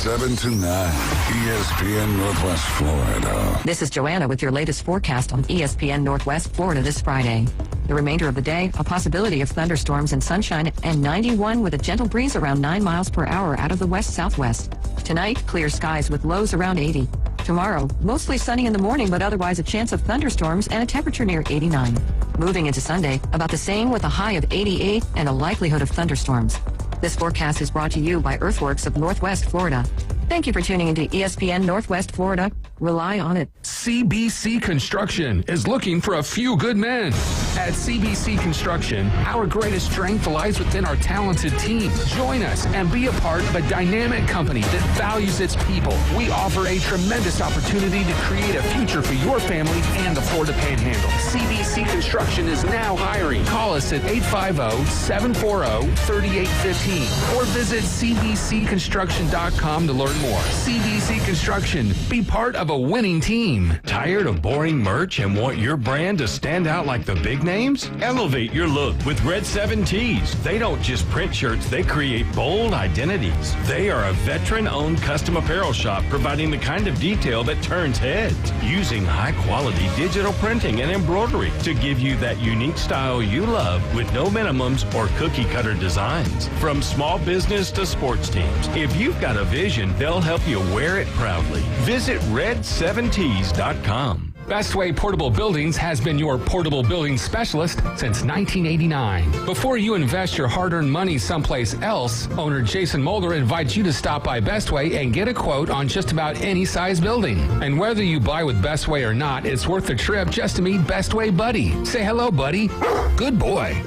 7 to 9, ESPN Northwest Florida. This is Joanna with your latest forecast on ESPN Northwest Florida this Friday. The remainder of the day, a possibility of thunderstorms and sunshine, and 91 with a gentle breeze around 9 miles per hour out of the west-southwest. Tonight, clear skies with lows around 80. Tomorrow, mostly sunny in the morning, but otherwise a chance of thunderstorms and a temperature near 89. Moving into Sunday, about the same with a high of 88 and a likelihood of thunderstorms. This forecast is brought to you by Earthworks of Northwest Florida. Thank you for tuning into ESPN Northwest Florida. Rely on it. CBC Construction is looking for a few good men. At CBC Construction, our greatest strength lies within our talented team. Join us and be a part of a dynamic company that values its people. We offer a tremendous opportunity to create a future for your family and the Florida Panhandle. CBC Construction is now hiring. Call us at 850-740-3815 or visit cbcconstruction.com to learn more. CBC Construction. Be part of a winning team. Tired of boring merch and want your brand to stand out like the big names? Elevate your look with Red 7 Tees. They don't just print shirts, they create bold identities. They are a veteran-owned custom apparel shop providing the kind of detail that turns heads, using high-quality digital printing and embroidery to give you that unique style you love with no minimums or cookie-cutter designs. From small business to sports teams, if you've got a vision, they'll help you wear it proudly. Visit red7tees.com. Bestway Portable Buildings has been your portable building specialist since 1989. Before you invest your hard-earned money someplace else, owner Jason Mulder invites you to stop by Bestway and get a quote on just about any size building. And whether you buy with Bestway or not, it's worth the trip just to meet Bestway Buddy. Say hello, buddy. Good boy.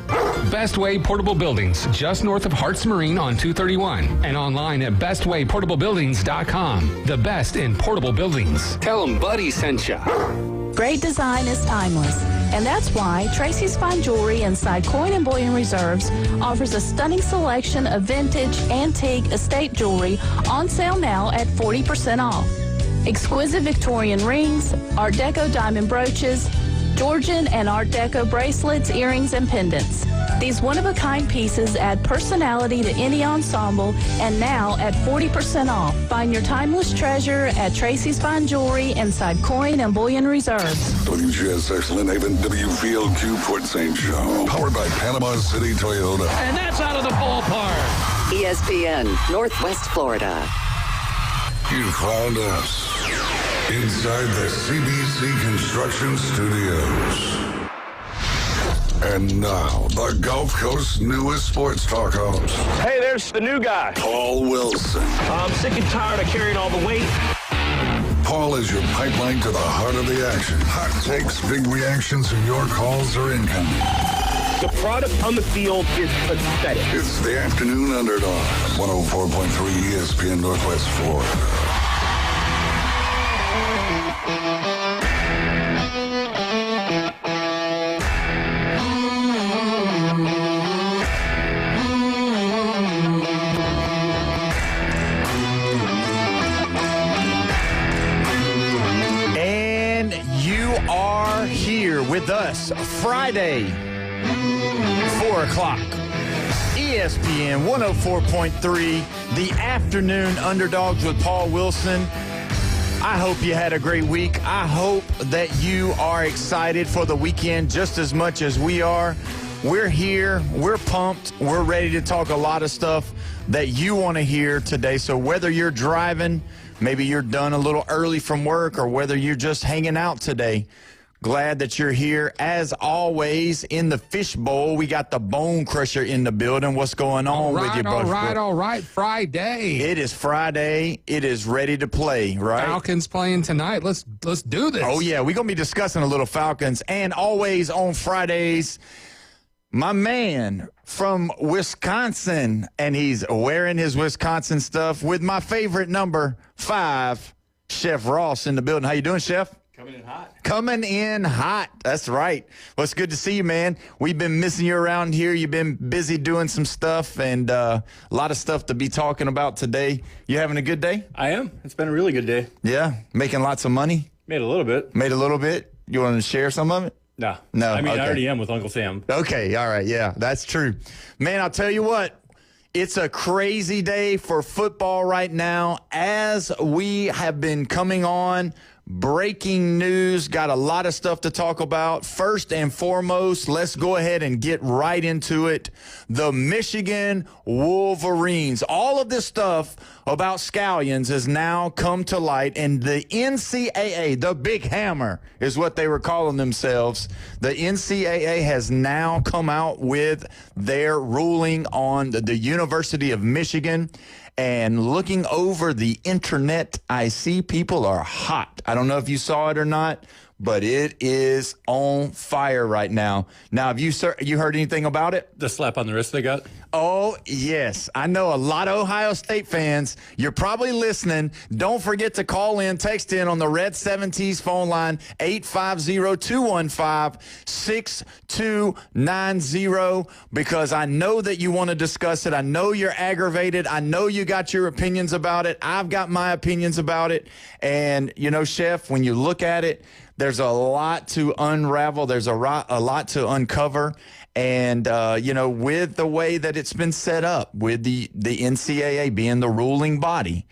Bestway Portable Buildings, just north of Harts Marine on 231, and online at bestwayportablebuildings.com. The best in portable buildings. Tell them Buddy sent ya. Great design is timeless, and that's why Tracy's Fine Jewelry inside Coin & Bullion Reserves offers a stunning selection of vintage, antique, estate jewelry on sale now at 40% off. Exquisite Victorian rings, Art Deco diamond brooches, Georgian and Art Deco bracelets, earrings, and pendants. These one-of-a-kind pieces add personality to any ensemble, and now at 40% off. Find your timeless treasure at Tracy's Fine Jewelry inside Coin & Bullion Reserves. WGSX Lynn Haven, WVLQ Port St. Joe. Powered by Panama City Toyota. And that's out of the ballpark. ESPN Northwest Florida. You found us inside the CBC Construction Studios. And now, the Gulf Coast's newest sports talk host. Hey, there's the new guy. Paul Wilson. I'm sick and tired of carrying all the weight. Paul is your pipeline to the heart of the action. Hot takes, big reactions, and your calls are incoming. The product on the field is pathetic. It's the Afternoon Underdog, 104.3 ESPN Northwest Florida. With us Friday, 4 o'clock, ESPN 104.3, the Afternoon Underdogs with Paul Wilson. I hope you had a great week. I hope that you are excited for the weekend just as much as we are. We're here. We're pumped. We're ready to talk a lot of stuff that you want to hear today. So whether you're driving, maybe you're done a little early from work, or whether you're just hanging out today, glad that you're here. As always, in the fishbowl, we got the Bone Crusher in the building. What's going on with you, brother? All right. Friday. It is Friday. It is ready to play, right? Falcons playing tonight. Let's do this. Oh, yeah. We're going to be discussing a little Falcons. And always on Fridays, my man from Wisconsin, and he's wearing his Wisconsin stuff with my favorite number 5, Chef Ross in the building. How you doing, Chef? Coming in hot. That's right. Well, it's good to see you, man. We've been missing you around here. You've been busy doing some stuff, and a lot of stuff to be talking about today. You having a good day? I am. It's been a really good day. Yeah? Making lots of money? Made a little bit. Made a little bit? You want to share some of it? No. No. I mean, okay. I already am with Uncle Sam. Okay. All right. Yeah, that's true. Man, I'll tell you what. It's a crazy day for football right now. As we have been coming on, breaking news, got a lot of stuff to talk about. First and foremost, let's go ahead and get right into it. The Michigan Wolverines. All of this stuff about Scallions has now come to light, and the NCAA, the Big Hammer, is what they were calling themselves. The NCAA has now come out with their ruling on the University of Michigan. And looking over the internet, I see people are hot. I don't know if you saw it or not, but it is on fire right now. Now, have you heard anything about it? The slap on the wrist they got? Oh, yes. I know a lot of Ohio State fans. You're probably listening. Don't forget to call in, text in on the Red 70s phone line, 850-215-6290, because I know that you want to discuss it. I know you're aggravated. I know you got your opinions about it. I've got my opinions about it. And, you know, Chef, when you look at it, there's a lot to unravel. There's a lot to uncover. And, with the way that it's been set up, with the NCAA being the ruling body,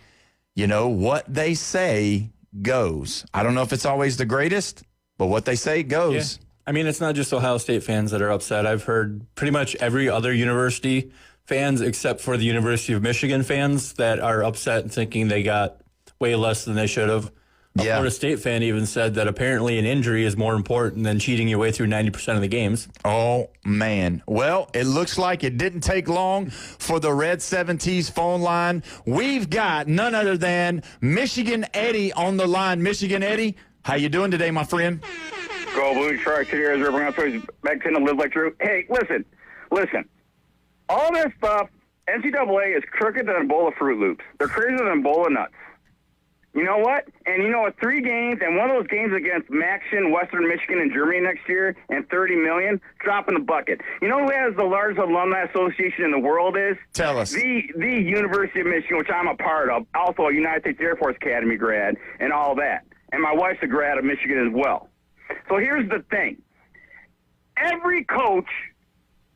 what they say goes. I don't know if it's always the greatest, but what they say goes. Yeah. I mean, it's not just Ohio State fans that are upset. I've heard pretty much every other university fans except for the University of Michigan fans that are upset and thinking they got way less than they should have. A Florida State fan even said that apparently an injury is more important than cheating your way through 90% of the games. Oh, man. Well, it looks like it didn't take long for the Red 70s phone line. We've got none other than Michigan Eddie on the line. Michigan Eddie, how you doing today, my friend? Go Blue Sharks here as everyone else always back to live like true. Hey, listen. All this stuff, NCAA is crooked than a bowl of Fruit Loops. They're crazier than a bowl of nuts. You know what? And with 3 games, and one of those games against Maction, Western Michigan, and Germany next year, and $30 million, drop in the bucket. You know who has the largest alumni association in the world is? Tell us. The University of Michigan, which I'm a part of, also a United States Air Force Academy grad, and all that. And my wife's a grad of Michigan as well. So here's the thing. Every coach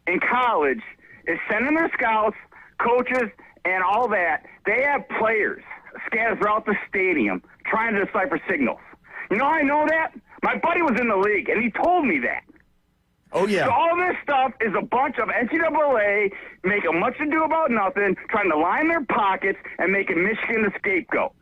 in college is sending their scouts, coaches, and all that. They have players scattered throughout the stadium trying to decipher signals. You know how I know that? My buddy was in the league, and he told me that. Oh, yeah. So all this stuff is a bunch of NCAA making much ado about nothing, trying to line their pockets and making Michigan the scapegoat.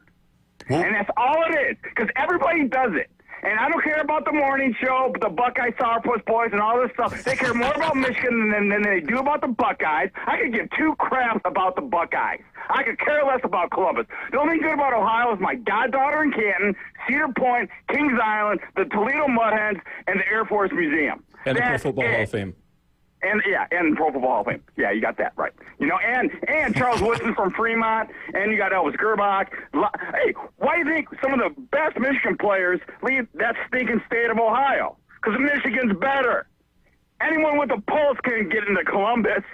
And that's all it is, because everybody does it. And I don't care about the morning show, the Buckeye Sourpuss Boys and all this stuff. They care more about Michigan than they do about the Buckeyes. I could give 2 craps about the Buckeyes. I could care less about Columbus. The only thing good about Ohio is my goddaughter in Canton, Cedar Point, Kings Island, the Toledo Mudhens, and the Air Force Museum. And the Pro Football Hall of Fame. And Pro Football Hall of Fame. Yeah, you got that right. And Charles Woodson from Fremont, and you got Elvis Gerbach. Hey, why do you think some of the best Michigan players leave that stinking state of Ohio? Because Michigan's better. Anyone with a pulse can get into Columbus.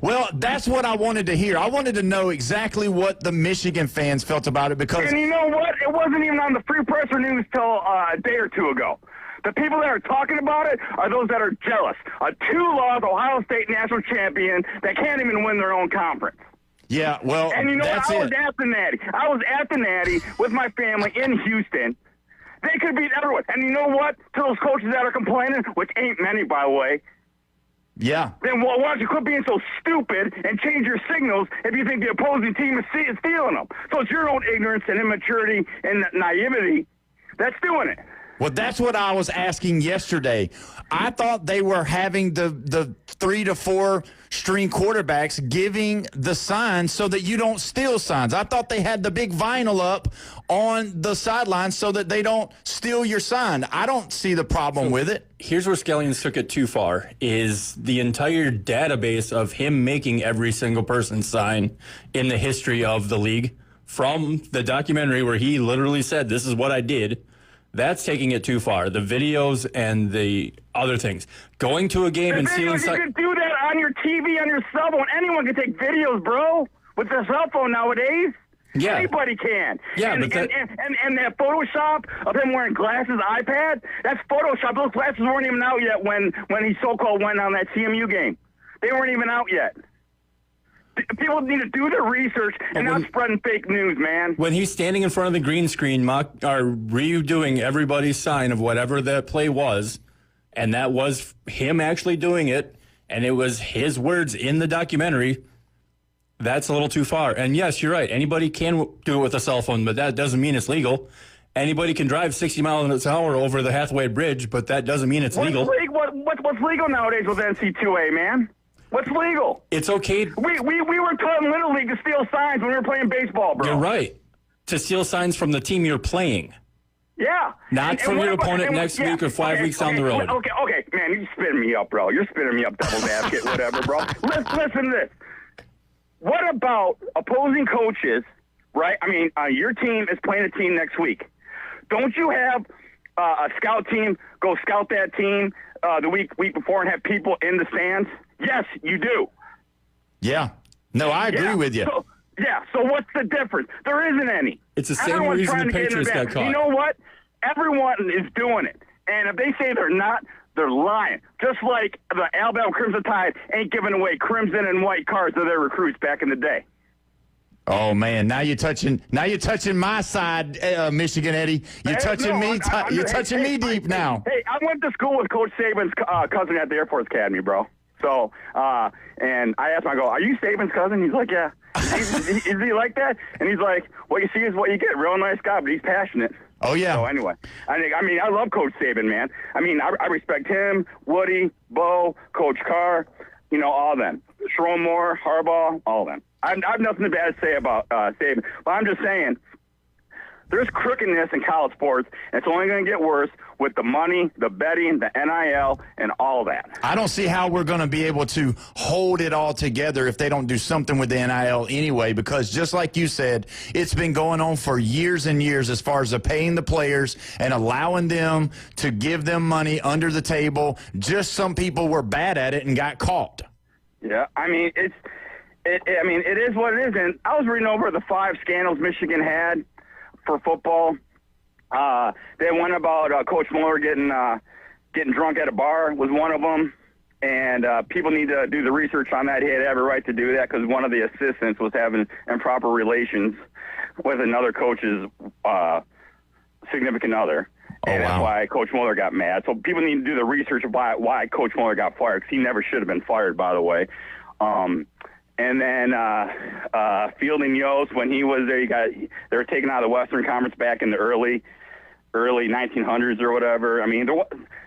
Well, that's what I wanted to hear. I wanted to know exactly what the Michigan fans felt about it because... And you know what? It wasn't even on the Free Press or News till a day or two ago. The people that are talking about it are those that are jealous. A 2-loss Ohio State national champion that can't even win their own conference. Yeah, well, and you know that's what? I was at the Natty with my family in Houston. They could beat everyone. And you know what? To those coaches that are complaining, which ain't many, by the way. Yeah. Then why don't you quit being so stupid and change your signals if you think the opposing team is stealing them? So it's your own ignorance and immaturity and naivety that's doing it. Well, that's what I was asking yesterday. I thought they were having the 3 to 4 string quarterbacks giving the signs so that you don't steal signs. I thought they had the big vinyl up on the sideline so that they don't steal your sign. I don't see the problem with it. Here's where Scallions took it too far, is the entire database of him making every single person sign in the history of the league. From the documentary where he literally said, this is what I did, that's taking it too far. The videos and the other things. Going to a game and stealing... You can do that on your TV, on your cell phone. Anyone can take videos, bro, with their cell phone nowadays. Yeah. Anybody can. Yeah, and that Photoshop of him wearing glasses, iPad, that's Photoshop. Those glasses weren't even out yet when he so-called went on that CMU game. They weren't even out yet. People need to do their research and not spreading fake news, man. When he's standing in front of the green screen, redoing everybody's sign of whatever that play was, and that was him actually doing it, and it was his words in the documentary, that's a little too far. And yes, you're right. Anybody can do it with a cell phone, but that doesn't mean it's legal. Anybody can drive 60 miles an hour over the Hathaway Bridge, but that doesn't mean it's legal. What's legal nowadays with NC2A, man? What's legal? It's okay. We were taught in Little League to steal signs when we were playing baseball, bro. You're right. To steal signs from the team you're playing. Yeah. Not from your opponent next week or 5 weeks down the road. Okay, man, you're spinning me up, bro. You're spinning me up, devil's advocate, whatever, bro. Listen to this. What about opposing coaches, right? I mean, your team is playing a team next week. Don't you have a scout team go scout that team the week before and have people in the stands? Yes, you do. Yeah. No, I agree with you. So what's the difference? There isn't any. It's the same reason the Patriots got caught. You know what? Everyone is doing it. And if they say they're not, they're lying. Just like the Alabama Crimson Tide ain't giving away crimson and white cards to their recruits back in the day. Oh man, now you're touching my side, Michigan Eddie. You're touching me. You're touching me deep now. Hey, I went to school with Coach Saban's cousin at the Air Force Academy, bro. So, and I asked him, I go, "Are you Saban's cousin?" He's like, "Yeah." Is he like that? And he's like, "What you see is what you get." Real nice guy, but he's passionate. Oh yeah. So anyway, I love Coach Saban, man. I mean, I respect him, Woody, Bo, Coach Carr, all of them. Sharon Moore, Harbaugh, all of them. I have nothing bad to say about Saban, but I'm just saying there's crookedness in college sports, and it's only going to get worse with the money, the betting, the NIL, and all that. I don't see how we're going to be able to hold it all together if they don't do something with the NIL anyway, because just like you said, it's been going on for years and years as far as the paying the players and allowing them to give them money under the table. Just some people were bad at it and got caught. Yeah, I mean, it is what it is. And I was reading over the 5 scandals Michigan had for football. They had one about Coach Mueller getting drunk at a bar was one of them. And people need to do the research on that. He had every right to do that because one of the assistants was having improper relations with another coach's significant other. And that's why Coach Mueller got mad. So people need to do the research of why Coach Mueller got fired, because he never should have been fired, by the way. And then Fielding Yost, when he was there, they were taken out of the Western Conference back in the early 1900s or whatever. I mean,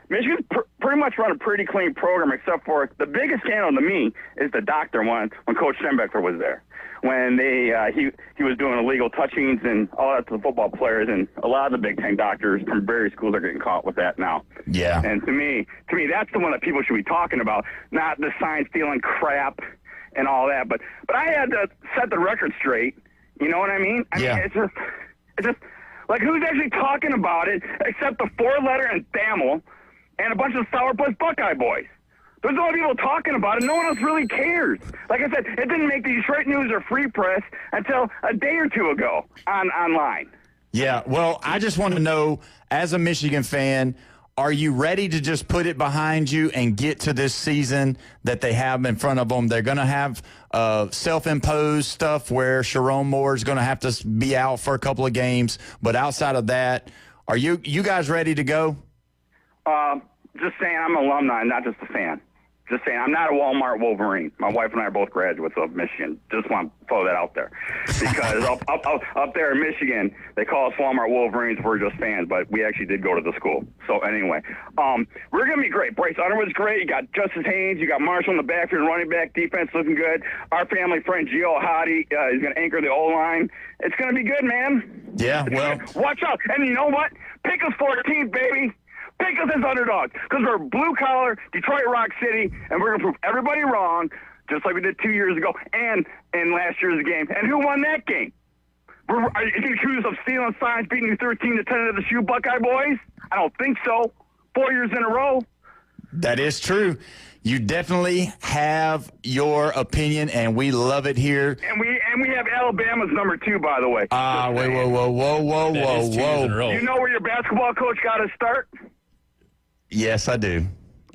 Michigan pretty much run a pretty clean program, except for the biggest scandal to me is the doctor one when Coach Schembecker was there. When he was doing illegal touchings and all that to the football players, and a lot of the Big Ten doctors from various schools are getting caught with that now. Yeah. And to me, that's the one that people should be talking about, not the sign stealing crap and all that. But I had to set the record straight. You know what I mean? I mean, it's just like, who's actually talking about it except the 4-letter and Thamel and a bunch of Sourpuss Buckeye boys? There's a lot of people talking about it. No one else really cares. Like I said, it didn't make the Detroit News or Free Press until a day or two ago online. Yeah, well, I just want to know, as a Michigan fan, are you ready to just put it behind you and get to this season that they have in front of them? They're going to have self-imposed stuff where Sharon Moore is going to have to be out for a couple of games. But outside of that, are you guys ready to go? Just saying, I'm an alumni, not just a fan. Just saying, I'm not a Walmart Wolverine. My wife and I are both graduates of Michigan. Just want to throw that out there. Because up there in Michigan, they call us Walmart Wolverines. We're just fans, but we actually did go to the school. So anyway, we're going to be great. Bryce Underwood's great. You got Justice Haynes. You got Marshall in the backfield, running back, defense looking good. Our family friend, Gio Hottie, is going to anchor the O-line. It's going to be good, man. Yeah, well. Watch out. And you know what? Pick us 14th, baby. Pick us as underdogs, because we're blue-collar, Detroit Rock City, and we're going to prove everybody wrong, just like we did 2 years ago and in last year's game. And who won that game? Are you going to accuse us of stealing signs, beating you 13-10 at the shoe, Buckeye boys? I don't think so. 4 years in a row. That is true. You definitely have your opinion, and we love it here. And we have Alabama's number 2, by the way. Wait, whoa. You know where your basketball coach got to start? Yes, I do.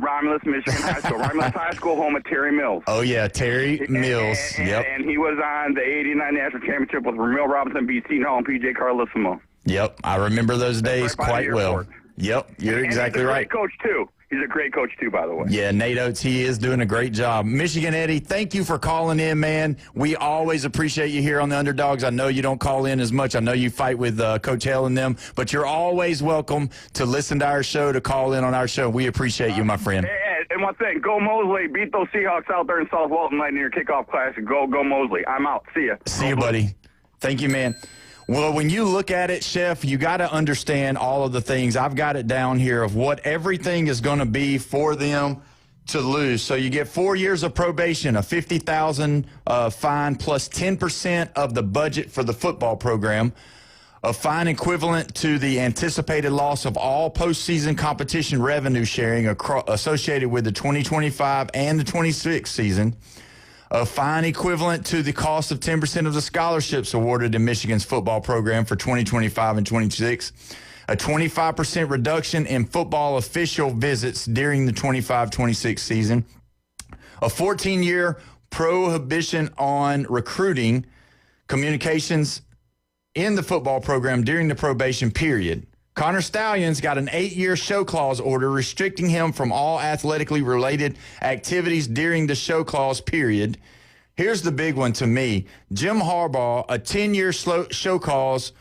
Romulus, Michigan High School. Romulus High School, home of Terry Mills. Oh, yeah, Terry Mills. Yep. And he was on the 89 National Championship with Ramil Robinson, B.C. Hall, and P.J. Carlissimo. Yep, I remember those days quite well. Yep, you're exactly right. He's a great coach, too. He's a great coach, too, by the way. Yeah, Nate Oates, he is doing a great job. Michigan Eddie, thank you for calling in, man. We always appreciate you here on the Underdogs. I know you don't call in as much. I know you fight with Coach Hell and them, but you're always welcome to listen to our show, to call in on our show. We appreciate you, my friend. And one thing, go Mosley. Beat those Seahawks out there in South Walton Night in your kickoff classic. Go Mosley. I'm out. See ya. See you, buddy. Thank you, man. Well, when you look at it, Chef, you got to understand all of the things. I've got it down here of what everything is going to be for them to lose. So you get 4 years of probation, a $50,000 fine, plus 10% of the budget for the football program, a fine equivalent to the anticipated loss of all postseason competition revenue sharing associated with the 2025 and the 26 season, a fine equivalent to the cost of 10% of the scholarships awarded in Michigan's football program for 2025 and 26, a 25% reduction in football official visits during the 25-26 season, a 14-year prohibition on recruiting communications in the football program during the probation period. Connor Stalions got an 8-year show clause order restricting him from all athletically related activities during the show clause period. Here's the big one to me. Jim Harbaugh, a 10-year show clause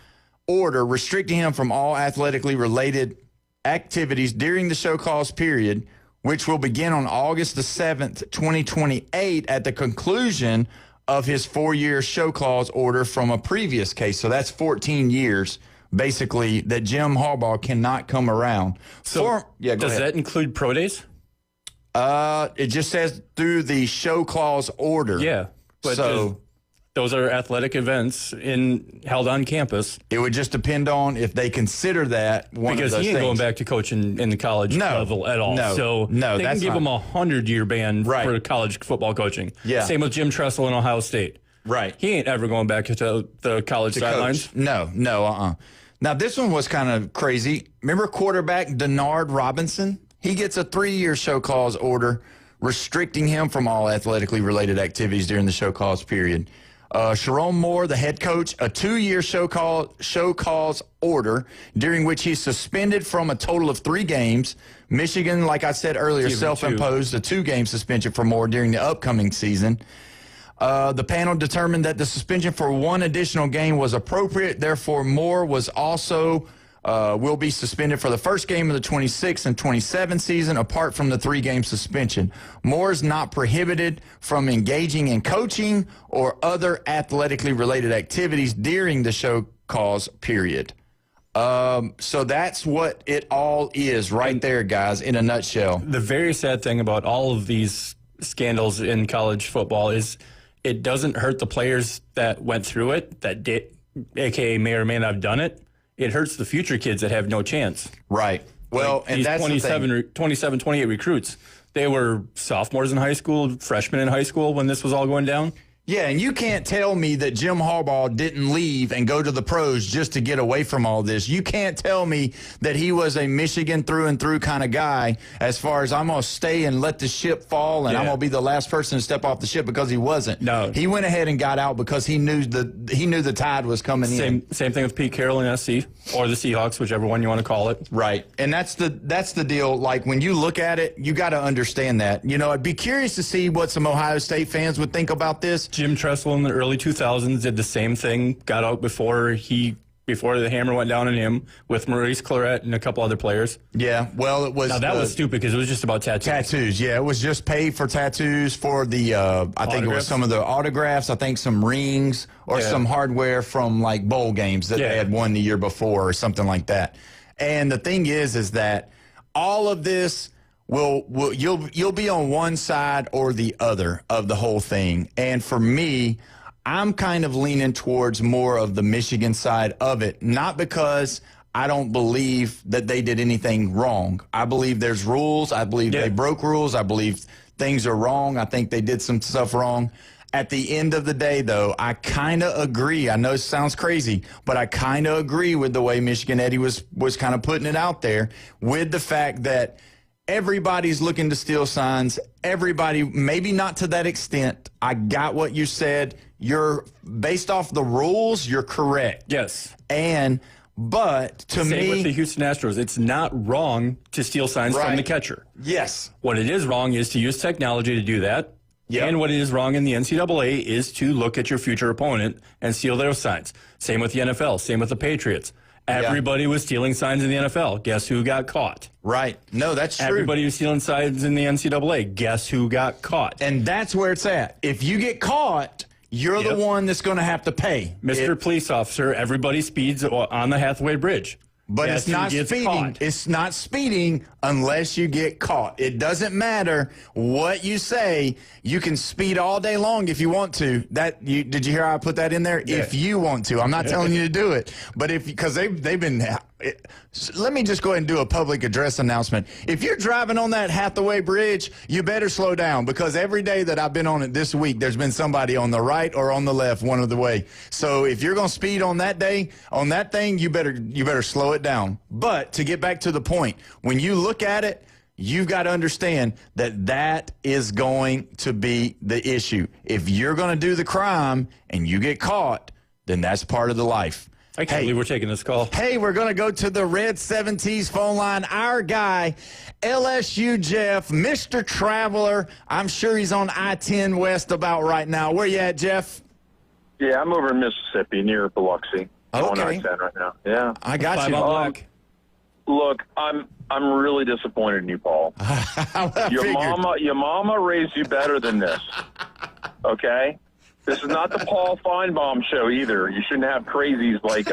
order restricting him from all athletically related activities during the show clause period, which will begin on August the 7th, 2028, at the conclusion of his 4-year show clause order from a previous case. So that's 14 years. Basically, that Jim Harbaugh cannot come around. So, does that include pro days? It just says through the show clause order. Yeah, but those are athletic events held on campus. It would just depend on if they consider that one because of those he ain't things. going back to coaching in the college level at all. No, they can give him a 100-year ban for college football coaching. Yeah. Same with Jim Tressel in Ohio State. Right. He ain't ever going back to the college sidelines. No. Now, this one was kind of crazy. Remember quarterback Denard Robinson? He gets a 3-year show clause order restricting him from all athletically related activities during the show clause period. Sharon Moore, the head coach, a 2-year show cause order during which he's suspended from a total of 3 games. Michigan, like I said earlier, self-imposed a 2-game suspension for Moore during the upcoming season. The panel determined that the suspension for 1 additional game was appropriate. Therefore, Moore was also will be suspended for the first game of the 26 and 27 season, apart from the 3-game suspension. Moore is not prohibited from engaging in coaching or other athletically related activities during the show cause period. So that's what it all is right there, guys, in a nutshell. The very sad thing about all of these scandals in college football is it doesn't hurt the players that went through it, that did, aka may or may not have done it. It hurts the future kids that have no chance. Right. Well, like and these that's 27, 28 recruits. They were sophomores in high school, freshmen in high school when this was all going down. Yeah, and you can't tell me that Jim Harbaugh didn't leave and go to the pros just to get away from all this. You can't tell me that he was a Michigan through and through kind of guy as far as I'm going to stay and let the ship fall and I'm going to be the last person to step off the ship, because he wasn't. No. He went ahead and got out because he knew the tide was coming in. Same thing with Pete Carroll in SC or the Seahawks, whichever one you want to call it. Right. And that's the deal. Like, when you look at it, you got to understand that. You know, I'd be curious to see what some Ohio State fans would think about this. Jim Tressel in the early 2000s did the same thing, got out before the hammer went down on him with Maurice Claret and a couple other players. Yeah, well, it was... Now, that was stupid because it was just about tattoos. Tattoos, yeah. It was just paid for tattoos for the, I think it was some of the autographs, I think some rings or some hardware from, like, bowl games that they had won the year before or something like that. And the thing is that all of this... you'll be on one side or the other of the whole thing. And for me, I'm kind of leaning towards more of the Michigan side of it, not because I don't believe that they did anything wrong. I believe there's rules. I believe they broke rules. I believe things are wrong. I think they did some stuff wrong. At the end of the day, though, I kind of agree. I know it sounds crazy, but I kind of agree with the way Michigan Eddie was kind of putting it out there, with the fact that everybody's looking to steal signs. Everybody, maybe not to that extent. I got what you said. You're based off the rules. You're correct. Yes. But to Same me, with the Houston Astros. It's not wrong to steal signs from the catcher. Yes. What it is wrong is to use technology to do that. Yep. And what is wrong in the NCAA is to look at your future opponent and steal those signs. Same with the NFL. Same with the Patriots. Everybody was stealing signs in the NFL. Guess who got caught? Right. No, that's true. Everybody was stealing signs in the NCAA. Guess who got caught? And that's where it's at. If you get caught, you're the one that's going to have to pay. Mr. Police Officer, everybody speeds on the Hathaway Bridge. But it's not speeding. Caught. It's not speeding unless you get caught. It doesn't matter what you say. You can speed all day long if you want to. Did you hear how I put that in there? Yeah. If you want to. I'm not telling you to do it. But because they've been. Let me just go ahead and do a public address announcement. If you're driving on that Hathaway Bridge, you better slow down, because every day that I've been on it this week, there's been somebody on the right or on the left, one of the way. So if you're going to speed on that day, on that thing, you better slow it down. But to get back to the point, when you look at it, you've got to understand that is going to be the issue. If you're going to do the crime and you get caught, then that's part of the life. I can't believe we're taking this call. Hey, we're going to go to the Red 70s phone line. Our guy, LSU Jeff, Mr. Traveler. I'm sure he's on I-10 West about right now. Where you at, Jeff? Yeah, I'm over in Mississippi near Biloxi. On Okay. I-10 right now. Yeah. I got you. Look, I'm really disappointed in you, Paul. Your mama raised you better than this. Okay? This is not the Paul Feinbaum show either. You shouldn't have crazies like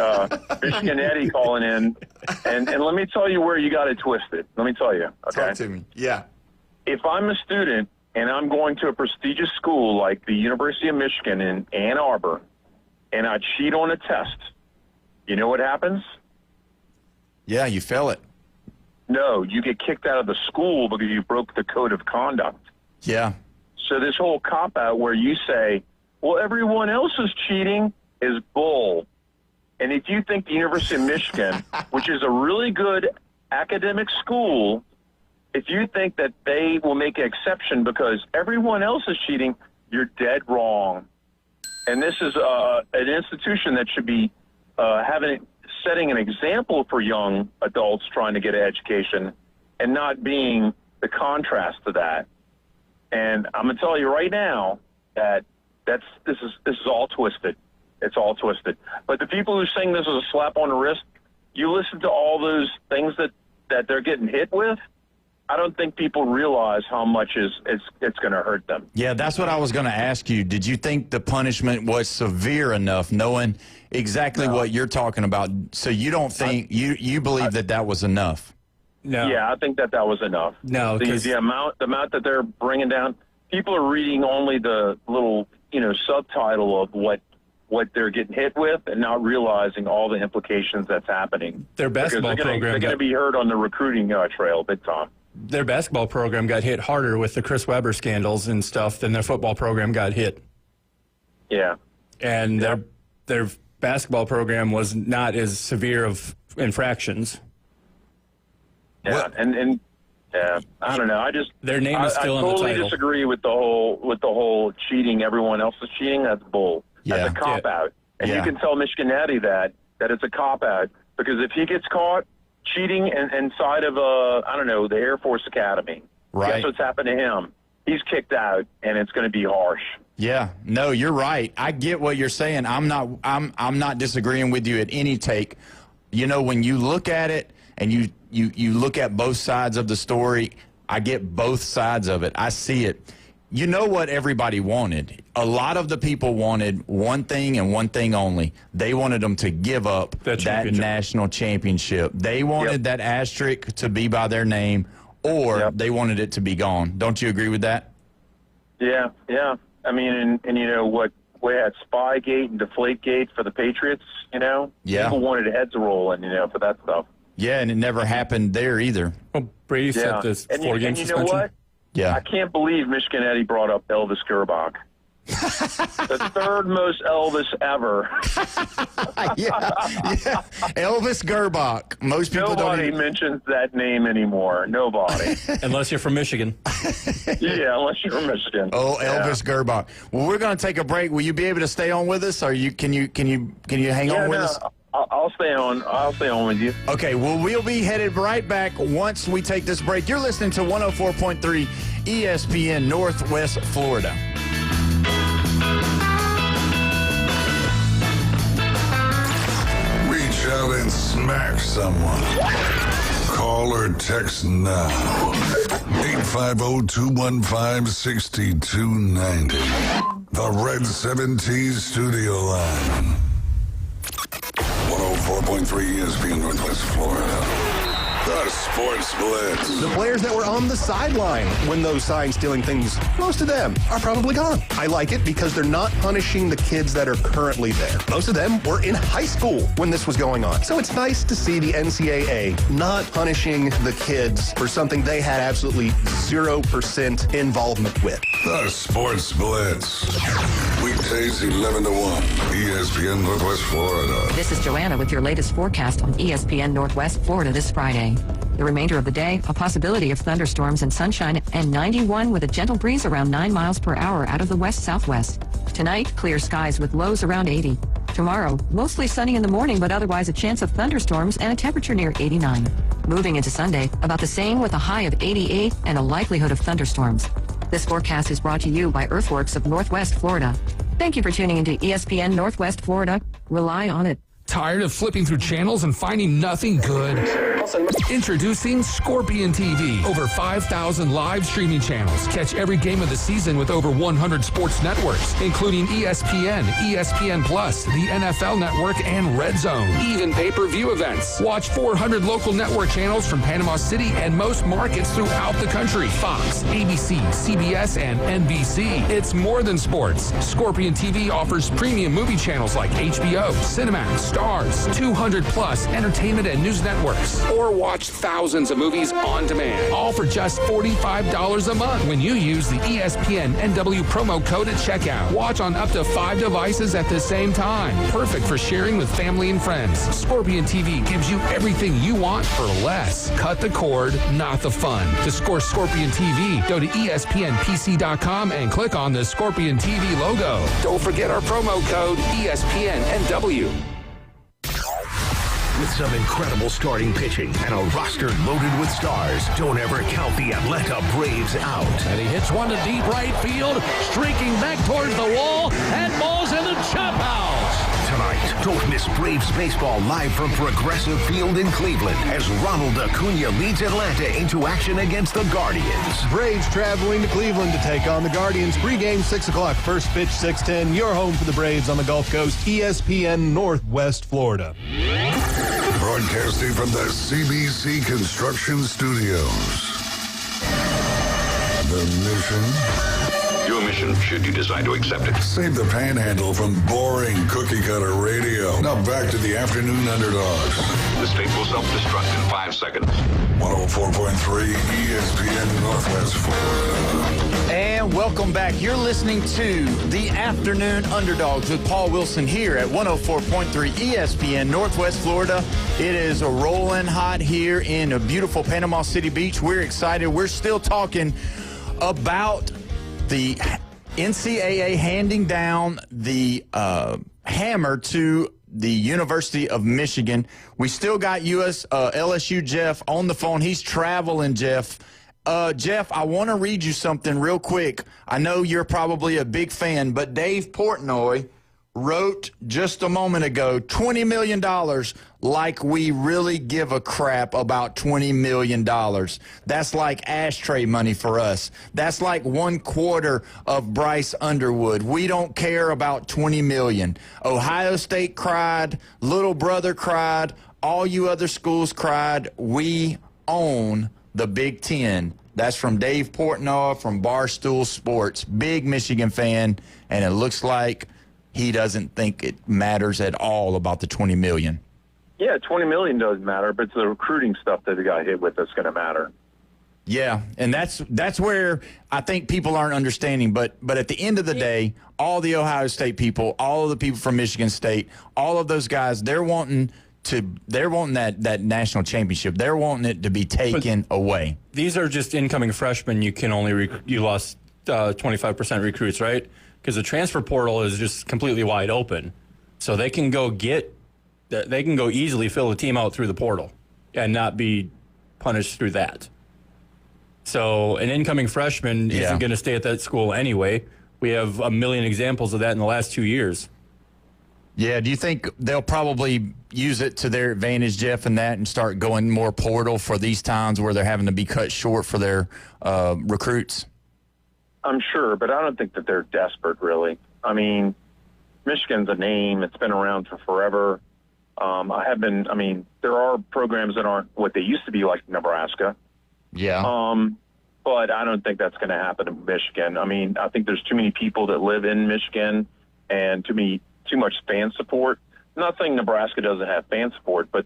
Michigan Eddie calling in. And let me tell you where you got it twisted. Let me tell you. Okay? Talk to me. Yeah. If I'm a student and I'm going to a prestigious school like the University of Michigan in Ann Arbor, and I cheat on a test, you know what happens? Yeah, you fail it. No, you get kicked out of the school because you broke the code of conduct. Yeah. So this whole cop-out where you say, well, everyone else is cheating is bull. And if you think the University of Michigan, which is a really good academic school, if you think that they will make an exception because everyone else is cheating, you're dead wrong. And this is an institution that should be setting an example for young adults trying to get an education and not being the contrast to that. And I'm going to tell you right now that this is all twisted. It's all twisted. But the people who sing this as a slap on the wrist, you listen to all those things that they're getting hit with, I don't think people realize how much it's going to hurt them. Yeah, that's what I was going to ask you. Did you think the punishment was severe enough, knowing exactly what you're talking about? So you don't think you believe that was enough? No. Yeah, I think that was enough. No, the amount that they're bringing down, people are reading only the little subtitle of what they're getting hit with and not realizing all the implications that's happening. Their basketball program, they're going to be hurt on the recruiting trail big time. Their basketball program got hit harder with the Chris Webber scandals and stuff than their football program got hit. Yeah. And their basketball program was not as severe of infractions. Yeah, and I don't know. Their name is still I on the totally title. disagree with the whole cheating. Everyone else is cheating. That's bull. That's a cop out, and you can tell Michigan Eddie that it's a cop out, because if he gets caught cheating inside of the Air Force Academy, guess what's happened to him? He's kicked out, and it's going to be harsh. Yeah, no, you're right. I get what you're saying. I'm not disagreeing with you at any take. When you look at it and you look at both sides of the story, I get both sides of it. I see it. You know what everybody wanted? A lot of the people wanted one thing and one thing only. They wanted them to give up that national championship. They wanted that asterisk to be by their name, or they wanted it to be gone. Don't you agree with that? Yeah. I mean, and what we had Spygate and Deflategate for the Patriots, people wanted heads to roll and, for that stuff. Yeah, and it never happened there either. Well, Brady said this 4-game suspension. You know what? Yeah. I can't believe Michigan Eddie brought up Elvis Gerbach. The third most Elvis ever. yeah. Elvis Gerbach. Most people Nobody mentions that name anymore. Nobody. Unless you're from Michigan. Yeah, unless you're from Michigan. Oh, Elvis Gerbach. Well, we're going to take a break. Will you be able to stay on with us, or can you hang on with us? I'll stay on. I'll stay on with you. Okay. Well, we'll be headed right back once we take this break. You're listening to 104.3 ESPN Northwest Florida. Reach out and smack someone. Call or text now. 850-215-6290. The Red 7T Studio Line. 104.3 ESPN Northwest Florida. The Sports Blitz. The players that were on the sideline when those sign-stealing things, most of them are probably gone. I like it because they're not punishing the kids that are currently there. Most of them were in high school when this was going on. So it's nice to see the NCAA not punishing the kids for something they had absolutely 0% involvement with. The Sports Blitz. Weekdays 11 to 1. ESPN Northwest Florida. This is Joanna with your latest forecast on ESPN Northwest Florida this Friday. The remainder of the day, a possibility of thunderstorms and sunshine, and 91 with a gentle breeze around 9 miles per hour out of the west-southwest. Tonight, clear skies with lows around 80. Tomorrow, mostly sunny in the morning, but otherwise a chance of thunderstorms and a temperature near 89. Moving into Sunday, about the same with a high of 88 and a likelihood of thunderstorms. This forecast is brought to you by Earthworks of Northwest Florida. Thank you for tuning into ESPN Northwest Florida. Rely on it. Tired of flipping through channels and finding nothing good? Introducing Scorpion TV. Over 5,000 live streaming channels. Catch every game of the season with over 100 sports networks, including ESPN, ESPN Plus, the NFL Network, and Red Zone. Even pay-per-view events. Watch 400 local network channels from Panama City and most markets throughout the country. Fox, ABC, CBS, and NBC. It's more than sports. Scorpion TV offers premium movie channels like HBO, Cinemax, Stars, 200 plus entertainment and news networks, or watch thousands of movies on demand, all for just $45 a month when you use the ESPN NW promo code at checkout. Watch on up to 5 devices at the same time. Perfect for sharing with family and friends. Scorpion TV gives you everything you want for less. Cut the cord, not the fun. To score Scorpion TV, go to ESPNPC.com and click on the Scorpion TV logo. Don't forget our promo code ESPN NW. With some incredible starting pitching and a roster loaded with stars, don't ever count the Atlanta Braves out. And he hits one to deep right field, streaking back towards the wall, and balls in the chop house. Tonight, don't miss Braves baseball live from Progressive Field in Cleveland as Ronald Acuna leads Atlanta into action against the Guardians. Braves traveling to Cleveland to take on the Guardians. Pregame 6 o'clock, first pitch 6:10. Your home for the Braves on the Gulf Coast, ESPN Northwest Florida. Broadcasting from the CBC Construction Studios. The mission? Your mission, should you decide to accept it. Save the panhandle from boring cookie-cutter radio. Now back to the Afternoon Underdogs. The state will self-destruct in 5 seconds. 104.3 ESPN Northwest Florida. And welcome back. You're listening to the Afternoon Underdogs with Paul Wilson here at 104.3 ESPN Northwest Florida. It is rolling hot here in a beautiful Panama City Beach. We're excited. We're still talking about the NCAA handing down the hammer to the University of Michigan. We still got LSU Jeff on the phone. He's traveling, Jeff. Jeff, I want to read you something real quick. I know you're probably a big fan, but Dave Portnoy wrote just a moment ago, $20 million, like we really give a crap about $20 million. That's like ashtray money for us. That's like 1/4 of Bryce Underwood. We don't care about $20 million. Ohio State cried, Little Brother cried, all you other schools cried. We own the Big Ten. That's from Dave Portnoy from Barstool Sports. Big Michigan fan, and it looks like he doesn't think it matters at all about the $20 million. Yeah, $20 million does matter, but it's the recruiting stuff that they got hit with that's going to matter. Yeah, and that's where I think people aren't understanding. But at the end of the day, all the Ohio State people, all of the people from Michigan State, all of those guys, they're wanting that national championship. They're wanting it to be taken away. These are just incoming freshmen. You can only you lost 25% recruits, right? Because the transfer portal is just completely wide open, so they can go easily fill the team out through the portal and not be punished through that. So an incoming freshman isn't going to stay at that school anyway. We have a million examples of that in the last 2 years. Yeah, do you think they'll probably use it to their advantage, Jeff, in that and start going more portal for these times where they're having to be cut short for their recruits? I'm sure, but I don't think that they're desperate, really. I mean, Michigan's a name. It's been around for forever. There are programs that aren't what they used to be, like Nebraska. Yeah. But I don't think that's going to happen in Michigan. I mean, I think there's too many people that live in Michigan and too much fan support. I'm not saying Nebraska doesn't have fan support, but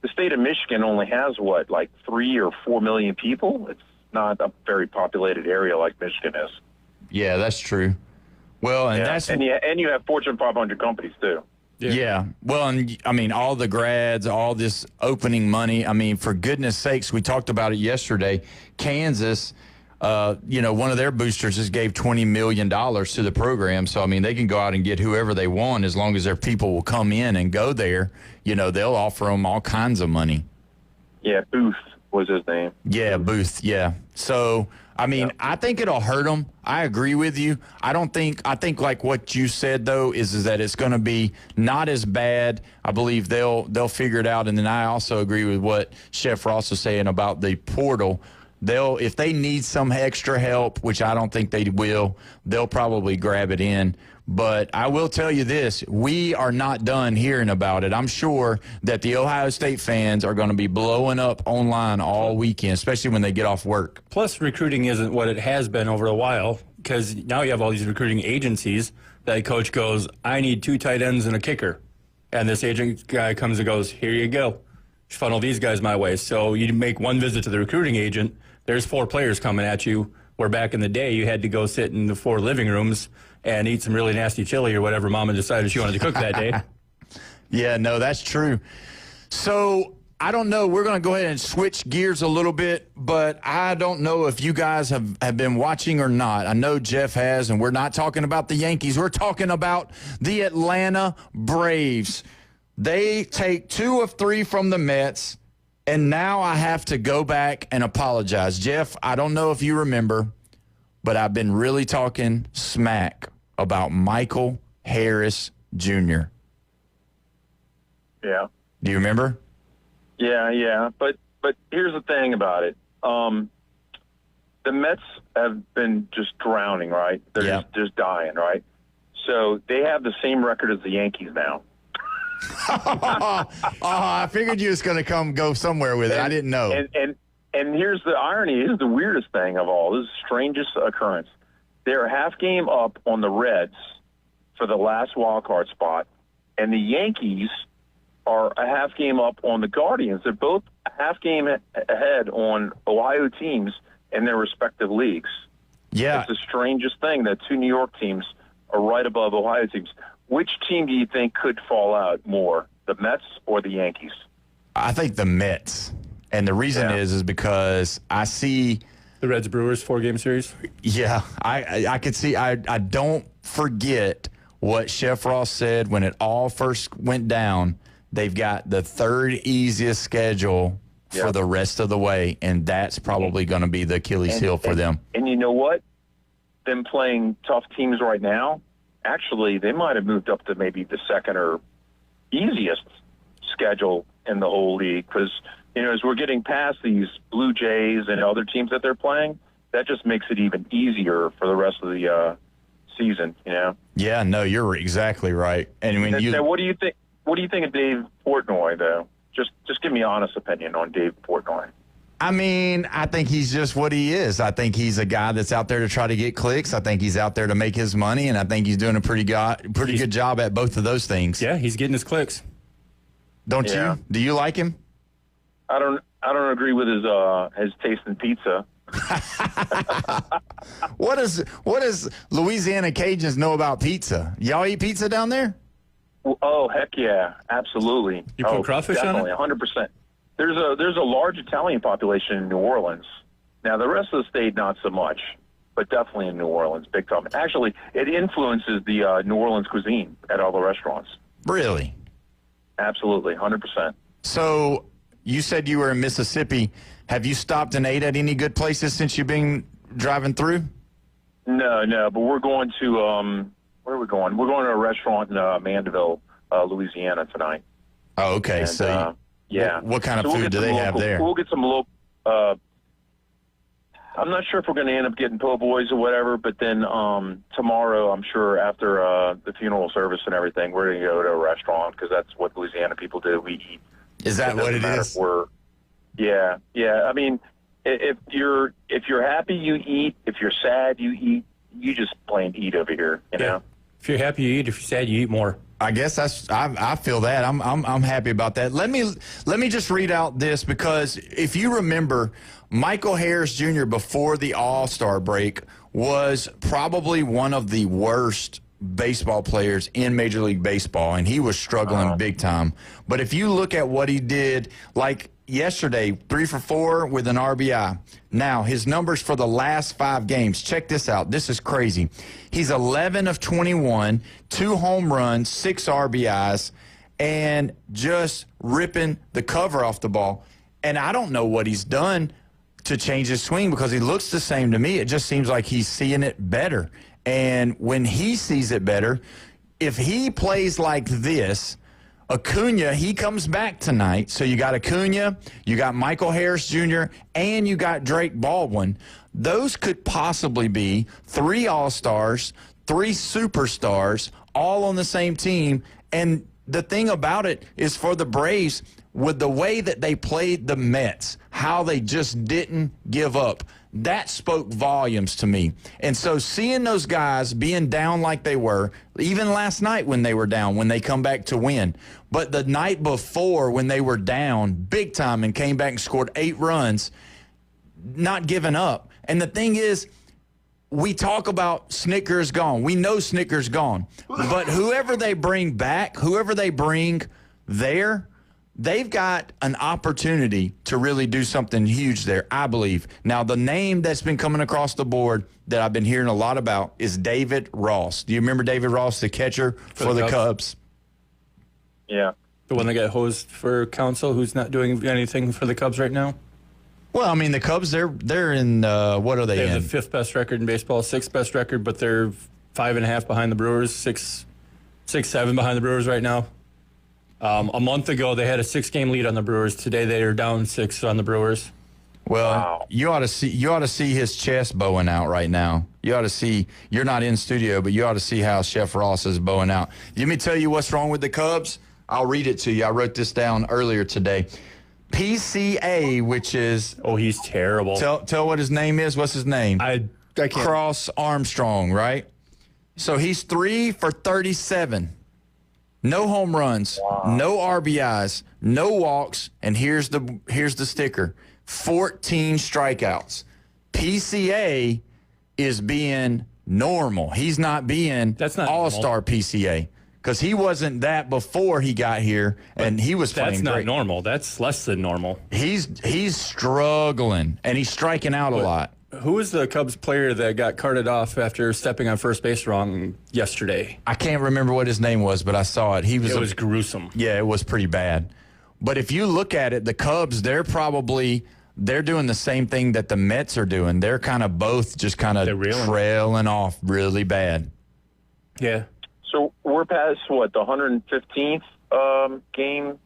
the state of Michigan only has, 3 or 4 million people? It's not a very populated area like Michigan is. Yeah, that's true. Well, and you have Fortune 500 companies, too. Yeah. Well, and I mean, all the grads, all this opening money. I mean, for goodness sakes, we talked about it yesterday. Kansas, one of their boosters just gave $20 million to the program. So, I mean, they can go out and get whoever they want as long as their people will come in and go there. They'll offer them all kinds of money. Yeah, Booth was his name. Yeah, Booth, yeah. So, I mean, I think it'll hurt them. I agree with you. I think like what you said, though, is that it's going to be not as bad. I believe they'll figure it out. And then I also agree with what Chef Ross was saying about the portal. If they need some extra help, which I don't think they will, they'll probably grab it in. But I will tell you this, we are not done hearing about it. I'm sure that the Ohio State fans are going to be blowing up online all weekend, especially when they get off work. Plus, recruiting isn't what it has been over a while, because now you have all these recruiting agencies that a coach goes, I need 2 tight ends and a kicker. And this agent guy comes and goes, here you go. Funnel these guys my way. So you make one visit to the recruiting agent, there's 4 players coming at you, where back in the day you had to go sit in the 4 living rooms and eat some really nasty chili or whatever Mama decided she wanted to cook that day. Yeah, no, that's true. So I don't know. We're going to go ahead and switch gears a little bit, but I don't know if you guys have been watching or not. I know Jeff has, and we're not talking about the Yankees. We're talking about the Atlanta Braves. They take 2 of 3 from the Mets, and now I have to go back and apologize. Jeff, I don't know if you remember, but I've been really talking smack about Michael Harris Jr. Yeah. Do you remember? Yeah. But here's the thing about it. The Mets have been just drowning, right? They're just dying, right? So they have the same record as the Yankees now. I figured you was going to go somewhere with it. I didn't know. And here's the irony. Here's the weirdest thing of all. This is the strangest occurrence. They're a half game up on the Reds for the last wild card spot, and the Yankees are a half game up on the Guardians. They're both a half game ahead on Ohio teams in their respective leagues. Yeah. It's the strangest thing that 2 New York teams are right above Ohio teams. Which team do you think could fall out more, the Mets or the Yankees? I think the Mets. And the reason is because I see the Reds Brewers 4-game series. Yeah, I could see. I don't forget what Chef Ross said when it all first went down. They've got the 3rd easiest schedule for the rest of the way, and that's probably going to be the Achilles heel for them. And you know what? Them playing tough teams right now, actually, they might have moved up to maybe the 2nd or easiest schedule in the whole league because, as we're getting past these Blue Jays and other teams that they're playing, that just makes it even easier for the rest of the season, Yeah, no, you're exactly right. And when now, what do you think? What do you think of Dave Portnoy, though? Just give me an honest opinion on Dave Portnoy. I mean, I think he's just what he is. I think he's a guy that's out there to try to get clicks. I think he's out there to make his money, and I think he's doing a pretty good job at both of those things. Yeah, he's getting his clicks. Don't you? Do you like him? I don't agree with his taste in pizza. What does Louisiana Cajuns know about pizza? Y'all eat pizza down there? Oh, heck yeah, absolutely. You put crawfish on it? Definitely, 100%. There's a large Italian population in New Orleans. Now, the rest of the state, not so much, but definitely in New Orleans, big time. Actually, it influences the New Orleans cuisine at all the restaurants. Really? Absolutely, 100%. So you said you were in Mississippi. Have you stopped and ate at any good places since you've been driving through? No, but we're going to where are we going? We're going to a restaurant in Mandeville, Louisiana tonight. Oh, okay. And, so yeah. What kind of we'll food do they have there? We'll get some local. I'm not sure if we're going to end up getting po' boys or whatever, but then tomorrow, I'm sure after the funeral service and everything, we're going to go to a restaurant because that's what Louisiana people do. We eat. Is that what it is? Yeah. I mean, if you're happy, you eat. If you're sad, you eat. You just plain eat over here. You know. If you're happy, you eat. If you're sad, you eat more. I guess I feel that. I'm happy about that. Let me just read out this because if you remember, Michael Harris Jr. before the All-Star break was probably one of the worst baseball players in Major League Baseball, and he was struggling big time. But if you look at what he did, like yesterday, 3 for 4 with an RBI. Now, his numbers for the last 5 games, check this out. This is crazy. He's 11 of 21, 2 home runs, 6 RBIs, and just ripping the cover off the ball. And I don't know what he's done to change his swing because he looks the same to me. It just seems like he's seeing it better. And when he sees it better, if he plays like this, Acuna, he comes back tonight. So you got Acuna, you got Michael Harris Jr., and you got Drake Baldwin. Those could possibly be 3 All-Stars, 3 superstars, all on the same team. And the thing about it is for the Braves, with the way that they played the Mets, how they just didn't give up, that spoke volumes to me. And so seeing those guys being down like they were, even last night when they were down, when they come back to win, but the night before when they were down big time and came back and scored 8 runs, not giving up. And the thing is, we talk about Snicker's gone. We know Snicker's gone. But whoever they bring back, whoever they bring there, they've got an opportunity to really do something huge there, I believe. Now, the name that's been coming across the board that I've been hearing a lot about is David Ross. Do you remember David Ross, the catcher for the Cubs? Yeah. The one that got hosed for counsel, who's not doing anything for the Cubs right now? Well, I mean, the Cubs, they're in, what are they in? They have the 5th best record in baseball, 6th best record, but they're 5.5 behind the Brewers, 7 behind the Brewers right now. A month ago, they had a 6-game lead on the Brewers. Today, they are down 6 on the Brewers. Well, you ought to see his chest bowing out right now. You ought to see. You're not in studio, but you ought to see how Chef Ross is bowing out. Let me tell you what's wrong with the Cubs. I'll read it to you. I wrote this down earlier today. PCA, which is he's terrible. Tell what his name is. What's his name? I can't. Cross Armstrong, right? So he's 3 for 37. No home runs, no RBIs, no walks, and here's the sticker: 14 strikeouts. PCA is being normal. He's not being all-star PCA because he wasn't that before he got here, and he was playing great. That's not normal. That's less than normal. He's struggling, and he's striking out a lot. Who was the Cubs player that got carted off after stepping on first base wrong yesterday? I can't remember what his name was, but I saw it. It was gruesome. Yeah, it was pretty bad. But if you look at it, the Cubs, they're doing the same thing that the Mets are doing. They're kind of both just kind of trailing off really bad. Yeah. So we're past, the 115th game?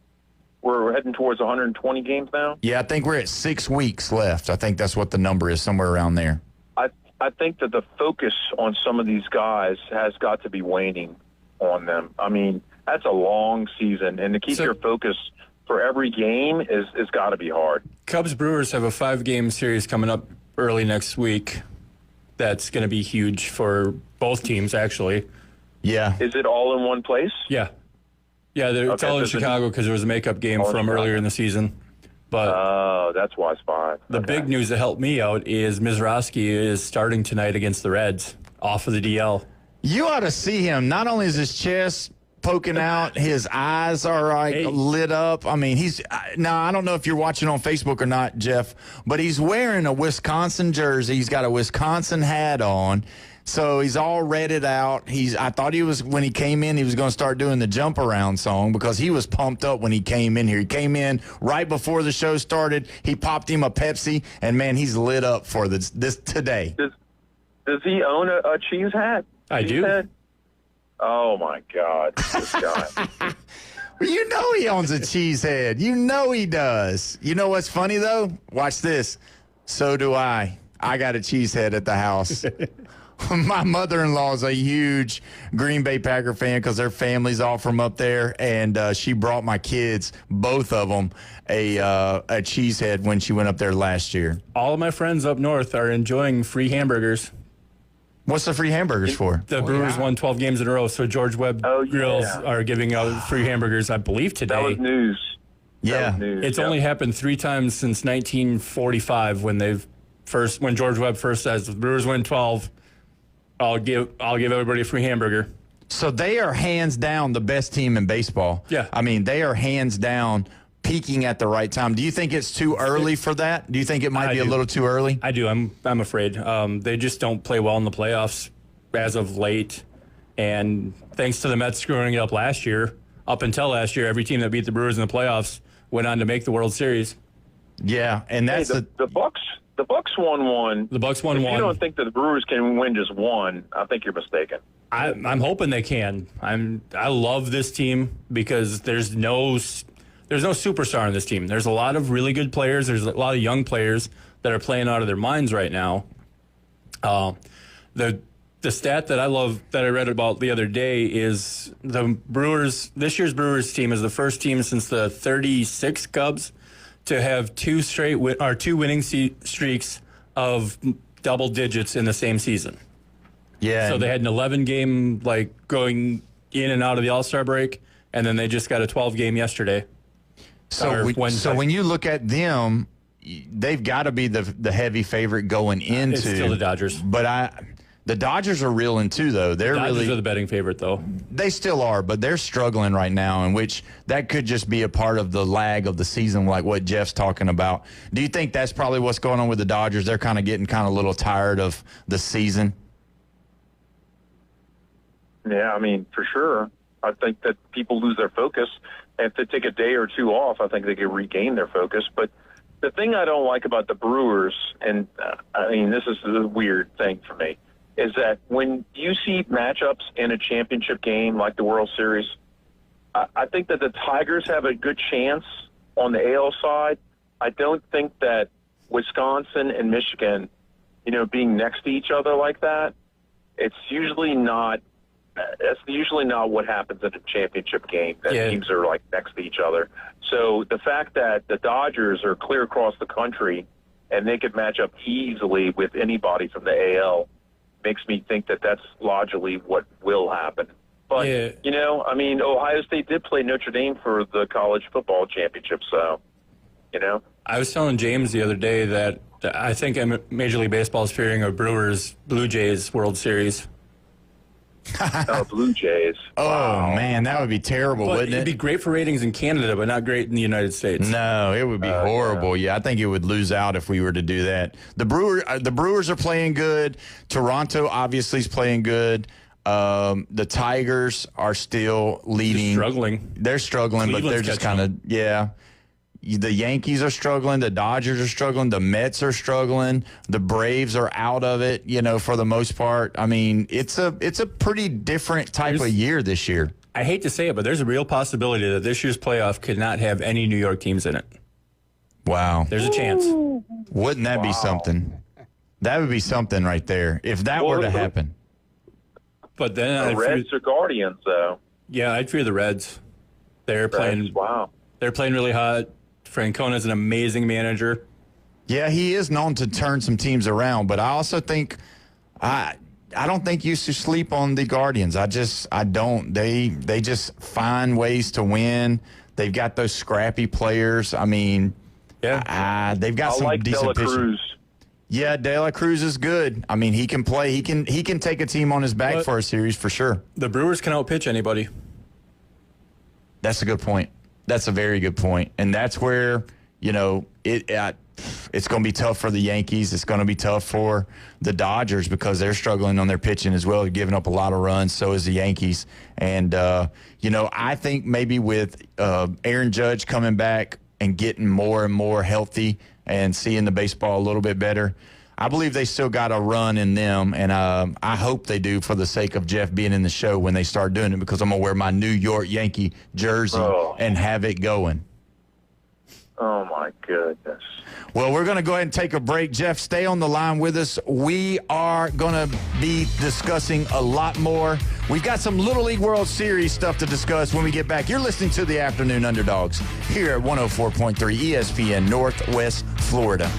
We're heading towards 120 games now? Yeah, I think we're at 6 weeks left. I think that's what the number is, somewhere around there. I think that the focus on some of these guys has got to be waning on them. I mean, that's a long season, and to keep your focus for every game is got to be hard. Cubs Brewers have a 5-game series coming up early next week. That's going to be huge for both teams, actually. Yeah. Is it all in one place? Yeah. Yeah, it's all in Chicago because there was a makeup game from earlier in the season. But that's why it's 5. The big news that helped me out is Mizrachi is starting tonight against the Reds off of the DL. You ought to see him. Not only is his chest poking out, his eyes are lit up. I mean, now I don't know if you're watching on Facebook or not, Jeff, but he's wearing a Wisconsin jersey. He's got a Wisconsin hat on. So he's all redded out. I thought when he came in, he was going to start doing the jump around song because he was pumped up when he came in here. He came in right before the show started. He popped him a Pepsi, and man, he's lit up for this today. Does he own a cheese hat? I do. Hat? Oh my God, this guy. You know he owns a cheese head. You know he does. You know what's funny though? Watch this. So do I. I got a cheese head at the house. My mother-in-law is a huge Green Bay Packer fan because their family's all from up there, and she brought my kids, both of them, a cheesehead when she went up there last year. All of my friends up north are enjoying free hamburgers. What's the free hamburgers for? The Brewers won 12 games in a row, so George Webb Grills are giving out free hamburgers, I believe, today. That was news. Yeah. It's only happened 3 times since 1945 when George Webb first says, the Brewers win 12, I'll give everybody a free hamburger. So they are hands down the best team in baseball. Yeah. I mean, they are hands down peaking at the right time. Do you think it's too early for that? Do you think it might be a little too early? I do. I'm afraid. They just don't play well in the playoffs as of late. And thanks to the Mets screwing it up last year, up until last year, every team that beat the Brewers in the playoffs went on to make the World Series. Yeah, and that's the Bucks. The Bucks won one. The Bucks won if one. You don't think that the Brewers can win just one? I think you're mistaken. I'm hoping they can. I love this team because there's no superstar on this team. There's a lot of really good players. There's a lot of young players that are playing out of their minds right now. The stat that I love that I read about the other day is this year's Brewers team is the first team since the 36 Cubs to have 2 winning streaks of double digits in the same season. Yeah. So they had an 11-game going in and out of the All-Star break, and then they just got a 12-game yesterday. So when you look at them, they've got to be the heavy favorite going into. It's still the Dodgers. But the Dodgers are reeling too, though. The Dodgers are the betting favorite, though. They still are, but they're struggling right now, in which that could just be a part of the lag of the season, like what Jeff's talking about. Do you think that's probably what's going on with the Dodgers? They're kind of getting a little tired of the season. Yeah, I mean, for sure. I think that people lose their focus. And if they take a day or two off, I think they can regain their focus. But the thing I don't like about the Brewers, and I mean, this is a weird thing for me, is that when you see matchups in a championship game like the World Series, I think that the Tigers have a good chance on the AL side. I don't think that Wisconsin and Michigan, being next to each other like that, it's usually not. That's usually not what happens in a championship game. That teams are next to each other. So the fact that the Dodgers are clear across the country and they could match up easily with anybody from the AL makes me think that that's logically what will happen. But, I mean, Ohio State did play Notre Dame for the college football championship, so, I was telling James the other day that I think Major League Baseball is fearing a Brewers-Blue Jays World Series. Blue Jays. Oh, man, that would be terrible, wouldn't it? It'd be great for ratings in Canada, but not great in the United States. No, it would be horrible. Yeah, I think it would lose out if we were to do that. The Brewers are playing good. Toronto obviously is playing good. The Tigers are still leading. They're struggling, Cleveland's but they're just kind of, The Yankees are struggling. The Dodgers are struggling. The Mets are struggling. The Braves are out of it, for the most part. I mean, it's a pretty different type of year this year. I hate to say it, but there's a real possibility that this year's playoff could not have any New York teams in it. Wow. There's a chance. Wouldn't that be something? That would be something right there, if that were to happen. But then the Reds or Guardians, though. Yeah, I'd fear the Reds. They're playing. Wow. They're playing really hot. Francona's an amazing manager. Yeah, he is known to turn some teams around, but I also think I don't think you should sleep on the Guardians. I don't. They just find ways to win. They've got those scrappy players. I mean, Yeah. They've got I some like decent De La pitching. Cruz. Yeah, De La Cruz is good. I mean, he can play. He can take a team on his back But for a series for sure. The Brewers can outpitch anybody. That's a good point. That's a very good point. And that's where, it's going to be tough for the Yankees. It's going to be tough for the Dodgers because they're struggling on their pitching as well, giving up a lot of runs. So is the Yankees. And, I think maybe with Aaron Judge coming back and getting more and more healthy and seeing the baseball a little bit better, I believe they still got a run in them, and I hope they do for the sake of Jeff being in the show when they start doing it, because I'm going to wear my New York Yankee jersey and have it going. Oh, my goodness. Well, we're going to go ahead and take a break. Jeff, stay on the line with us. We are going to be discussing a lot more. We've got some Little League World Series stuff to discuss when we get back. You're listening to the Afternoon Underdogs here at 104.3 ESPN Northwest Florida.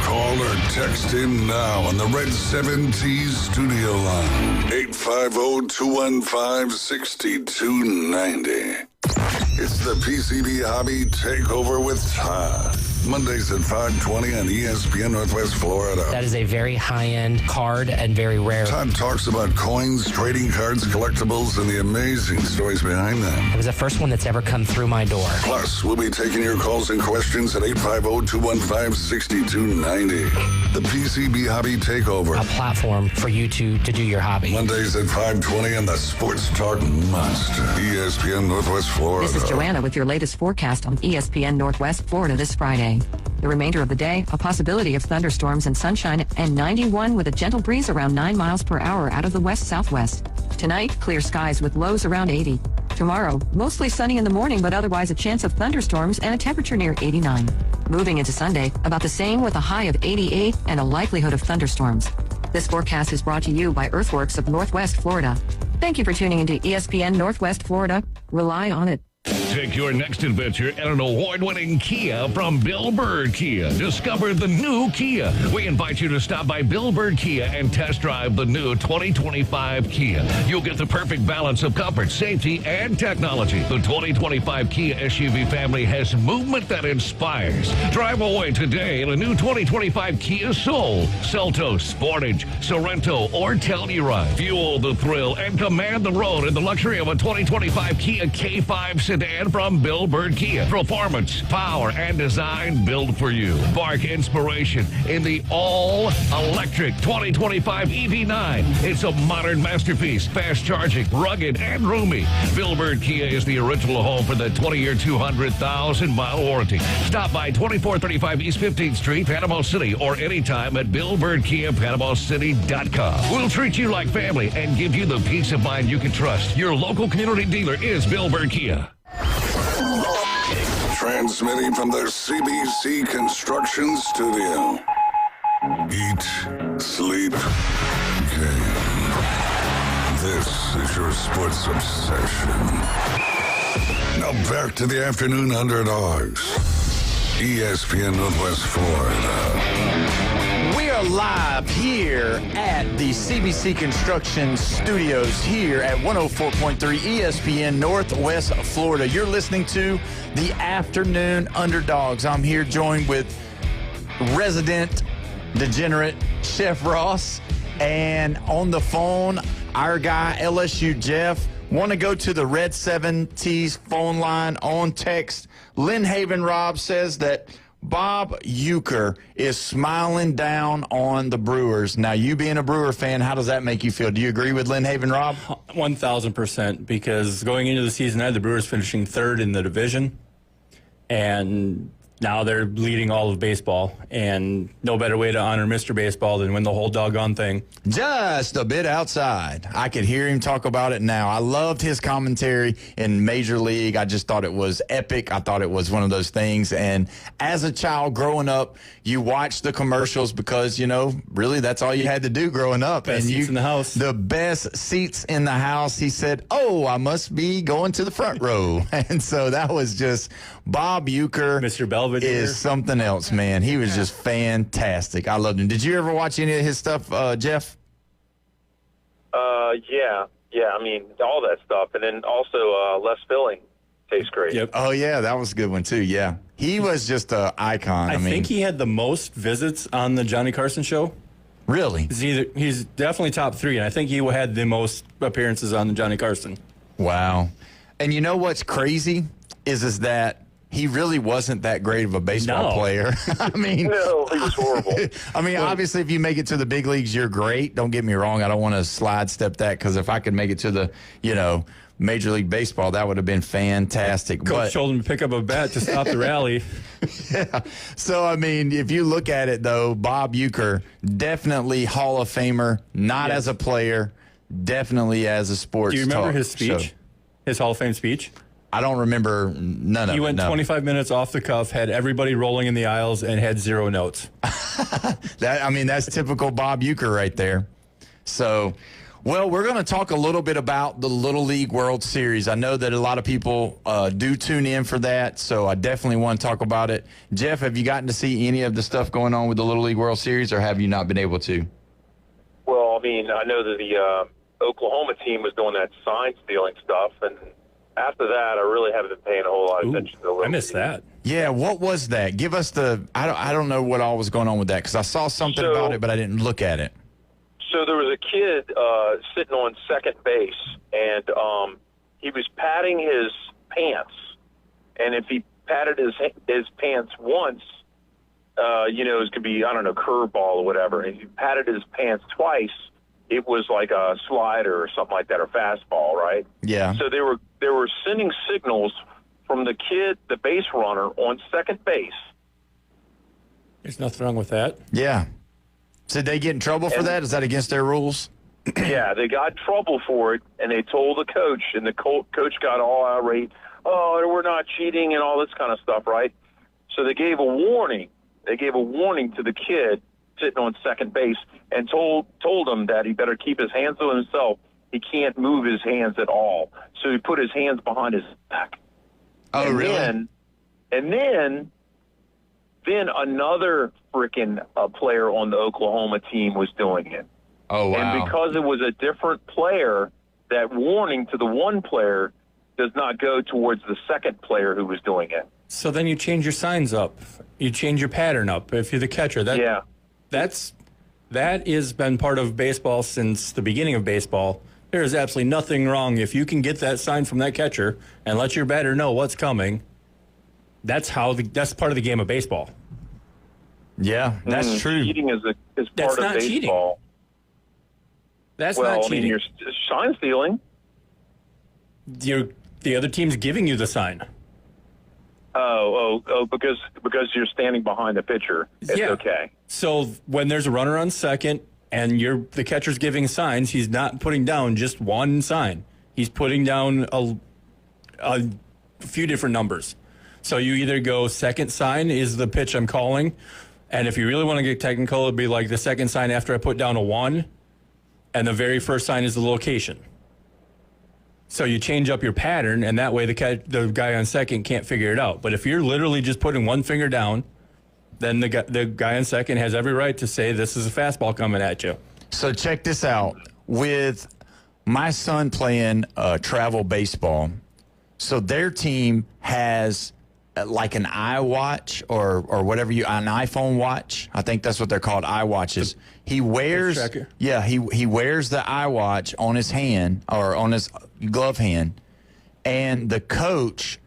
Call or text in now on the Red 7T's studio line. 850-215-6290. It's the PCB Hobby Takeover with Todd. Mondays at 5:20 on ESPN Northwest Florida. That is a very high-end card and very rare. Todd talks about coins, trading cards, collectibles, and the amazing stories behind them. It was the first one that's ever come through my door. Plus, we'll be taking your calls and questions at 850-215-6290. The PCB Hobby Takeover. A platform for you to do your hobby. Mondays at 5:20 on the Sports Talk Monster. ESPN Northwest Florida. This is Joanna with your latest forecast on ESPN Northwest Florida this Friday. The remainder of the day, a possibility of thunderstorms and sunshine, and 91 with a gentle breeze around 9 miles per hour out of the west-southwest. Tonight, clear skies with lows around 80. Tomorrow, mostly sunny in the morning, but otherwise a chance of thunderstorms and a temperature near 89. Moving into Sunday, about the same with a high of 88 and a likelihood of thunderstorms. This forecast is brought to you by Earthworks of Northwest Florida. Thank you for tuning into ESPN Northwest Florida. Rely on it. Take your next adventure at an award-winning Kia from Bill Bird Kia. Discover the new Kia. We invite you to stop by Bill Bird Kia and test drive the new 2025 Kia. You'll get the perfect balance of comfort, safety, and technology. The 2025 Kia SUV family has movement that inspires. Drive away today in a new 2025 Kia Soul, Seltos, Sportage, Sorento, or Telluride. Fuel the thrill and command the road in the luxury of a 2025 Kia K5 sedan from Bill Bird Kia. Performance, power, and design built for you. Spark inspiration in the all-electric 2025 EV9. It's a modern masterpiece, fast charging, rugged, and roomy. Bill Bird Kia is the original home for the 20-year, 200,000-mile warranty. Stop by 2435 East 15th Street, Panama City, or anytime at BillBirdKia.PanamaCity.com. We'll treat you like family and give you the peace of mind you can trust. Your local community dealer is Bill Bird Kia. Transmitting from the CBC Construction Studio. Eat, sleep, game. This is your sports obsession. Now back to the Afternoon Underdogs. ESPN Northwest Florida. We are live here at the CBC Construction Studios here at 104.3 ESPN Northwest Florida. You're listening to the Afternoon Underdogs. I'm here joined with resident degenerate Chef Ross, and on the phone, our guy LSU Jeff. Want to go to the Red 7T's phone line on text. Lynn Haven Rob says that Bob Uecker is smiling down on the Brewers. Now, you being a Brewer fan, how does that make you feel? Do you agree with Lynn Haven Rob? 1,000%, because going into the season, I had the Brewers finishing third in the division, and now they're leading all of baseball, and no better way to honor Mr. Baseball than win the whole doggone thing. Just a bit outside. I could hear him talk about it now. I loved his commentary in Major League. I just thought it was epic. I thought it was one of those things. And as a child growing up, you watch the commercials because, really that's all you had to do growing up. Best seats in the house. The best seats in the house. He said, I must be going to the front row. And so that was just Bob Uecker. Mr. Belvedere is something else, man. He was just fantastic. I loved him. Did you ever watch any of his stuff, Jeff? Yeah. I mean, all that stuff. And then also less filling tastes great. Yep. Oh, yeah, that was a good one, too, yeah. He was just an icon. I think he had the most visits on the Johnny Carson show. Really? He's definitely top 3, and I think he had the most appearances on the Johnny Carson. Wow. And you know what's crazy is that he really wasn't that great of a baseball player. I mean, no, he was horrible. I mean, obviously, if you make it to the big leagues, you're great. Don't get me wrong. I don't want to sidestep that because if I could make it to the, Major League Baseball, that would have been fantastic. Coach told him to pick up a bat to stop the rally. Yeah. So, I mean, if you look at it, though, Bob Uecker, definitely Hall of Famer, not as a player, definitely as a sports. Do you remember talk his speech? show. His Hall of Fame speech? I don't remember none of it. He went 25 minutes off the cuff, had everybody rolling in the aisles, and had 0 notes. That's typical Bob Uecker right there. So, well, we're going to talk a little bit about the Little League World Series. I know that a lot of people do tune in for that, so I definitely want to talk about it. Jeff, have you gotten to see any of the stuff going on with the Little League World Series, or have you not been able to? Well, I mean, I know that the Oklahoma team was doing that sign stealing stuff, and after that, I really haven't been paying a whole lot of attention to the Little I missed League. that. Yeah, what was that? Give us I don't know what all was going on with that, because I saw something about it, but I didn't look at it. So there was a kid sitting on second base, and he was patting his pants. And if he patted his pants once, it could be, curveball or whatever. And if he patted his pants twice, it was like a slider or something like that, or fastball, right? Yeah. So they were sending signals from the kid, the base runner, on second base. There's nothing wrong with that. Yeah. Did they get in trouble for that? Is that against their rules? Yeah, they got in trouble for it, and they told the coach, and the coach got all irate. Oh, we're not cheating and all this kind of stuff, right? So they gave a warning. They gave a warning to the kid sitting on second base and told him that he better keep his hands to himself. He can't move his hands at all. So he put his hands behind his back. Oh, and really? Then another freaking player on the Oklahoma team was doing it. Oh, wow. And because it was a different player, that warning to the one player does not go towards the second player who was doing it. So then you change your signs up. You change your pattern up. If you're the catcher, that has been part of baseball since the beginning of baseball. There is absolutely nothing wrong if you can get that sign from that catcher and let your batter know what's coming. That's part of the game of baseball. Yeah, that's true. Cheating is That's part of not cheating. baseball. That's well, not I mean, cheating. you're sign stealing. The other team's giving you the sign. Oh, because you're standing behind the pitcher. It's okay. So when there's a runner on second and the catcher's giving signs, he's not putting down just one sign. He's putting down a few different numbers. So you either go second sign is the pitch I'm calling, and if you really want to get technical, it'd be like the second sign after I put down a 1, and the very first sign is the location. So you change up your pattern, and that way the guy on second can't figure it out. But if you're literally just putting one finger down, then the guy on second has every right to say this is a fastball coming at you. So check this out. With my son playing travel baseball, so their team has like an iWatch or whatever an iPhone watch. I think that's what they're called, iWatches. He wears he wears the iWatch on his hand or on his glove hand, and the coach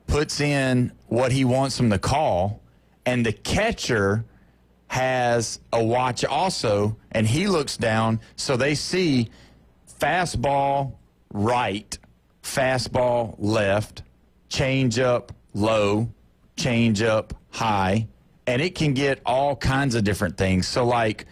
puts in what he wants him to call, and the catcher has a watch also, and he looks down, so they see fastball right, fastball left, change up low, change up high, and it can get all kinds of different things. So like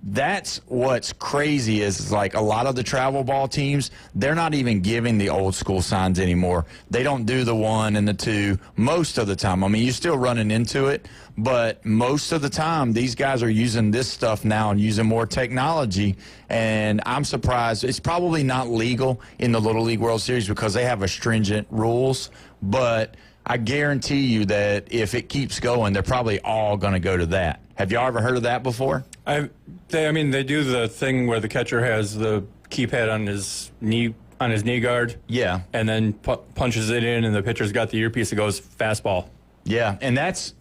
that's what's crazy is like a lot of the travel ball teams, they're not even giving the old school signs anymore. They don't do the 1 and the 2 most of the time. I mean, you're still running into it, but most of the time these guys are using this stuff now and using more technology, and I'm surprised. It's probably not legal in the Little League World Series because they have stringent rules, but I guarantee you that if it keeps going, they're probably all going to go to that. Have y'all ever heard of that before? They do the thing where the catcher has the keypad on his knee guard. Yeah. And then punches it in, and the pitcher's got the earpiece that goes fastball. Yeah, and that's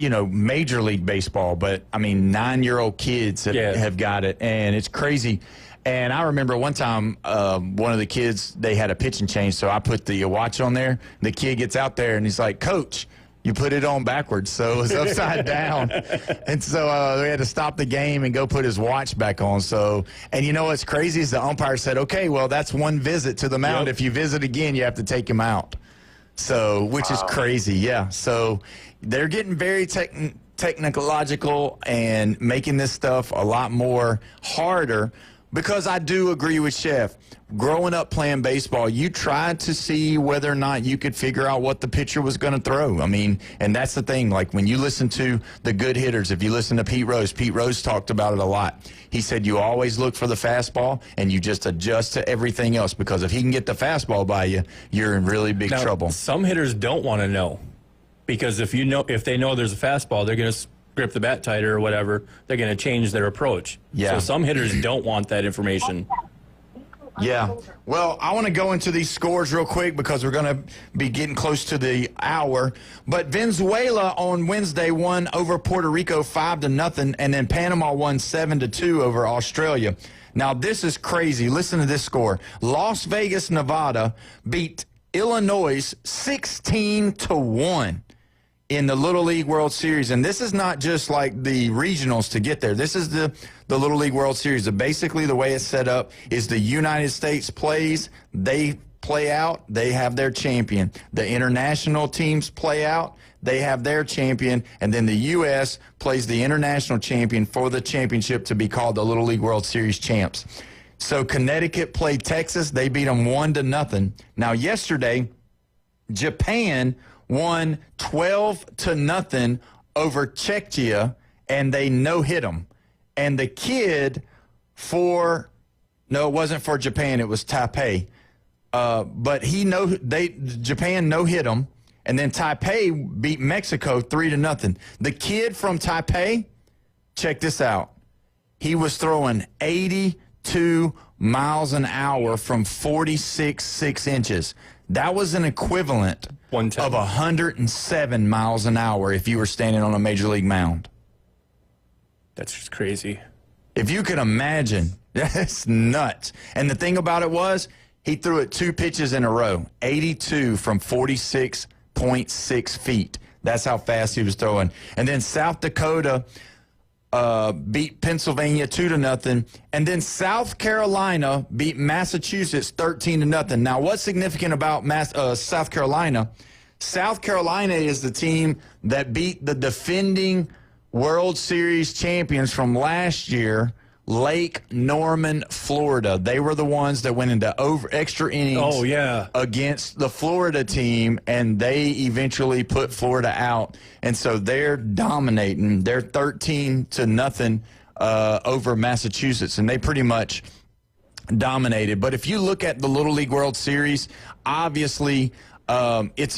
Major League Baseball, but 9-year-old kids have got it, and it's crazy. And I remember one time, one of the kids, they had a pitching change, so I put the watch on there. The kid gets out there, and he's like, "Coach, you put it on backwards," so it was upside down. And so we had to stop the game and go put his watch back on. So, and you know what's crazy is the umpire said, "Okay, well, that's one visit to the mound. If you visit again, you have to take him out." So, which is crazy, yeah. So they're getting very technological and making this stuff a lot more harder. Because I do agree with Chef. Growing up playing baseball, you tried to see whether or not you could figure out what the pitcher was going to throw. And that's the thing. Like when you listen to the good hitters, if you listen to Pete Rose talked about it a lot. He said you always look for the fastball and you just adjust to everything else, because if he can get the fastball by you, you're in really big trouble. Some hitters don't want to know, because if they know there's a fastball, they're going to grip the bat tighter or whatever, they're going to change their approach. Yeah. So some hitters don't want that information. Yeah. Well, I want to go into these scores real quick because we're going to be getting close to the hour. But Venezuela on Wednesday won over Puerto Rico 5-0, and then Panama won 7-2 over Australia. Now, this is crazy. Listen to this score. Las Vegas, Nevada beat Illinois 16-1. in the Little League World Series. And this is not just like the regionals to get there. This is the Little League World Series. Basically, the way it's set up is the United States plays, they play out, they have their champion. The international teams play out, they have their champion, and then the U.S. plays the international champion for the championship to be called the Little League World Series champs. So Connecticut played Texas. They beat them 1-0. Now, yesterday, Japan won 12-0 over Czechia, and they no-hit them. And the kid it wasn't for Japan, it was Taipei. But Japan no-hit them, and then Taipei beat Mexico 3-0. The kid from Taipei, check this out. He was throwing 82 miles an hour from 46.6 inches. That was an equivalent of 107 miles an hour if you were standing on a major league mound. That's just crazy. If you can imagine, that's nuts. And the thing about it was, he threw it 2 pitches in a row, 82 from 46.6 feet. That's how fast he was throwing. And then South Dakota beat Pennsylvania 2-0, and then South Carolina beat Massachusetts 13-0. Now, what's significant about South Carolina? South Carolina is the team that beat the defending World Series champions from last year, Lake Norman, Florida. They were the ones that went into extra innings against the Florida team, and they eventually put Florida out. And so they're dominating. They're 13-0 over Massachusetts, and they pretty much dominated. But if you look at the Little League World Series, obviously it's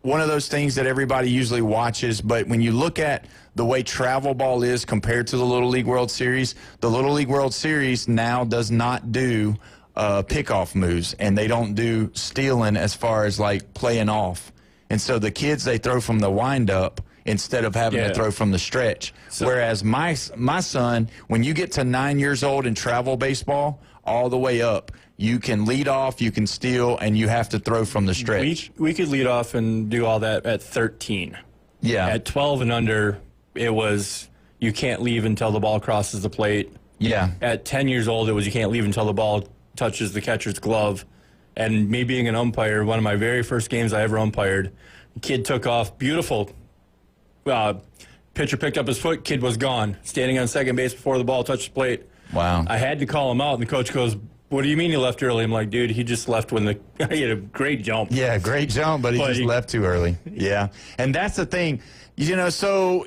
one of those things that everybody usually watches. But when you look at the way travel ball is compared to the Little League World Series, the Little League World Series now does not do pickoff moves, and they don't do stealing as far as like playing off. And so the kids, they throw from the windup instead of having to throw from the stretch. Whereas my son, when you get to 9 years old in travel baseball, all the way up, you can lead off, you can steal, and you have to throw from the stretch. We could lead off and do all that at 13. Yeah. At 12 and under, it was you can't leave until the ball crosses the plate. Yeah. At 10 years old, it was you can't leave until the ball touches the catcher's glove. And me being an umpire, one of my very first games I ever umpired, kid took off, beautiful. Pitcher picked up his foot, kid was gone, standing on second base before the ball touched the plate. Wow. I had to call him out, and the coach goes, "What do you mean he left early?" I'm like, dude, he just left when he had a great jump. Yeah, great jump, but he just left too early. Yeah. And that's the thing. So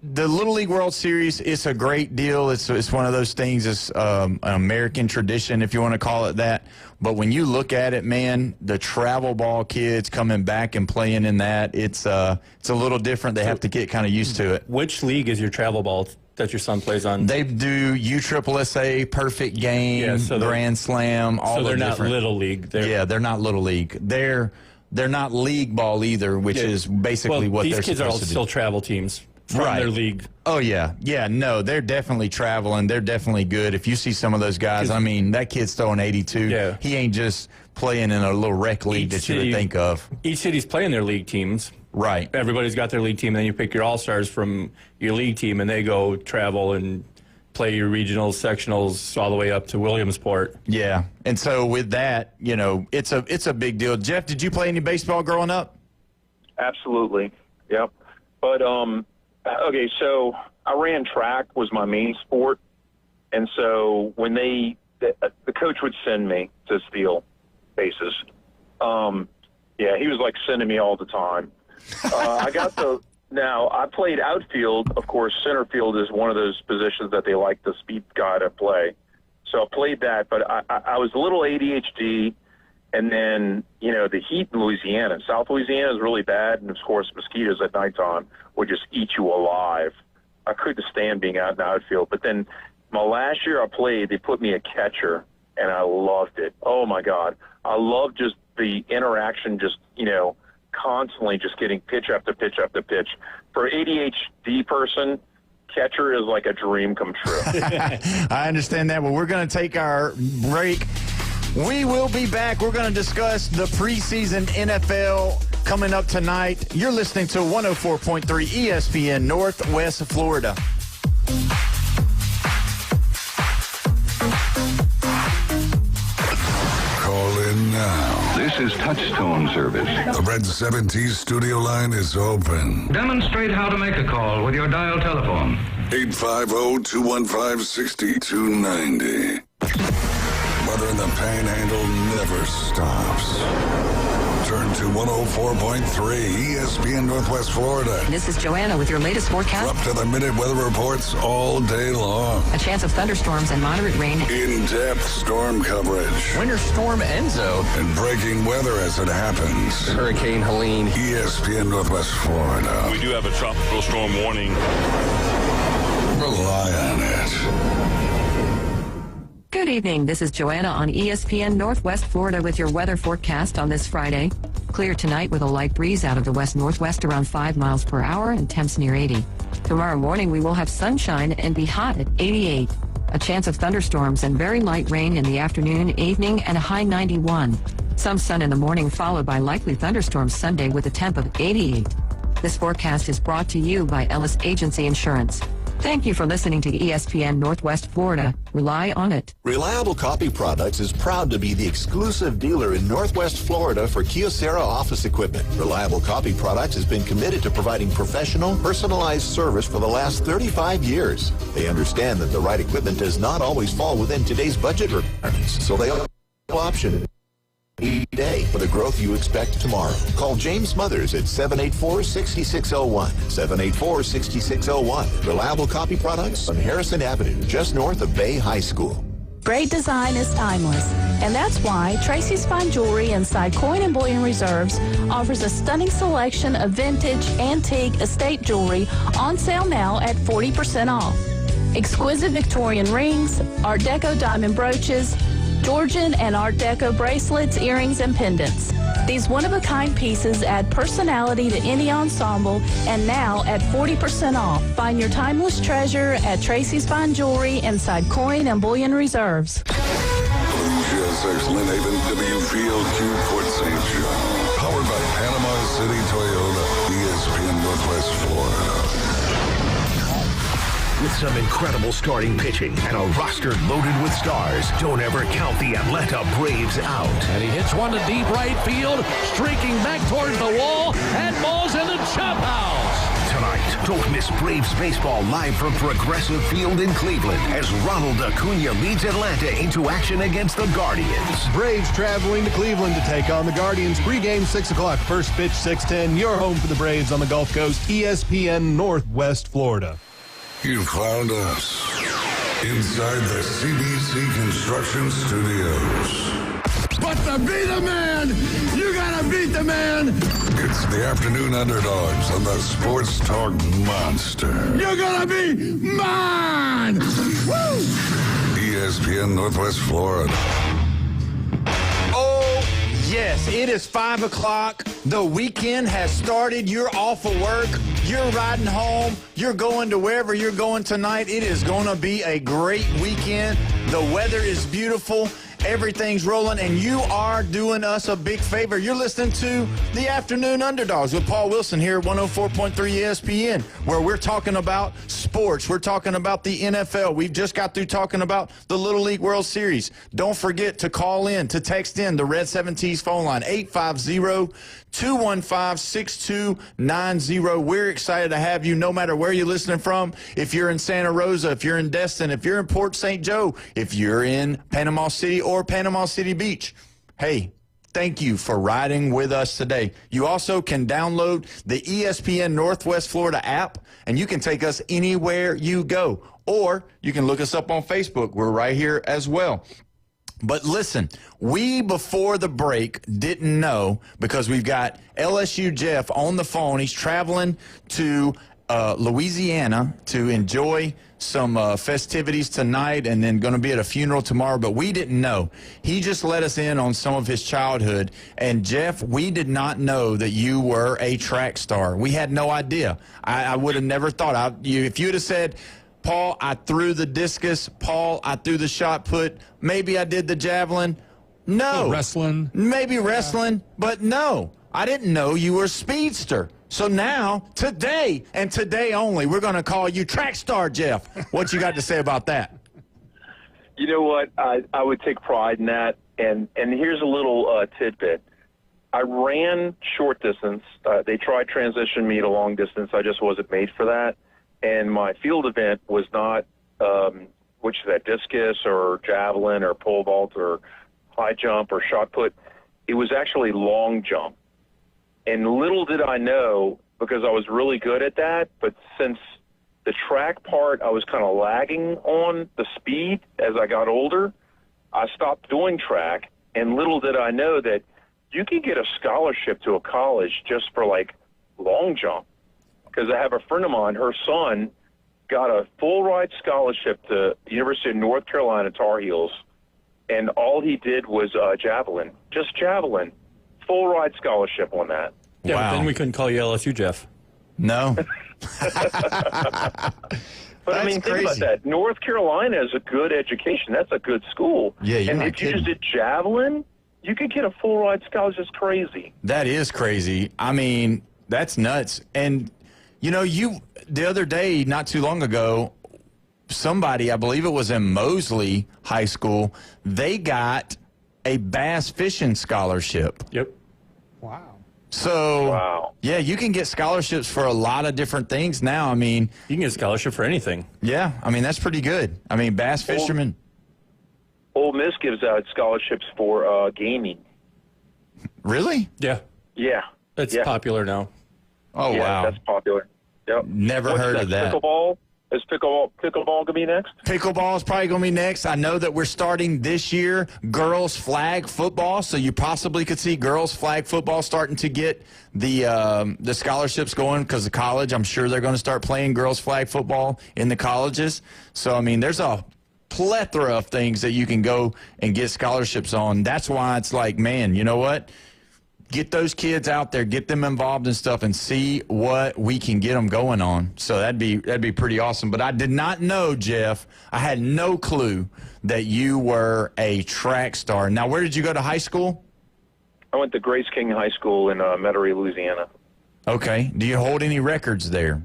the Little League World Series, it's a great deal. It's one of those things. It's an American tradition, if you want to call it that. But when you look at it, man, the travel ball kids coming back and playing in that, it's a little different. They have to get kind of used to it. Which league is your travel ball that your son plays on? They do USSSA, Perfect Game, Grand Slam. All so they're not different. Little League. They're not Little League. They're not league ball either, which is basically what they're supposed to do. These kids are still travel teams from their league. Oh, yeah. Yeah, no, they're definitely traveling. They're definitely good. If you see some of those guys, I mean, that kid's throwing 82. Yeah. He ain't just playing in a little rec league that you would think of. Each city's playing their league teams. Right. Everybody's got their league team. Then you pick your all-stars from your league team, and they go travel and play your regionals, sectionals, all the way up to Williamsport. Yeah. And so with that, it's a big deal. Jeff, did you play any baseball growing up? Absolutely. Yep. But, okay, so I ran track was my main sport. And so when the coach would send me to steal bases, he was like sending me all the time. Now, I played outfield. Of course, center field is one of those positions that they like the speed guy to play. So I played that, but I was a little ADHD. And then, the heat in Louisiana, South Louisiana is really bad. And, of course, mosquitoes at nighttime would just eat you alive. I couldn't stand being out in the outfield. But then my last year I played, they put me a catcher, and I loved it. Oh, my God. I love just the interaction, just, constantly just getting pitch after pitch after pitch. For an ADHD person, catcher is like a dream come true. I understand that. Well, we're going to take our break. We will be back. We're going to discuss the preseason NFL coming up tonight. You're listening to 104.3 ESPN Northwest Florida. Call in now. This is Touchstone Service. The Red 70 studio line is open. Demonstrate how to make a call with your dial telephone. 850-215-6290. Weather in the Panhandle never stops. Turn to 104.3 ESPN Northwest Florida. This is Joanna with your latest forecast. Up to the minute weather reports all day long. A chance of thunderstorms and moderate rain. In-depth storm coverage. Winter Storm Enzo. And breaking weather as it happens. Hurricane Helene. ESPN Northwest Florida. We do have a tropical storm warning. Rely on it. Good evening. This is Joanna on ESPN Northwest Florida with your weather forecast on this Friday. Clear tonight with a light breeze out of the west-northwest around 5 miles per hour and temps near 80. Tomorrow morning we will have sunshine and be hot at 88. A chance of thunderstorms and very light rain in the afternoon, evening, and a high 91. Some sun in the morning followed by likely thunderstorms Sunday with a temp of 88. This forecast is brought to you by Ellis Agency Insurance. Thank you for listening to ESPN Northwest Florida. Rely on it. Reliable Copy Products is proud to be the exclusive dealer in Northwest Florida for Kyocera office equipment. Reliable Copy Products has been committed to providing professional, personalized service for the last 35 years. They understand that the right equipment does not always fall within today's budget requirements, so they offer option day for the growth you expect tomorrow. Call James Smothers at 784-6601. 784-6601. Reliable Copy Products on Harrison Avenue, just north of Bay High School. Great design is timeless, and that's why Tracy's Fine Jewelry inside Coin & Bullion Reserves offers a stunning selection of vintage, antique, estate jewelry on sale now at 40% off. Exquisite Victorian rings, Art Deco diamond brooches, Georgian and Art Deco bracelets, earrings, and pendants. These one-of-a-kind pieces add personality to any ensemble, and now at 40% off. Find your timeless treasure at Tracy's Fine Jewelry inside Coin & Bullion Reserves. WGSX Lynn Haven, WFLQ Port St. John. Powered by Panama City Toyota, ESPN Northwest Florida. With some incredible starting pitching and a roster loaded with stars, don't ever count the Atlanta Braves out. And he hits one to deep right field, streaking back towards the wall, and balls in the chop house. Tonight, don't miss Braves baseball live from Progressive Field in Cleveland as Ronald Acuna leads Atlanta into action against the Guardians. Braves traveling to Cleveland to take on the Guardians. Pregame 6 o'clock, first pitch 6:10. Your home for the Braves on the Gulf Coast, ESPN Northwest Florida. You found us inside the CBC Construction Studios. But to be the man, you gotta beat the man. It's the Afternoon Underdogs on the Sports Talk Monster. You're gonna be mine! Woo! ESPN Northwest Florida. Oh, yes, it is 5 o'clock. The weekend has started. You're off of work. You're riding home. You're going to wherever you're going tonight. It is going to be a great weekend. The weather is beautiful. Everything's rolling, and you are doing us a big favor. You're listening to the Afternoon Underdogs with Paul Wilson here at 104.3 ESPN, where we're talking about sports. We're talking about the NFL. We've just got through talking about the Little League World Series. Don't forget to call in, to text in the Red 7T's phone line, 850-215-6290. We're excited to have you no matter where you're listening from. If you're in Santa Rosa, if you're in Destin, if you're in Port St. Joe, if you're in Panama City or Panama City Beach. Hey, thank you for riding with us today. You also can download the ESPN Northwest Florida app, and you can take us anywhere you go. Or you can look us up on Facebook. We're right here as well. But listen, we before the break didn't know, because we've got LSU Jeff on the phone. He's traveling to Louisiana to enjoy some festivities tonight, and then going to be at a funeral tomorrow, but we didn't know. He just let us in on some of his childhood. And Jeff, we did not know that you were a track star. We had no idea. I would have never thought. If you'd have said, Paul, I threw the discus, Paul, I threw the shot put, maybe I did the javelin. No. Wrestling. Maybe wrestling, but no. I didn't know you were a speedster. So now, today, and today only, we're going to call you Track Star Jeff. What you got to say about that? You know what? I would take pride in that. And here's a little tidbit. I ran short distance. They tried transitioning me to long distance. I just wasn't made for that. And my field event was not, which is that discus or javelin or pole vault or high jump or shot put. It was actually long jump. And little did I know, because I was really good at that, but since the track part I was kind of lagging on the speed as I got older, I stopped doing track. And little did I know that you can get a scholarship to a college just for, like, long jump. Because I have a friend of mine, her son got a full-ride scholarship to the University of North Carolina Tar Heels, and all he did was javelin, just javelin. Full-ride scholarship on that. Yeah, wow. But then we couldn't call you LSU, Jeff. No. But I mean, think about that. North Carolina is a good education. That's a good school. Yeah, you're and not if kidding. you just did javelin, you could get a full-ride scholarship. It's crazy. That is crazy. I mean, that's nuts. And, you know, the other day, not too long ago, somebody, I believe it was in Mosley High School, they got a bass fishing scholarship. Yep. Wow. So, wow. Yeah, you can get scholarships for a lot of different things now. I mean, you can get a scholarship for anything. Yeah, I mean, that's pretty good. I mean, bass fishermen. Ole Miss gives out scholarships for gaming. Really? Yeah. Yeah. It's popular now. Oh, yeah, wow. That's popular. Yep. Never heard of that. Pickleball? Is pickleball going to be next? Pickleball is probably going to be next. I know that we're starting this year girls flag football, so you possibly could see girls flag football starting to get the scholarships going, because the college, I'm sure they're going to start playing girls flag football in the colleges. So, I mean, there's a plethora of things that you can go and get scholarships on. That's why it's like, man, you know what? Get those kids out there, get them involved in stuff, and see what we can get them going on. So that'd be pretty awesome. But I did not know, Jeff, I had no clue that you were a track star. Now, where did you go to high school? I went to Grace King High School in Metairie, Louisiana. Okay. Do you hold any records there?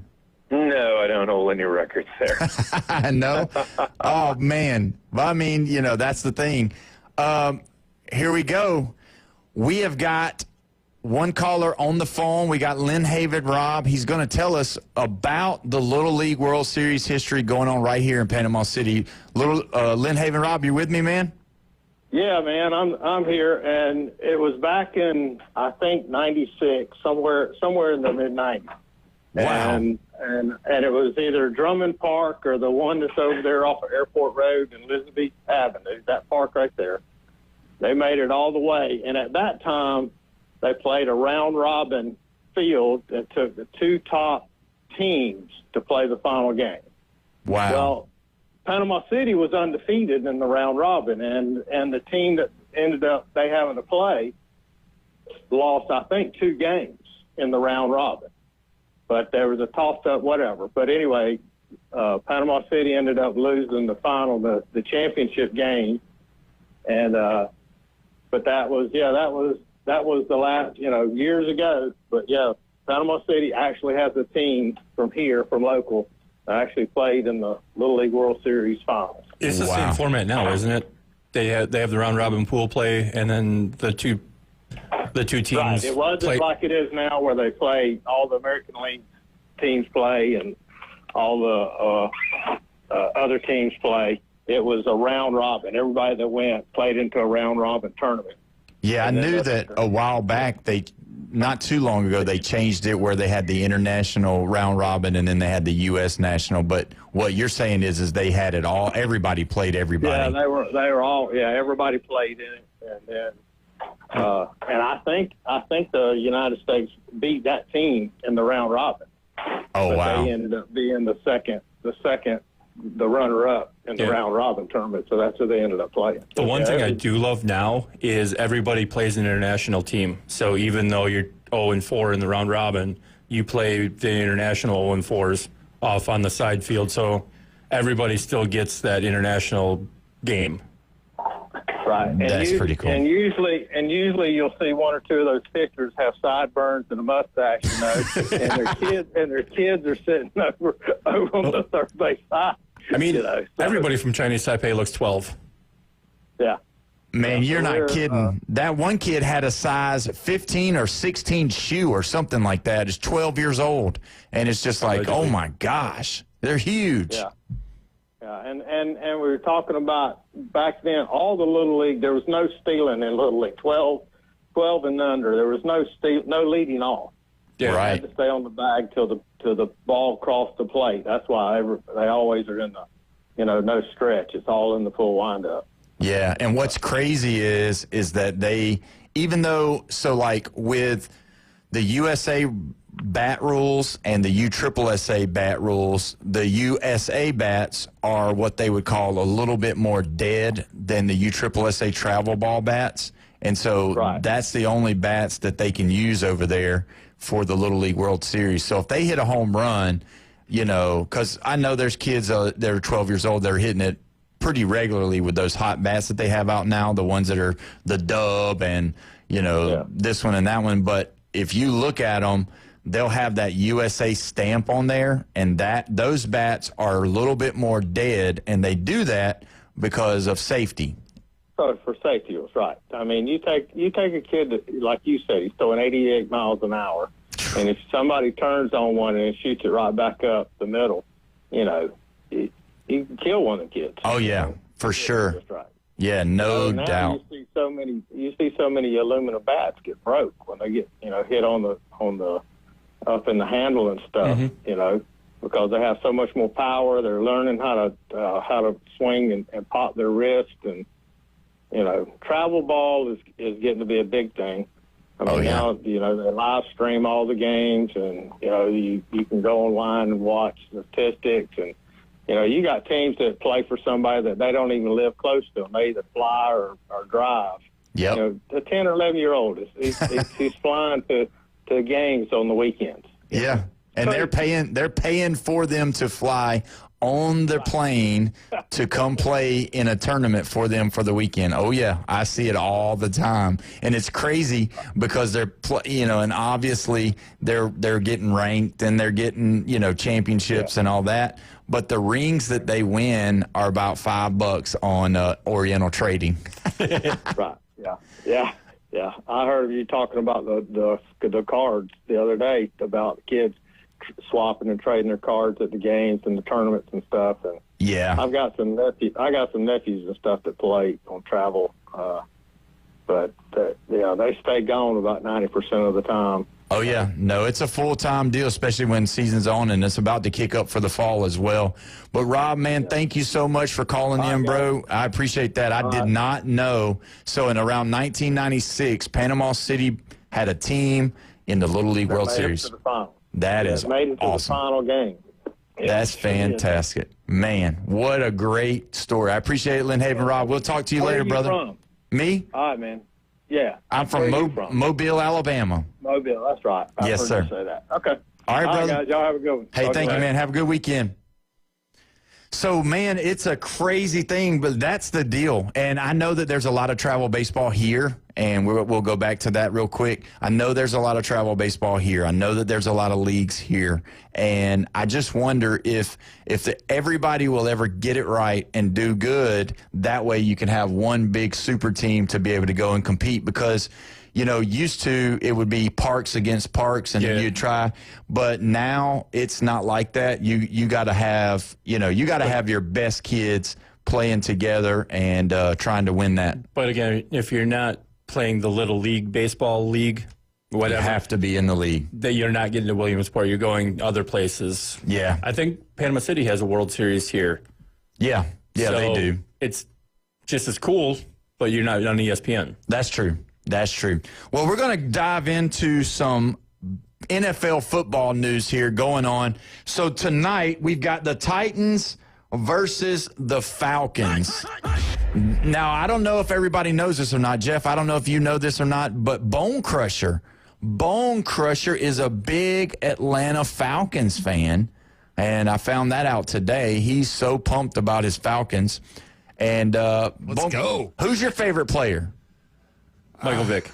No, I don't hold any records there. No? Oh, man. Well, I mean, you know, that's the thing. Here we go. We have got one caller on the phone. We got Lynn Haven Rob. He's going to tell us about the Little League World Series history going on right here in Panama City. Lynn Haven Rob, you with me, man? Yeah, man, I'm here, and it was back in, I think, '96, somewhere in the mid-'90s. Wow. And it was either Drummond Park or the one that's over there off of Airport Road and Elizabeth Avenue, that park right there. They made it all the way. And at that time, they played a round-robin field that took the 2 top teams to play the final game. Wow. Well, Panama City was undefeated in the round-robin, and the team that ended up they having to play lost, I think, 2 games in the round-robin. But there was a tossed-up whatever. But anyway, Panama City ended up losing the final, the championship game. And but that was the last, years ago. But yeah, Panama City actually has a team from local that actually played in the Little League World Series finals. It's the same format now, isn't it? They have the round robin pool play, and then the two teams. Right. It wasn't like it is now, where they play all the American League teams play and all the other teams play. It was a round robin. Everybody that went played into a round robin tournament. Yeah, I knew that a while back, not too long ago, they changed it where they had the international round robin and then they had the U.S. national. But what you're saying is they had it all. Everybody played everybody. Yeah, they were all. Yeah, everybody played in it, and then and I think the United States beat that team in the round robin. Oh, but wow! They ended up being the runner-up in the round-robin tournament, so that's who they ended up playing. The one thing I do love now is everybody plays an international team. So even though you're 0-4 in the round-robin, you play the international 0-4s off on the side field, so everybody still gets that international game. Right. And that's pretty cool. And usually you'll see 1 or 2 of those pitchers have sideburns and a mustache, and their kids are sitting over on the third base side. I mean, everybody from Chinese Taipei looks 12. Yeah. Man, you're not kidding. That one kid had a size 15 or 16 shoe or something like that. He's 12 years old, and it's just like, oh my gosh, they're huge. Yeah. Yeah, and we were talking about back then, all the Little League, there was no stealing in Little League, 12 and under. There was no leading off. Yeah, right. You had to stay on the bag till the ball crossed the plate. That's why they always are in the, no stretch. It's all in the full windup. Yeah, and what's crazy is that they, even though, so like with the USA bat rules and the USSSA bat rules, the USA bats are what they would call a little bit more dead than the USSSA travel ball bats. And so that's the only bats that they can use over there for the Little League World Series. So if they hit a home run, because I know there's kids that are 12 years old that are hitting it pretty regularly with those hot bats that they have out now, the ones that are the Dub and, this one and that one. But if you look at them, they'll have that USA stamp on there, and those bats are a little bit more dead, and they do that because of safety. So for safety, it was right. I mean, you take a kid that, like you said, he's throwing 88 miles an hour, and if somebody turns on one and shoots it right back up the middle, you can kill one of the kids. Oh yeah, for sure. That's right. Yeah, no doubt. You see so many aluminum bats get broke when they get hit on the up in the handle and stuff, because they have so much more power. They're learning how to swing and pop their wrist, and travel ball is getting to be a big thing. I mean, now they live stream all the games, and you can go online and watch the statistics, and you got teams that play for somebody that they don't even live close to them. They either fly or drive. Yep. A 10 or 11-year-old he's flying to games on the weekends. Yeah, and they're paying for them to fly on the plane to come play in a tournament for them for the weekend. Oh yeah, I see it all the time, and it's crazy because they're and obviously they're getting ranked and they're getting championships and all that. But the rings that they win are about $5 on Oriental Trading. Right. Yeah. Yeah, I heard you talking about the cards the other day about kids swapping and trading their cards at the games and the tournaments and stuff. And yeah, I got some nephews and stuff that play on travel, but they stay gone about 90% of the time. Oh, yeah. No, it's a full-time deal, especially when season's on, and it's about to kick up for the fall as well. But, Rob, man, thank you so much for calling in, bro. I appreciate that. I did not know. So, in around 1996, Panama City had a team in the Little League World Series. That is made it to awesome. the final game. That's fantastic. Man, what a great story. I appreciate it, Lynn Haven. Rob, we'll talk to you Where later, are you brother. from? Me? All right, man. Yeah. I'm from Mobile, Alabama. Mobile, that's right. I've Yes, heard sir. you say that. Okay. All right, brother. guys. Y'all have a good one. Hey, Talk thank to you, later. man. Have a good weekend. So, man, it's a crazy thing, but that's the deal. And I know that there's a lot of travel baseball here, and we'll go back to that real quick. I know there's a lot of travel baseball here. I know that there's a lot of leagues here. And I just wonder if everybody will ever get it right and do good. That way you can have one big super team to be able to go and compete because – you know, used to it would be parks against parks, and you'd try. But now it's not like that. You got to have, you got to have your best kids playing together and trying to win that. But again, if you're not playing the Little League Baseball League, whatever, you have to be in the league. That you're not getting to Williamsport. You're going other places. Yeah. I think Panama City has a World Series here. Yeah. Yeah, they do. It's just as cool, but you're not on ESPN. That's true. That's true. Well, we're going to dive into some NFL football news here going on. So tonight we've got the Titans versus the Falcons. Now, I don't know if everybody knows this or not. Jeff, I don't know if you know this or not, but Bone Crusher is a big Atlanta Falcons fan, and I found that out today. He's so pumped about his Falcons. And let's go. Who's your favorite player? Michael Vick.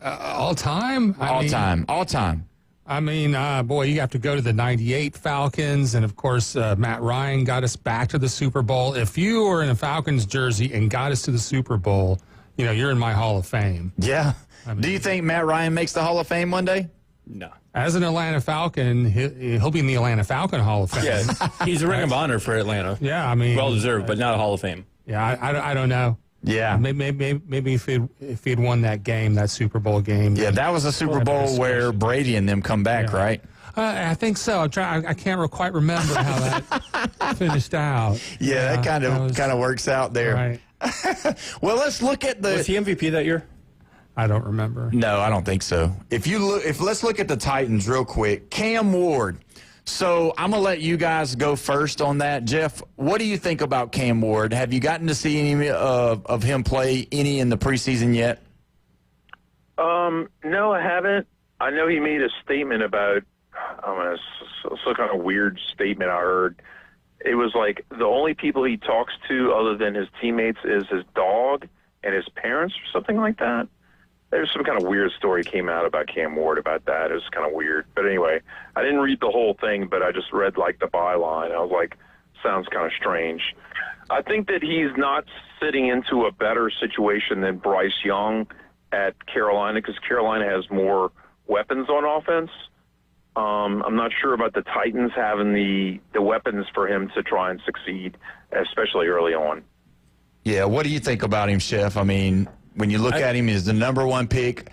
All time? All time. I mean, boy, you have to go to the 98 Falcons. And, of course, Matt Ryan got us back to the Super Bowl. If you were in a Falcons jersey and got us to the Super Bowl, you're in my Hall of Fame. Yeah. Do you think Matt Ryan makes the Hall of Fame one day? No. As an Atlanta Falcon, he'll be in the Atlanta Falcon Hall of Fame. Yeah, he's a ring of honor for Atlanta. Yeah, I mean. Well-deserved, but not a Hall of Fame. Yeah, I don't know. Yeah, maybe if he'd won that game, that Super Bowl game. Yeah, that was a Super Bowl where Brady and them come back, right? I think so. I can't quite remember how that finished out. Yeah, that kind of works out there. Right. Well, let's look at the. Was he MVP that year? I don't remember. No, I don't think so. Let's look at the Titans real quick. Cam Ward. So I'm going to let you guys go first on that. Jeff, what do you think about Cam Ward? Have you gotten to see any of him play any in the preseason yet? No, I haven't. I know he made a statement about, some kind of weird statement I heard. It was like the only people he talks to other than his teammates is his dog and his parents or something like that. There's some kind of weird story came out about Cam Ward about that. It was kind of weird. But anyway, I didn't read the whole thing, but I just read like the byline. I was like, sounds kind of strange. I think that he's not sitting into a better situation than Bryce Young at Carolina because Carolina has more weapons on offense. I'm not sure about the Titans having the weapons for him to try and succeed, especially early on. Yeah, what do you think about him, Chef? I mean, when you look at him, he's the number one pick.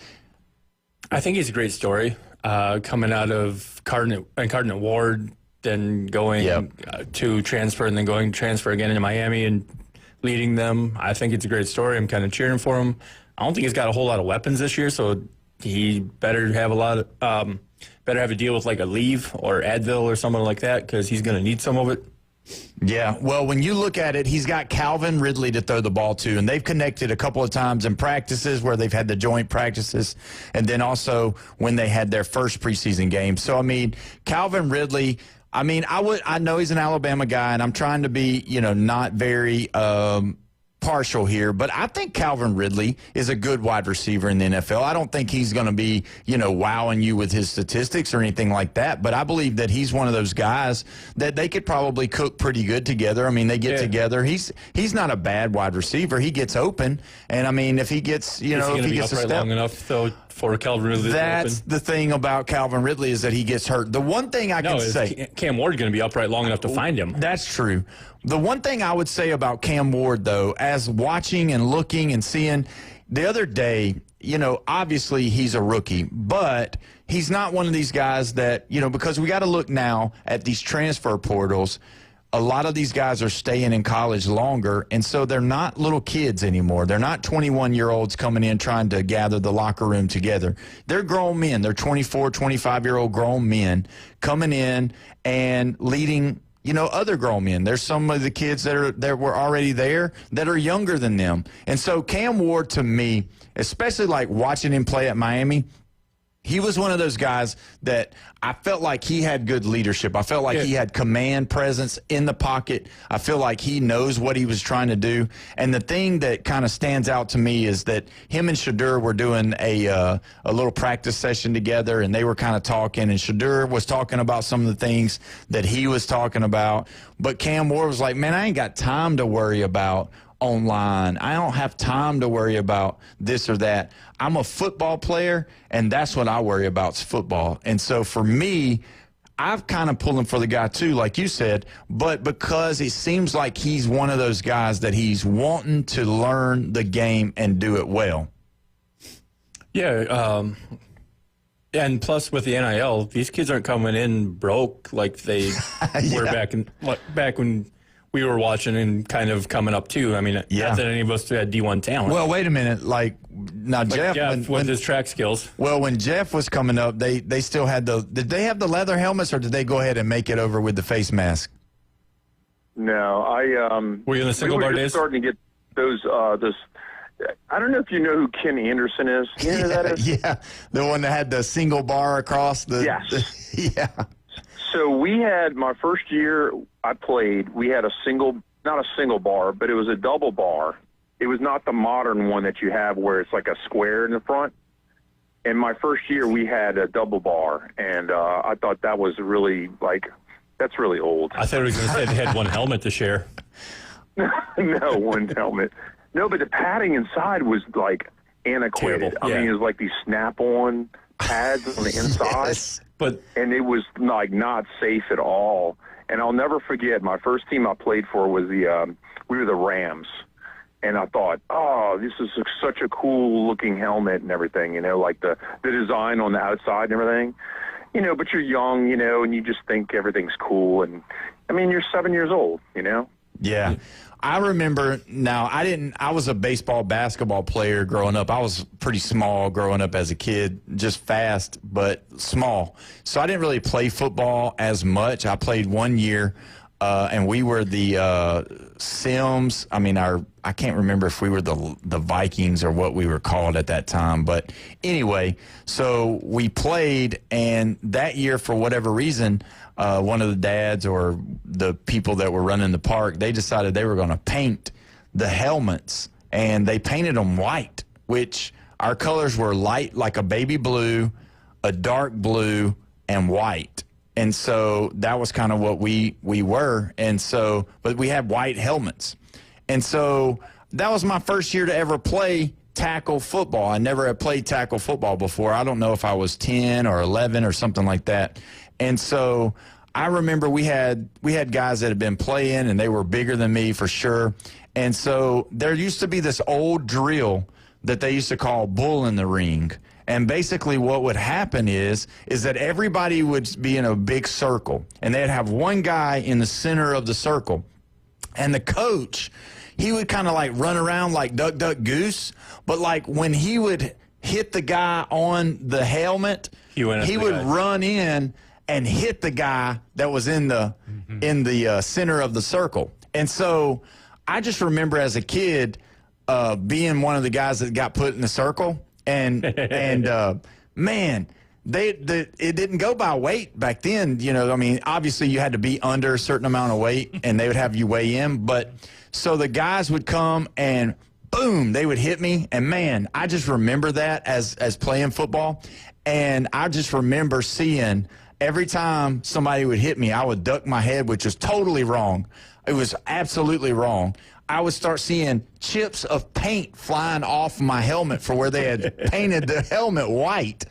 I think he's a great story. Coming out of Cardinal Ward, then going to transfer, and then going to transfer again into Miami and leading them. I think it's a great story. I'm kind of cheering for him. I don't think he's got a whole lot of weapons this year, so he better have a deal with like a leave or Advil or something like that because he's going to need some of it. Yeah, well, when you look at it, he's got Calvin Ridley to throw the ball to, and they've connected a couple of times in practices where they've had the joint practices, and then also when they had their first preseason game. So, I mean, Calvin Ridley, I mean, I know he's an Alabama guy, and I'm trying to be, not very partial here, but I think Calvin Ridley is a good wide receiver in the NFL. I don't think he's going to be, wowing you with his statistics or anything like that, but I believe that he's one of those guys that they could probably cook pretty good together. I mean, they get together. He's not a bad wide receiver. He gets open, and I mean, if he gets, if he gets a step long enough though for Calvin Ridley. That's the thing about Calvin Ridley is that he gets hurt. The one thing I can say, Cam Ward going to be upright long enough to find him. That's true. The one thing I would say about Cam Ward, though, as watching and looking and seeing, the other day obviously he's a rookie, but he's not one of these guys that, because we got to look now at these transfer portals. A lot of these guys are staying in college longer, and so they're not little kids anymore. They're not 21-year-olds coming in trying to gather the locker room together. They're grown men. They're 24, 25-year-old grown men coming in and leading, other grown men. There's some of the kids that were already there that are younger than them. And so Cam Ward, to me, especially like watching him play at Miami, he was one of those guys that I felt like he had good leadership. I felt like he had command presence in the pocket. I feel like he knows what he was trying to do. And the thing that kind of stands out to me is that him and Shadur were doing a little practice session together, and they were kind of talking, and Shadur was talking about some of the things that he was talking about. But Cam Ward was like, man, I ain't got time to worry about online. I don't have time to worry about this or that. I'm a football player, and that's what I worry about is football. And so for me, I've kind of pulled him for the guy too, like you said, but because it seems like he's one of those guys that he's wanting to learn the game and do it well. Yeah, and plus with the NIL, these kids aren't coming in broke like they were back when we were watching and kind of coming up too. I mean, not that any of us had D1 talent. Well, wait a minute. Jeff, with his track skills. Well, when Jeff was coming up, they still had did they have the leather helmets, or did they go ahead and make it over with the face mask? No, were you in the single bar days? Starting to get those. I don't know if you know who Ken Anderson is. You know who that is? Yeah, the one that had the single bar across the. Yes. Yeah. So we had, my first year I played, we had not a single bar, but it was a double bar. It was not the modern one that you have where it's like a square in the front. And my first year we had a double bar, and I thought that was really, that's really old. I thought you were going to say they had one helmet to share. No, one helmet. No, but the padding inside was antiquated. Terrible. Yeah. I mean, it was like these snap-on pads on the inside. Yes. And it was not safe at all. And I'll never forget, my first team I played for was we were the Rams. And I thought, oh, this is such a cool looking helmet and everything, like the design on the outside and everything. But you're young, and you just think everything's cool. And I mean, you're 7 years old, Yeah. I remember I was a basketball player growing up. I was pretty small growing up as a kid, just fast, but small. So I didn't really play football as much. I played 1 year, and we were the Sims. I mean, I can't remember if we were the Vikings or what we were called at that time. But anyway, so we played, and that year, for whatever reason, one of the dads or the people that were running the park, they decided they were going to paint the helmets, and they painted them white, which our colors were light, like a baby blue, a dark blue, and white. And so that was kind of what we were. And so, but we had white helmets. And so that was my first year to ever play tackle football. I never had played tackle football before. I don't know if I was 10 or 11 or something like that. And so I remember we had guys that had been playing, and they were bigger than me for sure. And so there used to be this old drill that they used to call bull in the ring. And basically what would happen is that everybody would be in a big circle, and they'd have one guy in the center of the circle. And the coach, he would kind of run around like duck, duck, goose. But when he would hit the guy on the helmet, he would run in and hit the guy that was in the center of the circle. And so I just remember as a kid being one of the guys that got put in the circle, and man, it didn't go by weight back then. I mean, obviously you had to be under a certain amount of weight, and they would have you weigh in. But so the guys would come and boom, they would hit me, and man, I just remember that as playing football, and I just remember seeing. Every time somebody would hit me, I would duck my head, which was totally wrong. It was absolutely wrong. I would start seeing chips of paint flying off my helmet for where they had painted the helmet white.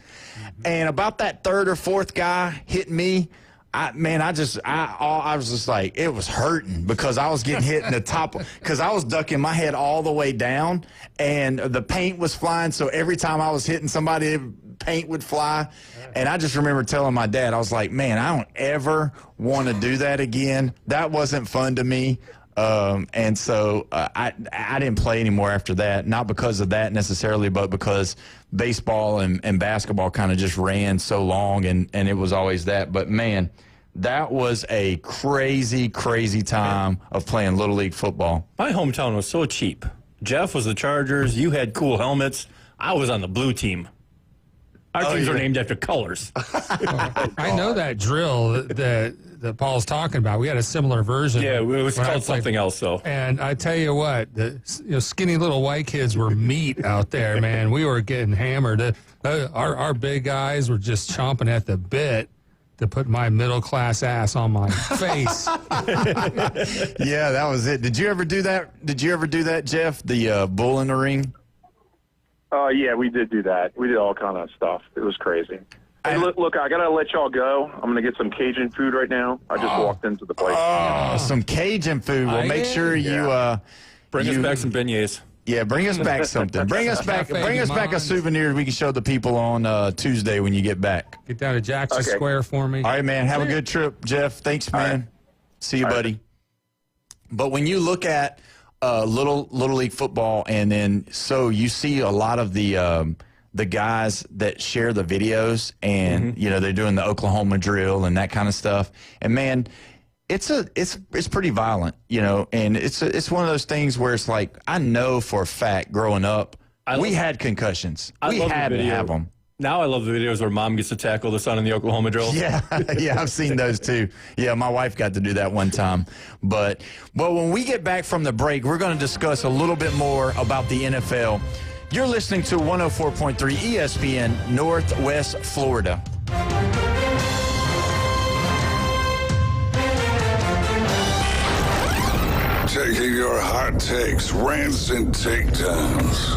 And about that third or fourth guy hit me, I was just like, it was hurting because I was getting hit in the top because I was ducking my head all the way down and the paint was flying. So every time I was hitting somebody, paint would fly. And I just remember telling my dad, I was like, man, I don't ever want to do that again. That wasn't fun to me. And so I didn't play anymore after that, not because of that necessarily, but because baseball and basketball kind of just ran so long and it was always that. But, man, that was a crazy, crazy time of playing Little League football. My hometown was so cheap. Jeff was the Chargers. You had cool helmets. I was on the blue team. Our teams were named after colors. I know that drill that Paul's talking about. We had a similar version. Yeah, it was called something else, though. And I tell you what, the skinny little white kids were meat out there, man. We were getting hammered. Our big guys were just chomping at the bit to put my middle-class ass on my face. Yeah, that was it. Did you ever do that, Jeff, the bull in the ring? Yeah, we did do that. We did all kind of stuff. It was crazy. Hey, look, I got to let y'all go. I'm going to get some Cajun food right now. I just walked into the place. Oh, some Cajun food. Well, make sure you bring us back some beignets. Yeah, bring us back something. Bring us back a souvenir we can show the people on Tuesday when you get back. Get down to Jackson Square for me. All right, man. Have a good trip, Jeff. Thanks, man. See you, buddy. But when you look at Little League football, and then so you see a lot of the guys that share the videos, and they're doing the Oklahoma drill and that kind of stuff. And man, it's pretty violent, and it's one of those things where it's like I know for a fact growing up we had concussions. We had to have them. Now I love the videos where mom gets to tackle the son in the Oklahoma drill. Yeah, I've seen those too. Yeah, my wife got to do that one time. But when we get back from the break, we're going to discuss a little bit more about the NFL. You're listening to 104.3 ESPN Northwest Florida. Taking your hot takes, rants, and takedowns.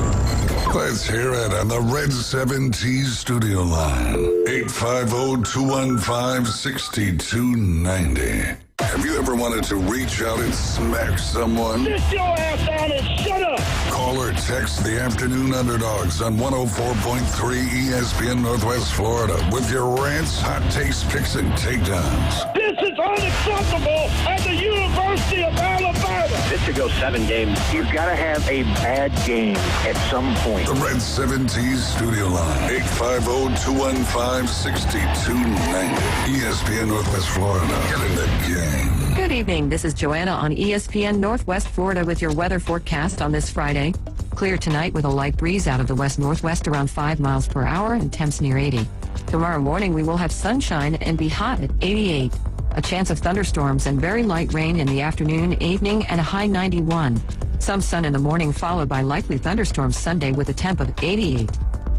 Let's hear it on the Red 7T studio line. 850-215-6290. Have you ever wanted to reach out and smack someone? Sit your ass down and shut up! Call or text the Afternoon Underdogs on 104.3 ESPN Northwest Florida with your rants, hot takes, picks, and takedowns. This is unacceptable at the University of Alabama! This should go 7 games. You've got to have a bad game at some point. The Red 7T studio line, 850-215-6290. ESPN Northwest Florida. Get in the game. Good evening. This is Joanna on ESPN Northwest Florida with your weather forecast on this Friday. Clear tonight with a light breeze out of the west-northwest around 5 miles per hour and temps near 80. Tomorrow morning we will have sunshine and be hot at 88. A chance of thunderstorms and very light rain in the afternoon, evening, and a high 91. Some sun in the morning followed by likely thunderstorms Sunday with a temp of 88.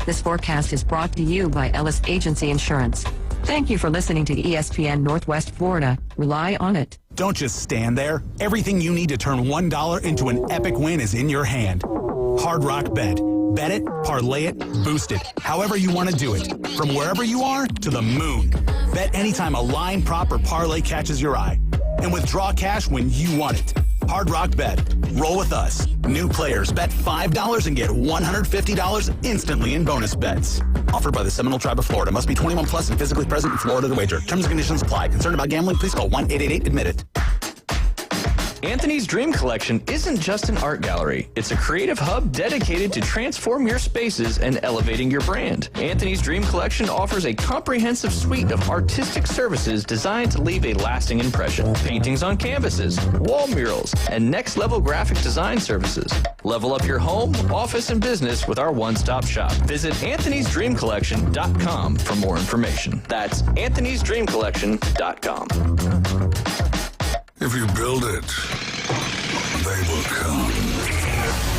This forecast is brought to you by Ellis Agency Insurance. Thank you for listening to ESPN Northwest Florida. Rely on it. Don't just stand there. Everything you need to turn $1 into an epic win is in your hand. Hard Rock Bet. Bet it, parlay it, boost it, however you want to do it. From wherever you are to the moon. Bet anytime a line, prop, or parlay catches your eye. And withdraw cash when you want it. Hard Rock Bet. Roll with us. New players bet $5 and get $150 instantly in bonus bets. Offered by the Seminole Tribe of Florida. Must be 21 plus and physically present in Florida to wager. Terms and conditions apply. Concerned about gambling? Please call 1-888-ADMIT-IT. Anthony's Dream Collection isn't just an art gallery. It's a creative hub dedicated to transform your spaces and elevating your brand. Anthony's Dream Collection offers a comprehensive suite of artistic services designed to leave a lasting impression. Paintings on canvases, wall murals, and next-level graphic design services. Level up your home, office, and business with our one-stop shop. Visit anthonysdreamcollection.com for more information. That's anthonysdreamcollection.com. If you build it, they will come.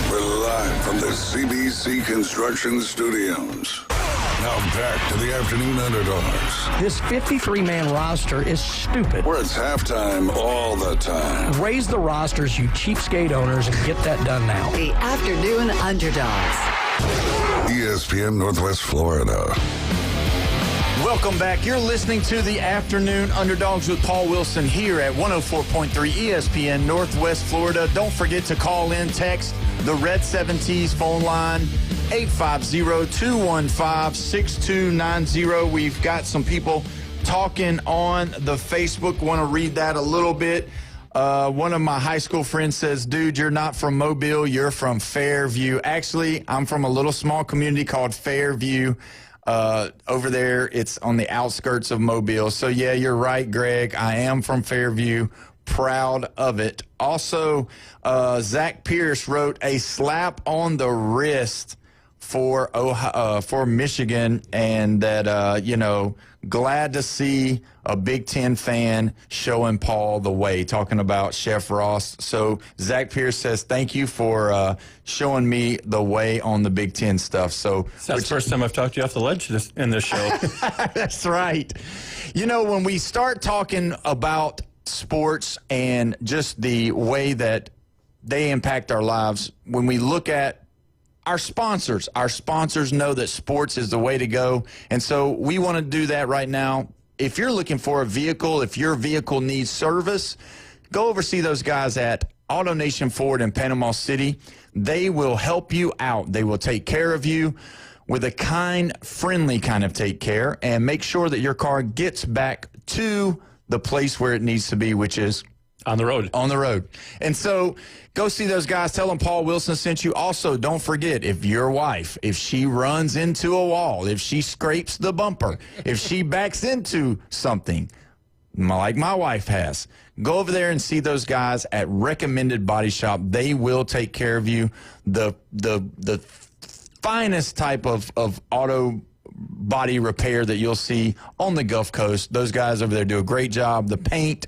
We're live from the CBC Construction Studios. Now back to the Afternoon Underdogs. This 53-man roster is stupid. Where it's halftime all the time. Raise the rosters, you cheapskate owners, and get that done now. The Afternoon Underdogs. ESPN Northwest Florida. Welcome back. You're listening to the Afternoon Underdogs with Paul Wilson here at 104.3 ESPN Northwest Florida. Don't forget to call in, text the Red 70s phone line, 850-215-6290. We've got some people talking on the Facebook. Want to read that a little bit. One of my high school friends says, dude, you're not from Mobile, you're from Fairview. Actually, I'm from a little small community called Fairview. Over there, it's on the outskirts of Mobile. So, yeah, you're right, Greg. I am from Fairview. Proud of it. Also, Zach Pierce wrote a slap on the wrist for Michigan, and that, glad to see a Big Ten fan showing Paul the way, talking about Chef Ross. So Zach Pierce says, thank you for showing me the way on the Big Ten stuff. So that's the first time I've talked you off the ledge in this show. That's right. When we start talking about sports and just the way that they impact our lives, when we look at our sponsors know that sports is the way to go. And so we want to do that right now. If you're looking for a vehicle, if your vehicle needs service, go over see those guys at AutoNation Ford in Panama City. They will help you out. They will take care of you with a kind, friendly kind of take care and make sure that your car gets back to the place where it needs to be, which is on the road. On the road. And so go see those guys. Tell them Paul Wilson sent you. Also, don't forget, if your wife, if she runs into a wall, if she scrapes the bumper, if she backs into something, like my wife has, go over there and see those guys at Recommended Body Shop. They will take care of you. The finest type of auto body repair that you'll see on the Gulf Coast. Those guys over there do a great job. The paint,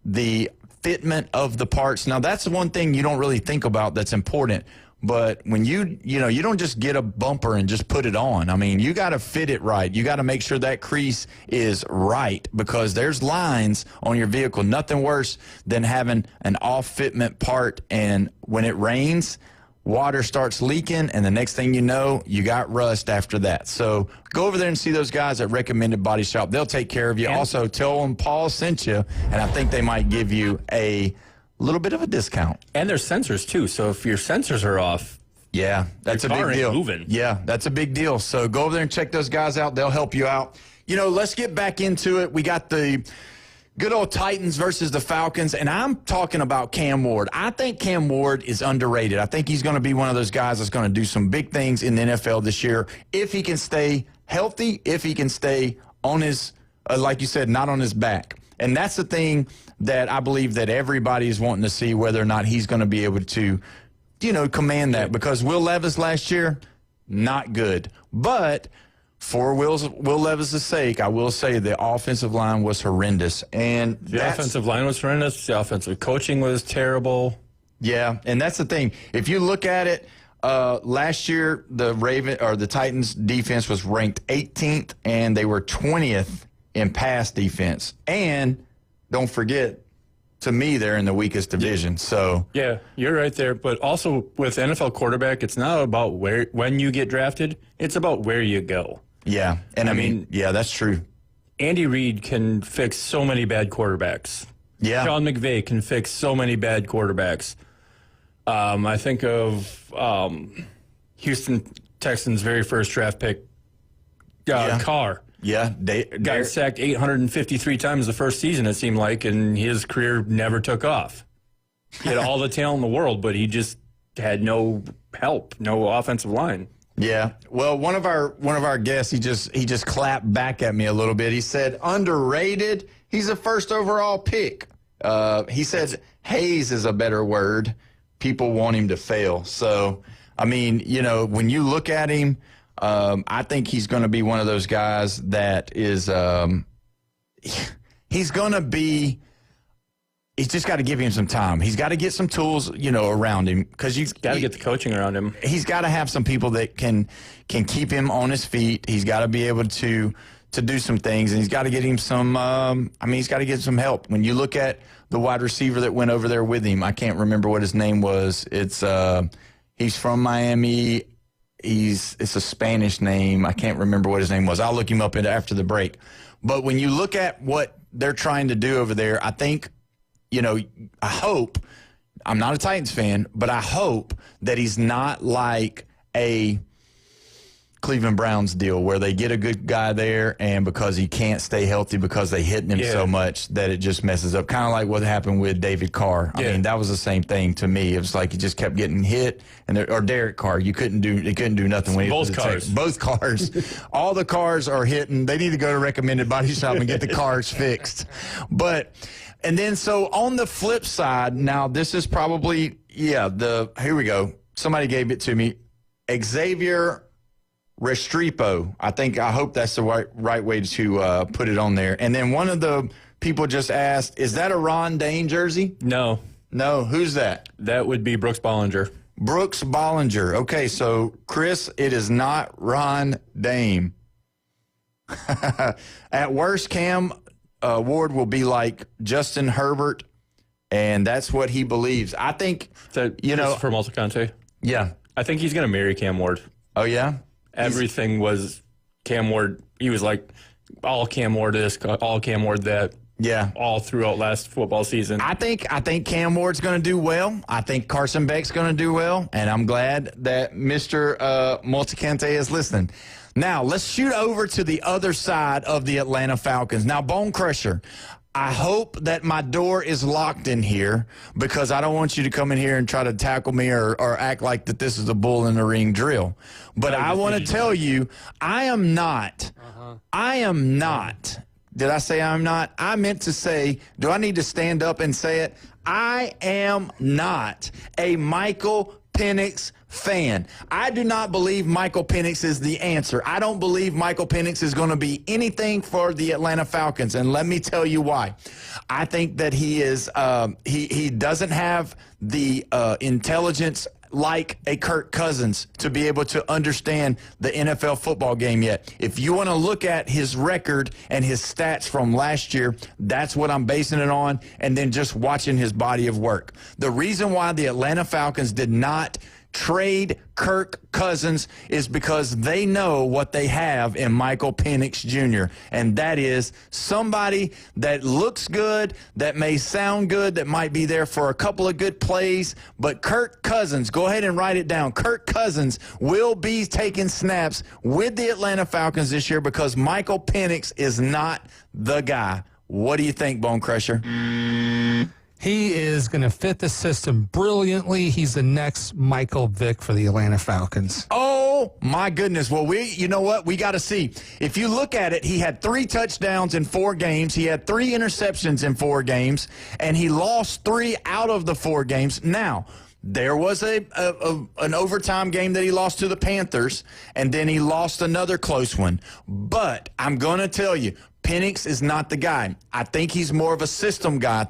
the fitment of the parts. Now, that's the one thing you don't really think about that's important. But when you don't just get a bumper and just put it on. I mean, you got to fit it right. You got to make sure that crease is right because there's lines on your vehicle. Nothing worse than having an off fitment part, and when it rains, water starts leaking, and the next thing you know, you got rust after that. So go over there and see those guys at Recommended Body Shop. They'll take care of you. Also, tell them Paul sent you, and I think they might give you a little bit of a discount. And there's sensors, too. So if your sensors are off, yeah, that's a big deal. Moving. Yeah, that's a big deal. So go over there and check those guys out. They'll help you out. Let's get back into it. We got the good old Titans versus the Falcons, and I'm talking about Cam Ward. I think Cam Ward is underrated. I think he's going to be one of those guys that's going to do some big things in the NFL this year if he can stay healthy, if he can stay on his, like you said, not on his back. And that's the thing that I believe that everybody is wanting to see, whether or not he's going to be able to, command that. Because Will Levis last year, not good. But for Will Levis' sake, I will say the offensive line was horrendous. And the offensive line was horrendous. The offensive coaching was terrible. Yeah, and that's the thing. If you look at it, last year the Titans defense was ranked 18th, and they were 20th in pass defense. And don't forget, to me, they're in the weakest division. So yeah, you're right there. But also with NFL quarterback, it's not about when you get drafted; it's about where you go. Yeah, and I mean, that's true. Andy Reid can fix so many bad quarterbacks. Yeah, Sean McVay can fix so many bad quarterbacks. I think of Houston Texans' very first draft pick, Carr. Yeah, got sacked 853 times the first season, it seemed like, and his career never took off. He had all the talent in the world, but he just had no help, no offensive line. Yeah. Well, one of our guests, he just clapped back at me a little bit. He said, underrated. He's a first overall pick. He said Hayes is a better word. People want him to fail. So, I mean, when you look at him, I think he's going to be one of those guys that is he's going to be – he's just got to give him some time. He's got to get some tools, around him because he's got to get the coaching around him. He's got to have some people that can keep him on his feet. He's got to be able to do some things, and he's got to get him some he's got to get some help. When you look at the wide receiver that went over there with him, I can't remember what his name was. It's he's from Miami. it's a Spanish name. I can't remember what his name was. I'll look him up after the break. But when you look at what they're trying to do over there, I think, I hope, I'm not a Titans fan, but I hope that he's not like a Cleveland Browns deal where they get a good guy there, and because he can't stay healthy because they hitting him so much that it just messes up. Kind of like what happened with David Carr. I mean, that was the same thing to me. It was like he just kept getting hit, or Derek Carr. He couldn't do nothing when he was both cars. All the cars are hitting. They need to go to recommended body shop and get the cars fixed. And then so on the flip side, now this is probably here we go. Somebody gave it to me. Xavier Restrepo. I hope that's the right way to put it on there. And then one of the people just asked, is that a Ron Dane jersey? No. Who's that? That would be Brooks Bollinger. Brooks Bollinger. Okay, so Chris, it is not Ron Dane. At worst, Cam Ward will be like Justin Herbert, and that's what he believes. I think that from Altaconte. Yeah, I think he's going to marry Cam Ward. Oh yeah. Everything was Cam Ward. He was like all Cam Ward this, all Cam Ward that. Yeah. All throughout last football season. I think Cam Ward's going to do well. I think Carson Beck's going to do well, and I'm glad that Mr. Multicante is listening. Now, let's shoot over to the other side of the Atlanta Falcons. Now, Bone Crusher, I hope that my door is locked in here because I don't want you to come in here and try to tackle me or act like that this is a bull in the ring drill. But I want to tell you, I am not. Did I say I'm not? I meant to say, do I need to stand up and say it? I am not a Michael Penix fan. I do not believe Michael Penix is the answer. I don't believe Michael Penix is going to be anything for the Atlanta Falcons, and let me tell you why. I think that he is he doesn't have the intelligence like a Kirk Cousins to be able to understand the NFL football game yet. If you want to look at his record and his stats from last year, that's what I'm basing it on, and then just watching his body of work. The reason why the Atlanta Falcons did not trade Kirk Cousins is because they know what they have in Michael Penix Jr., and that is somebody that looks good, that may sound good, that might be there for a couple of good plays, but Kirk Cousins, go ahead and write it down, Kirk Cousins will be taking snaps with the Atlanta Falcons this year because Michael Penix is not the guy. What do you think, Bone Crusher? He is going to fit the system brilliantly. He's the next Michael Vick for the Atlanta Falcons. Oh, my goodness. Well, you know what? We got to see. If you look at it, he had 3 touchdowns in 4 games. He had 3 interceptions in 4 games, and he lost 3 out of the 4 games. Now, there was an overtime game that he lost to the Panthers, and then he lost another close one. But I'm going to tell you, Penix is not the guy. I think he's more of a system guy. I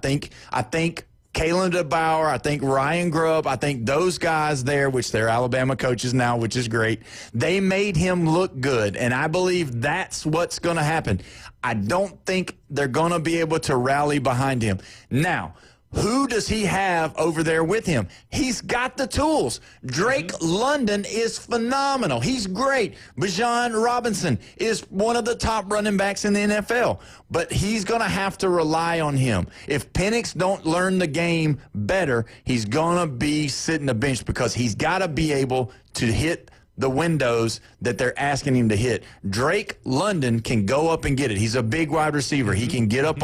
think Kalen DeBauer, I think Ryan Grubb, I think those guys there, which they're Alabama coaches now, which is great, they made him look good, and I believe that's what's going to happen. I don't think they're going to be able to rally behind him. Now, who does he have over there with him? He's got the tools. Drake London is phenomenal. He's great. Bijan Robinson is one of the top running backs in the NFL. But he's going to have to rely on him. If Penix don't learn the game better, he's going to be sitting the bench because he's got to be able to hit the windows that they're asking him to hit. Drake London can go up and get it. He's a big wide receiver. He can get up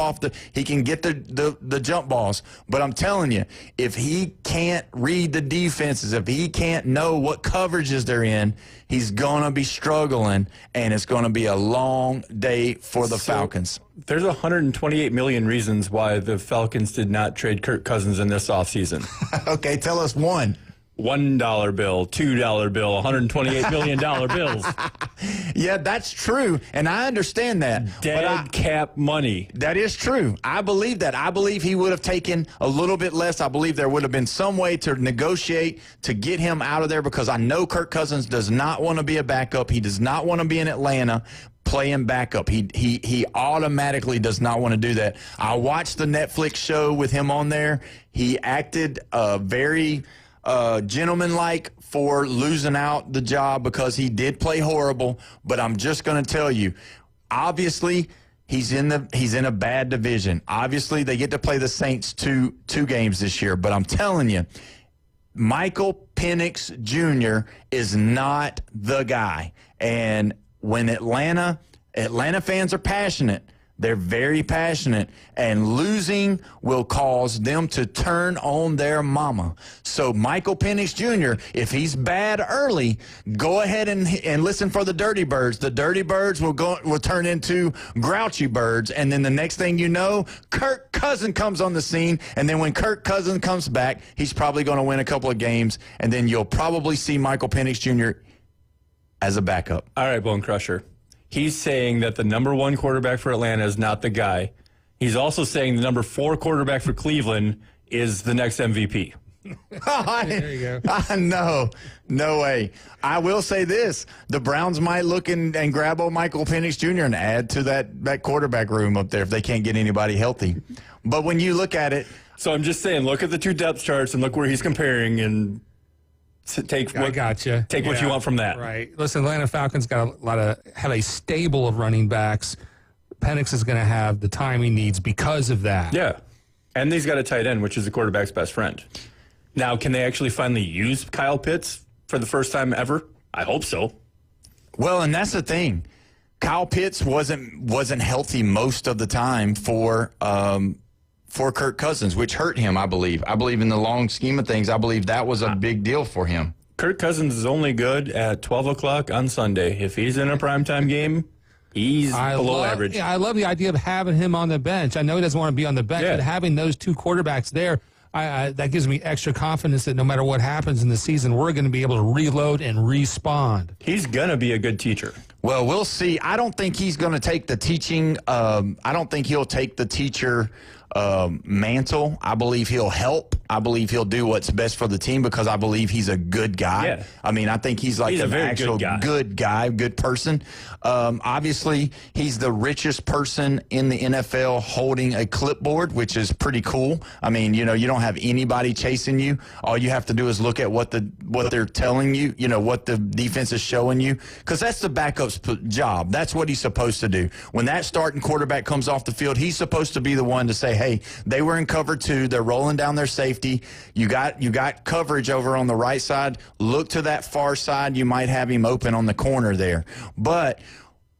he can get the jump balls. But I'm telling you, if he can't read the defenses, if he can't know what coverages they're in, he's going to be struggling, and it's going to be a long day for the Falcons. There's 128 million reasons why the Falcons did not trade Kirk Cousins in this offseason. Okay, tell us one. $1 bill, $2 bill, $128 million bills. Yeah, that's true, and I understand that. Dead cap money. That is true. I believe that. I believe he would have taken a little bit less. I believe there would have been some way to negotiate to get him out of there because I know Kirk Cousins does not want to be a backup. He does not want to be in Atlanta playing backup. He automatically does not want to do that. I watched the Netflix show with him on there. He acted very gentlemanlike for losing out the job because he did play horrible. But I'm just going to tell you, obviously, he's in a bad division. Obviously, they get to play the Saints two games this year. But I'm telling you, Michael Penix Jr. is not the guy. And when Atlanta fans are passionate, they're very passionate, and losing will cause them to turn on their mama. So Michael Penix Jr., if he's bad early, go ahead and listen for the Dirty Birds. The Dirty Birds will turn into Grouchy Birds, and then the next thing you know, Kirk Cousins comes on the scene, and then when Kirk Cousins comes back, he's probably going to win a couple of games, and then you'll probably see Michael Penix Jr. as a backup. All right, Bone Crusher. He's saying that the number 1 quarterback for Atlanta is not the guy. He's also saying the number 4 quarterback for Cleveland is the next MVP. There you go. No way. I will say this. The Browns might look and grab old Michael Penix Jr. and add to that quarterback room up there if they can't get anybody healthy. But when you look at it. So I'm just saying, look at the 2 depth charts and look where he's comparing and take what you want from that. Right. Listen, Atlanta Falcons have a stable of running backs. Penix is going to have the time he needs because of that. Yeah. And he's got a tight end, which is the quarterback's best friend. Now, can they actually finally use Kyle Pitts for the first time ever? I hope so. Well, and that's the thing. Kyle Pitts wasn't healthy most of the time for Kirk Cousins, which hurt him, I believe. I believe in the long scheme of things, I believe that was a big deal for him. Kirk Cousins is only good at 12 o'clock on Sunday. If he's in a primetime game, he's below average. Yeah, I love the idea of having him on the bench. I know he doesn't want to be on the bench, but having those 2 quarterbacks there, that gives me extra confidence that no matter what happens in the season, we're going to be able to reload and respond. He's going to be a good teacher. Well, we'll see. I don't think he's going to take the teaching. I don't think he'll take the teacher mantle. I believe he'll help. I believe he'll do what's best for the team because I believe he's a good guy. Yeah. I mean, I think he's like an actual good guy, good person. Obviously, he's the richest person in the NFL holding a clipboard, which is pretty cool. I mean, you don't have anybody chasing you. All you have to do is look at what they're telling you, what the defense is showing you, because that's the backup's job. That's what he's supposed to do. When that starting quarterback comes off the field, he's supposed to be the one to say, hey, they were in cover 2. They're rolling down their safety. You got coverage over on the right side. Look to that far side. You might have him open on the corner there. But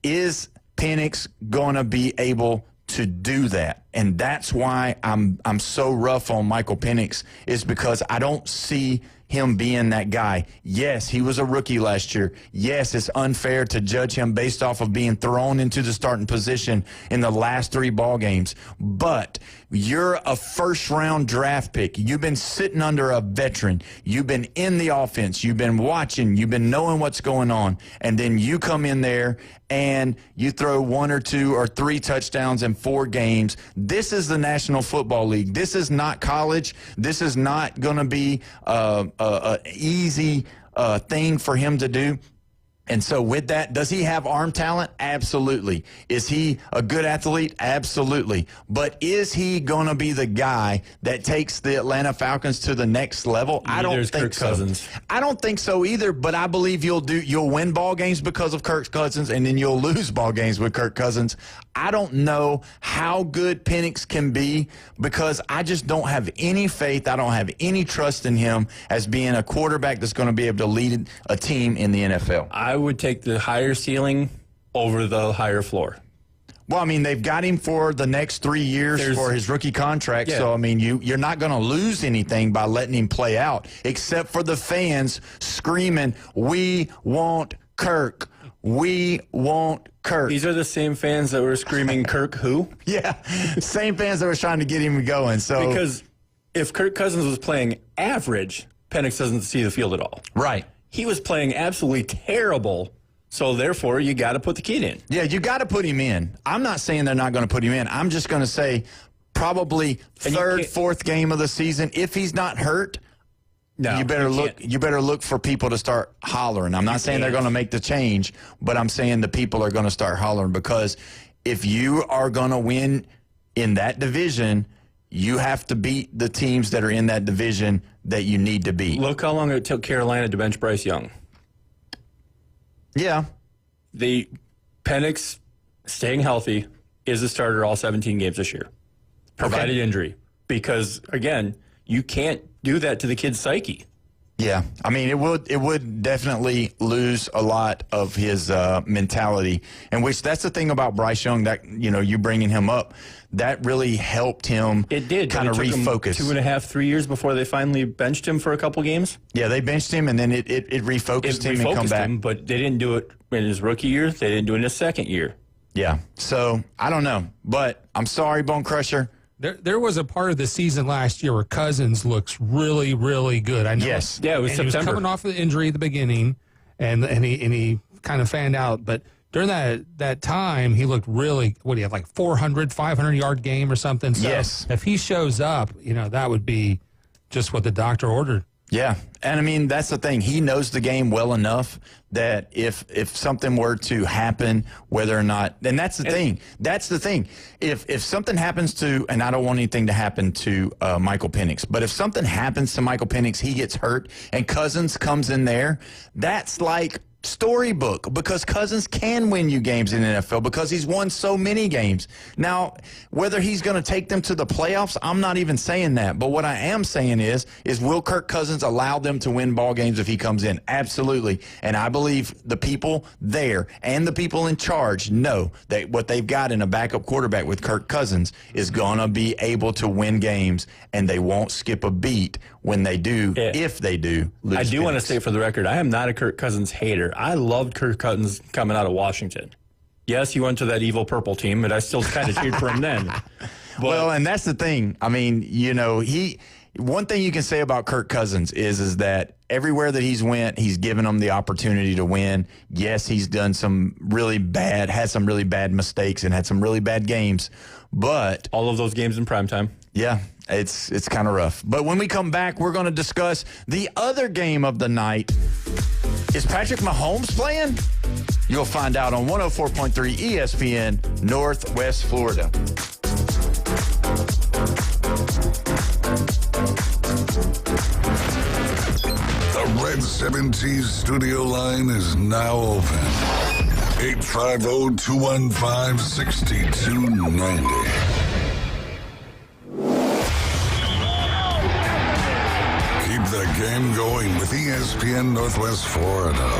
is Penix going to be able to do that? And that's why I'm so rough on Michael Penix, is because I don't see him being that guy. Yes, he was a rookie last year. Yes, it's unfair to judge him based off of being thrown into the starting position in the last 3 ball games. But you're a first-round draft pick. You've been sitting under a veteran. You've been in the offense. You've been watching. You've been knowing what's going on. And then you come in there and you throw 1 or 2 or 3 touchdowns in 4 games. This is the National Football League. This is not college. This is not going to be an easy thing for him to do. And so with that, does he have arm talent? Absolutely. Is he a good athlete? Absolutely. But is he going to be the guy that takes the Atlanta Falcons to the next level? I don't think Kirk so. Cousins. I don't think so either, but I believe you'll win ball games because of Kirk Cousins, and then you'll lose ball games with Kirk Cousins. I don't know how good Penix can be because I just don't have any faith. I don't have any trust in him as being a quarterback that's going to be able to lead a team in the NFL. I would take the higher ceiling over the higher floor. Well, I mean, they've got him for the next 3 years for his rookie contract. Yeah. So, I mean, you're not going to lose anything by letting him play out, except for the fans screaming, "We want Kirk. We want Kirk." These are the same fans that were screaming, "Kirk who?" Yeah, same fans that were trying to get him going. So because if Kirk Cousins was playing average, Penix doesn't see the field at all. Right. He was playing absolutely terrible, so therefore you got to put the kid in. Yeah, you got to put him in. I'm not saying they're not going to put him in. I'm just going to say probably third, 4th game of the season. If he's not hurt, you better look for people to start hollering. I'm not saying they're going to make the change, but I'm saying the people are going to start hollering, because if you are going to win in that division, you have to beat the teams that are in that division that you need to be. Look how long it took Carolina to bench Bryce Young. Yeah. Penix staying healthy is a starter all 17 games this year, provided injury. Because, again, you can't do that to the kid's psyche. Yeah, I mean, it would definitely lose a lot of his mentality, and which that's the thing about Bryce Young, that, you know, you bringing him up, that really helped him. It did kind of refocus. 2.5, 3 years before they finally benched him for a couple games. Yeah, they benched him, and then it refocused him and come back. But they didn't do it in his rookie year. They didn't do it in his second year. Yeah, so I don't know, but I'm sorry, Bone Crusher. There was a part of the season last year where Cousins looks really, really good. I know. Yes. Yeah, it was September. He was coming off of the injury at the beginning, and he kind of fanned out. But during that time, he looked really, he had like 500-yard game or something. So yes. If he shows up, you know, that would be just what the doctor ordered. Yeah, and I mean, that's the thing. He knows the game well enough that if something were to happen, whether or not, and that's the thing. That's the thing. If something happens to, and I don't want anything to happen to Michael Penix, but if something happens to Michael Penix, he gets hurt, and Cousins comes in there, that's like storybook, because Cousins can win you games in the NFL because he's won so many games. Now, whether he's going to take them to the playoffs, I'm not even saying that. But what I am saying is will Kirk Cousins allow them to win ball games if he comes in? Absolutely. And I believe the people there and the people in charge know that what they've got in a backup quarterback with Kirk Cousins is going to be able to win games, and they won't skip a beat when they do, if they do lose. I do want to say for the record, I am not a Kirk Cousins hater. I loved Kirk Cousins coming out of Washington. Yes, he went to that evil purple team, but I still kind of cheered for him then. But, well, and that's the thing. I mean, you know, one thing you can say about Kirk Cousins is that everywhere that he's went, he's given them the opportunity to win. Yes, he's done had some really bad mistakes and had some really bad games, but all of those games in primetime. Yeah, it's kind of rough. But when we come back, we're going to discuss the other game of the night. Is Patrick Mahomes playing? You'll find out on 104.3 ESPN, Northwest Florida. The Red 70s studio line is now open. 850-215-6290. The game going with ESPN Northwest Florida.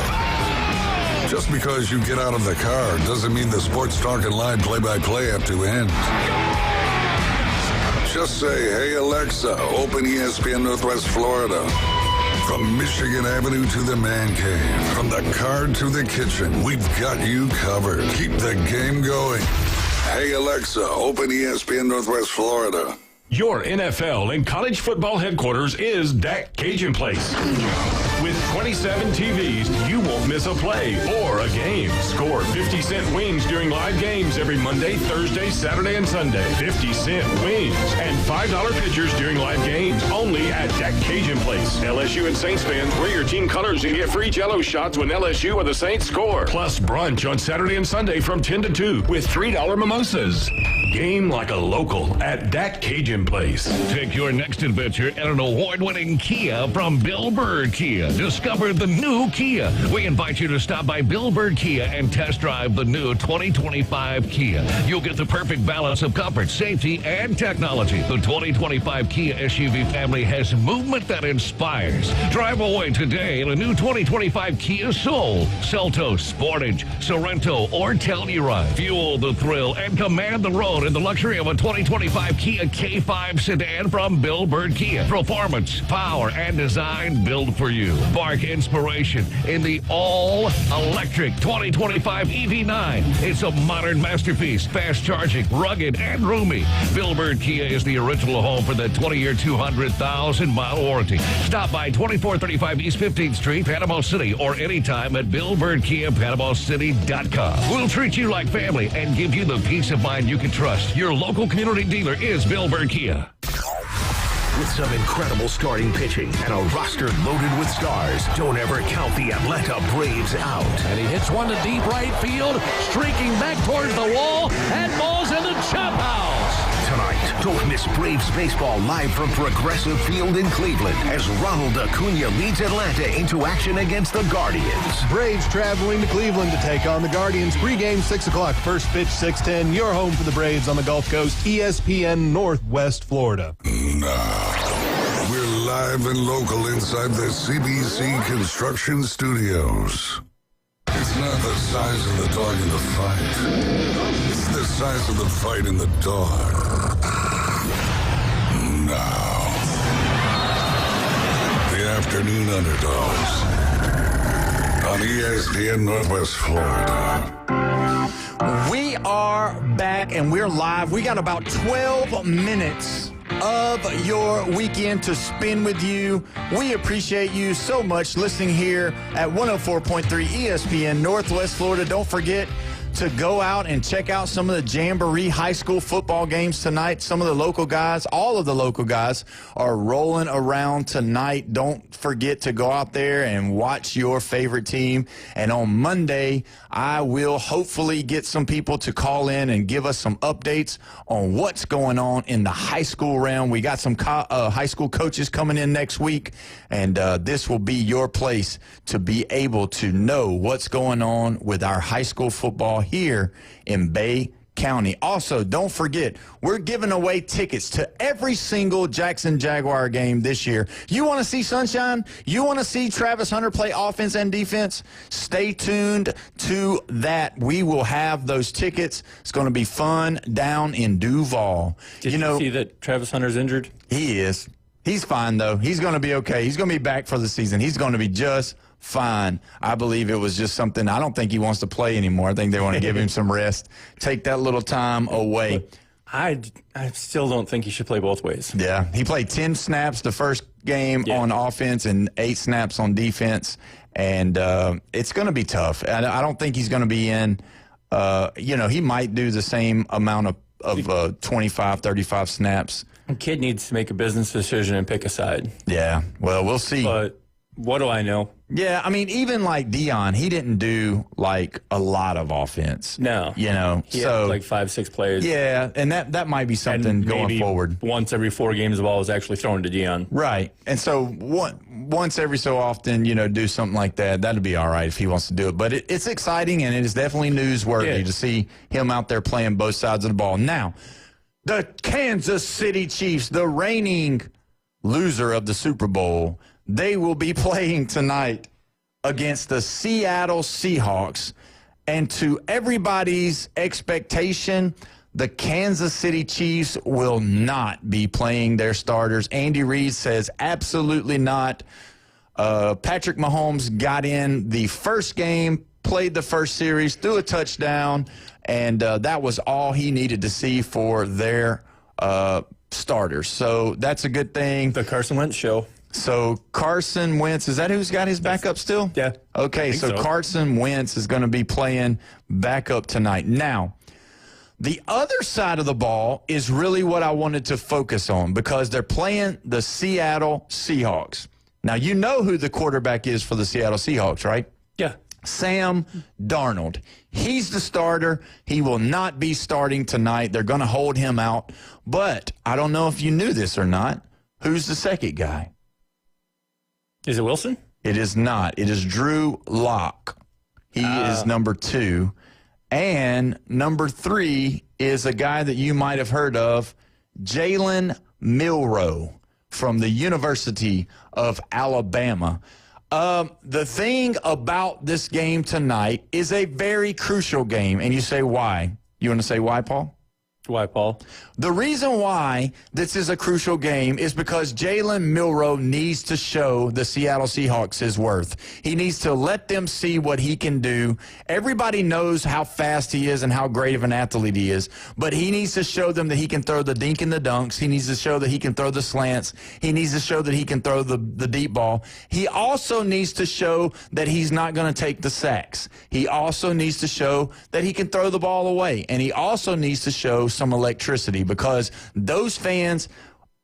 Just because you get out of the car doesn't mean the Sports Talk and Line play-by-play have to end. Just say, hey, Alexa, open ESPN Northwest Florida. From Michigan Avenue to the man cave, from the car to the kitchen, we've got you covered. Keep the game going. Hey, Alexa, open ESPN Northwest Florida. Your NFL and college football headquarters is Dak Cajun Place. With 27 TVs, you won't miss a play or a game. Score 50-cent wings during live games every Monday, Thursday, Saturday, and Sunday. 50-cent wings and $5 pitchers during live games only at Dak Cajun Place. LSU and Saints fans, wear your team colors and get free Jell-O shots when LSU or the Saints score. Plus brunch on Saturday and Sunday from 10 to 2 with $3 mimosas. Game like a local at Dak Cajun Place. Take your next adventure at an award-winning Kia from Bill Bird Kia. Discover the new Kia. We invite you to stop by Bill Bird Kia and test drive the new 2025 Kia. You'll get the perfect balance of comfort, safety, and technology. The 2025 Kia SUV family has movement that inspires. Drive away today in a new 2025 Kia Soul, Seltos, Sportage, Sorento, or Telluride. Fuel the thrill and command the road in the luxury of a 2025 Kia K5 sedan from Bill Bird Kia. Performance, power, and design built for you. Spark inspiration in the all-electric 2025 EV9. It's a modern masterpiece, fast charging, rugged, and roomy. Bill Bird Kia is the original home for the 20-year, 200,000-mile warranty. Stop by 2435 East 15th Street, Panama City, or anytime at BillBirdKia.PanamaCity.com. We'll treat you like family and give you the peace of mind you can trust. Your local community dealer is Bill Bird Kia. With some incredible starting pitching and a roster loaded with stars, don't ever count the Atlanta Braves out. And he hits one to deep right field, streaking back towards the wall, and balls in the chop house. Tonight, Don't miss Braves baseball live from Progressive Field in Cleveland as Ronald Acuna leads Atlanta into action against the Guardians. Braves traveling to Cleveland to take on the Guardians. Pregame 6 o'clock, first pitch 6:10. Your home for the Braves on the Gulf Coast, ESPN Northwest Florida. Now, we're live and local inside the CBC Construction Studios. It's not the size of the dog in the fight. It's the size of the fight in the dog. Now, the Afternoon Underdogs on ESPN Northwest Florida. We are back and we're live. We got about 12 minutes of your weekend to spend with you. We appreciate you so much listening here at 104.3 ESPN Northwest Florida. Don't forget to go out and check out some of the Jamboree High School football games tonight. Some of the local guys, all of the local guys, are rolling around tonight. Don't forget to go out there and watch your favorite team. And on Monday, I will hopefully get some people to call in and give us some updates on what's going on in the high school realm. We got some high school coaches coming in next week, and this will be your place to be able to know what's going on with our high school football here in Bay County. Also, don't forget, we're giving away tickets to every single Jackson Jaguar game this year. You want to see Sunshine? You want to see Travis Hunter play offense and defense? Stay tuned to that. We will have those tickets. It's going to be fun down in Duval. Did you see that Travis Hunter's injured? He is. He's fine, though. He's going to be okay. He's going to be back for the season. He's going to be just fine. I believe it was just something. I don't think he wants to play anymore. I think they want to give him some rest, take that little time away. I still don't think he should play both ways. Yeah, he played 10 snaps the first game on offense and 8 snaps on defense, and it's going to be tough. I don't think he's going to be in. He might do the same amount of 25, 35 snaps. A kid needs to make a business decision and pick a side. Yeah, well, we'll see. But what do I know? Yeah, I mean, even like Dion, he didn't do like a lot of offense. No. He had like 5-6 plays. Yeah, and that might be something going forward. Once every 4 games, the ball was actually thrown to Dion. Right. And so once every so often, do something like that. That'd be all right if he wants to do it. But it's exciting, and it is definitely newsworthy to see him out there playing both sides of the ball. Now, the Kansas City Chiefs, the reigning loser of the Super Bowl, they will be playing tonight against the Seattle Seahawks. And to everybody's expectation, the Kansas City Chiefs will not be playing their starters. Andy Reid says absolutely not. Patrick Mahomes got in the first game, played the first series, threw a touchdown, and that was all he needed to see for their starters. So that's a good thing. The Carson Wentz show. So Carson Wentz, is that who's got his backup still? Yeah. Okay, so Carson Wentz is going to be playing backup tonight. Now, the other side of the ball is really what I wanted to focus on because they're playing the Seattle Seahawks. Now, you know who the quarterback is for the Seattle Seahawks, right? Yeah. Sam Darnold. He's the starter. He will not be starting tonight. They're going to hold him out. But I don't know if you knew this or not. Who's the second guy? Is it Wilson? It is not. It is Drew Lock. He is number 2. And number 3 is a guy that you might have heard of, Jalen Milroe from the University of Alabama. The thing about this game tonight is a very crucial game. And you say why? You want to say why, Paul? Why, Paul? The reason why this is a crucial game is because Jalen Milroe needs to show the Seattle Seahawks his worth. He needs to let them see what he can do. Everybody knows how fast he is and how great of an athlete he is, but he needs to show them that he can throw the dink and the dunks. He needs to show that he can throw the slants. He needs to show that he can throw the deep ball. He also needs to show that he's not going to take the sacks. He also needs to show that he can throw the ball away, and he also needs to show some electricity because those fans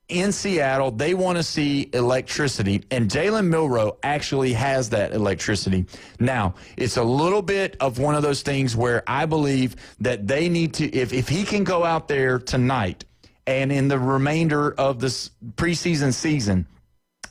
in Seattle, they want to see electricity, and Jalen Milroe actually has that electricity. Now, it's a little bit of one of those things where I believe that they need to, if he can go out there tonight and in the remainder of this preseason season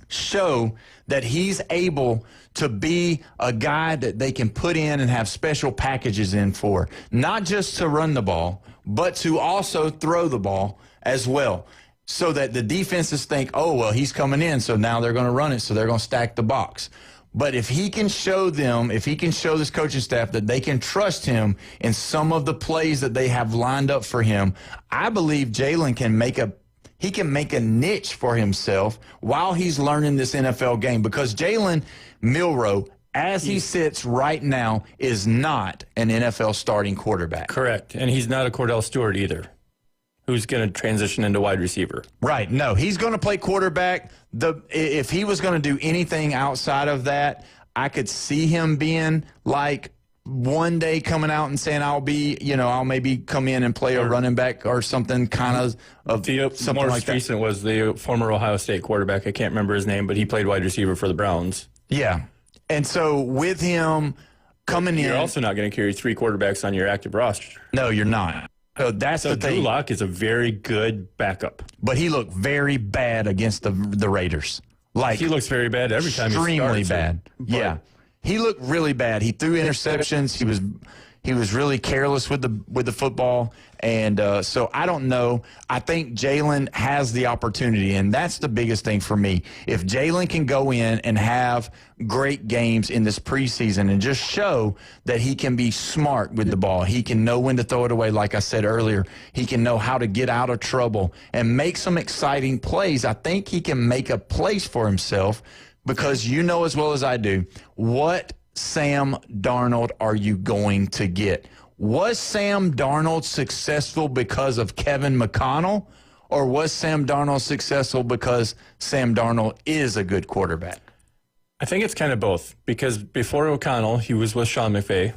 show that he's able to be a guy that they can put in and have special packages in for, not just to run the ball, but to also throw the ball as well, so that the defenses think, oh, well, he's coming in, so now they're going to run it, so they're going to stack the box. But if he can show them, if he can show this coaching staff that they can trust him in some of the plays that they have lined up for him, I believe Jalen can make a niche for himself while he's learning this NFL game, because Jalen Milroe, as he sits right now, is not an NFL starting quarterback. Correct. And he's not a Cordell Stewart either, who's going to transition into wide receiver. Right. No, he's going to play quarterback. If he was going to do anything outside of that, I could see him being like one day coming out and saying, I'll maybe come in and play a running back or something kind of something most like that. recent was the former Ohio State quarterback. I can't remember his name, but he played wide receiver for the Browns. Yeah. And so with him coming in. You're also not going to carry 3 quarterbacks on your active roster. No, you're not. So that's the thing. Drew Lock is a very good backup. But he looked very bad against the Raiders. Like, he looks very bad every time he starts. Extremely bad. Yeah. He looked really bad. He threw interceptions. He was really careless with the football. And so I don't know. I think Jalen has the opportunity, and that's the biggest thing for me. If Jalen can go in and have great games in this preseason and just show that he can be smart with the ball, he can know when to throw it away, like I said earlier. He can know how to get out of trouble and make some exciting plays. I think he can make a place for himself, because you know as well as I do, what Sam Darnold are you going to get? Was Sam Darnold successful because of Kevin McConnell, or was Sam Darnold successful because Sam Darnold is a good quarterback? I think it's kind of both, because before O'Connell, he was with Sean McVay.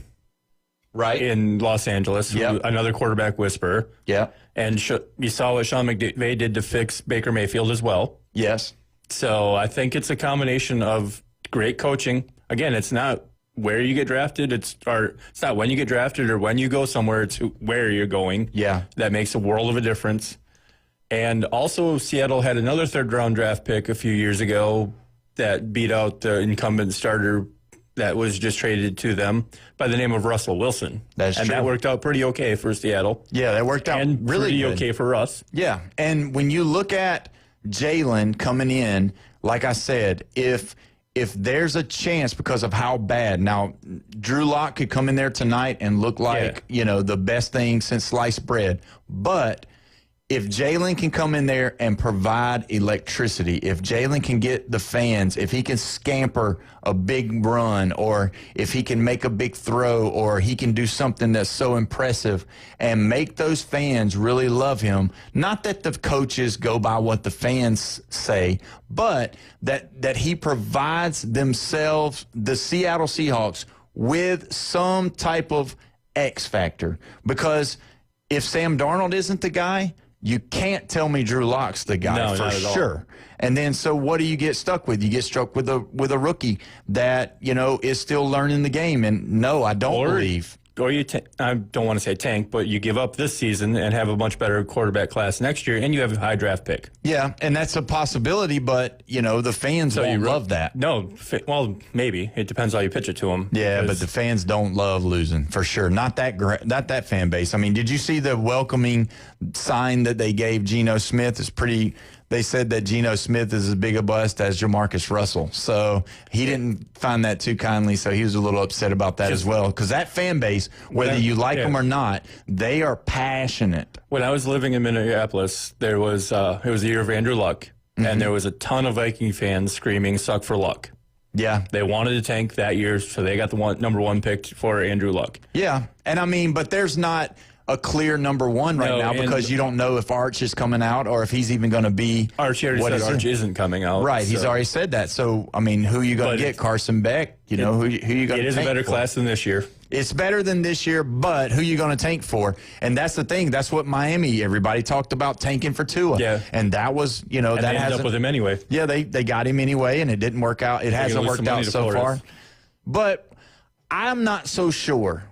Right. In Los Angeles, another quarterback whisperer. Yeah. And you saw what Sean McVay did to fix Baker Mayfield as well. Yes. So I think it's a combination of great coaching. Again, it's not where you get drafted. It's not when you get drafted or when you go somewhere. It's where you're going. Yeah. That makes a world of a difference. And also, Seattle had another third-round draft pick a few years ago that beat out the incumbent starter that was just traded to them by the name of Russell Wilson. That's and true. that worked out pretty okay for Seattle. Yeah, that worked out and really pretty good. Okay for us. Yeah, and when you look at Jalen coming in, like I said, if there's a chance because of how bad, now Drew Lock could come in there tonight and look like, the best thing since sliced bread, but if Jalen can come in there and provide electricity, if Jalen can get the fans, if he can scamper a big run, or if he can make a big throw, or he can do something that's so impressive and make those fans really love him, not that the coaches go by what the fans say, but that he provides themselves, the Seattle Seahawks, with some type of X factor. Because if Sam Darnold isn't the guy, you can't tell me Drew Lock's the guy for sure. And then, so what do you get stuck with? You get stuck with a rookie that, is still learning the game. And no, I don't believe. Or I don't want to say tank, but you give up this season and have a much better quarterback class next year, and you have a high draft pick. Yeah, and that's a possibility, but, the fans won't love that. No, well, maybe. It depends how you pitch it to them. Yeah, but the fans don't love losing, for sure. Not that fan base. I mean, did you see the welcoming sign that they gave Geno Smith? It's pretty... They said that Geno Smith is as big a bust as Jamarcus Russell. So he didn't find that too kindly, so he was a little upset about that as well. Because that fan base, whether you like them or not, they are passionate. When I was living in Minneapolis, it was the year of Andrew Luck, and there was a ton of Viking fans screaming, "Suck for Luck." Yeah. They wanted to tank that year, so they got the number one pick for Andrew Luck. Yeah, and I mean, but there's not a clear number one right now, because you don't know if Arch is coming out or if he's even going to be. Arch already said Arch isn't coming out. Right, he's already said that. So, I mean, who are you going to get? Carson Beck? Who are you going to tank? It is a better class than this year. It's better than this year, but who are you going to tank for? And that's the thing. That's what Miami, everybody talked about tanking for Tua. Yeah. And that was, and that they ended up with him anyway. Yeah, they got him anyway, and it didn't work out. It hasn't worked out so far. But I'm not so sure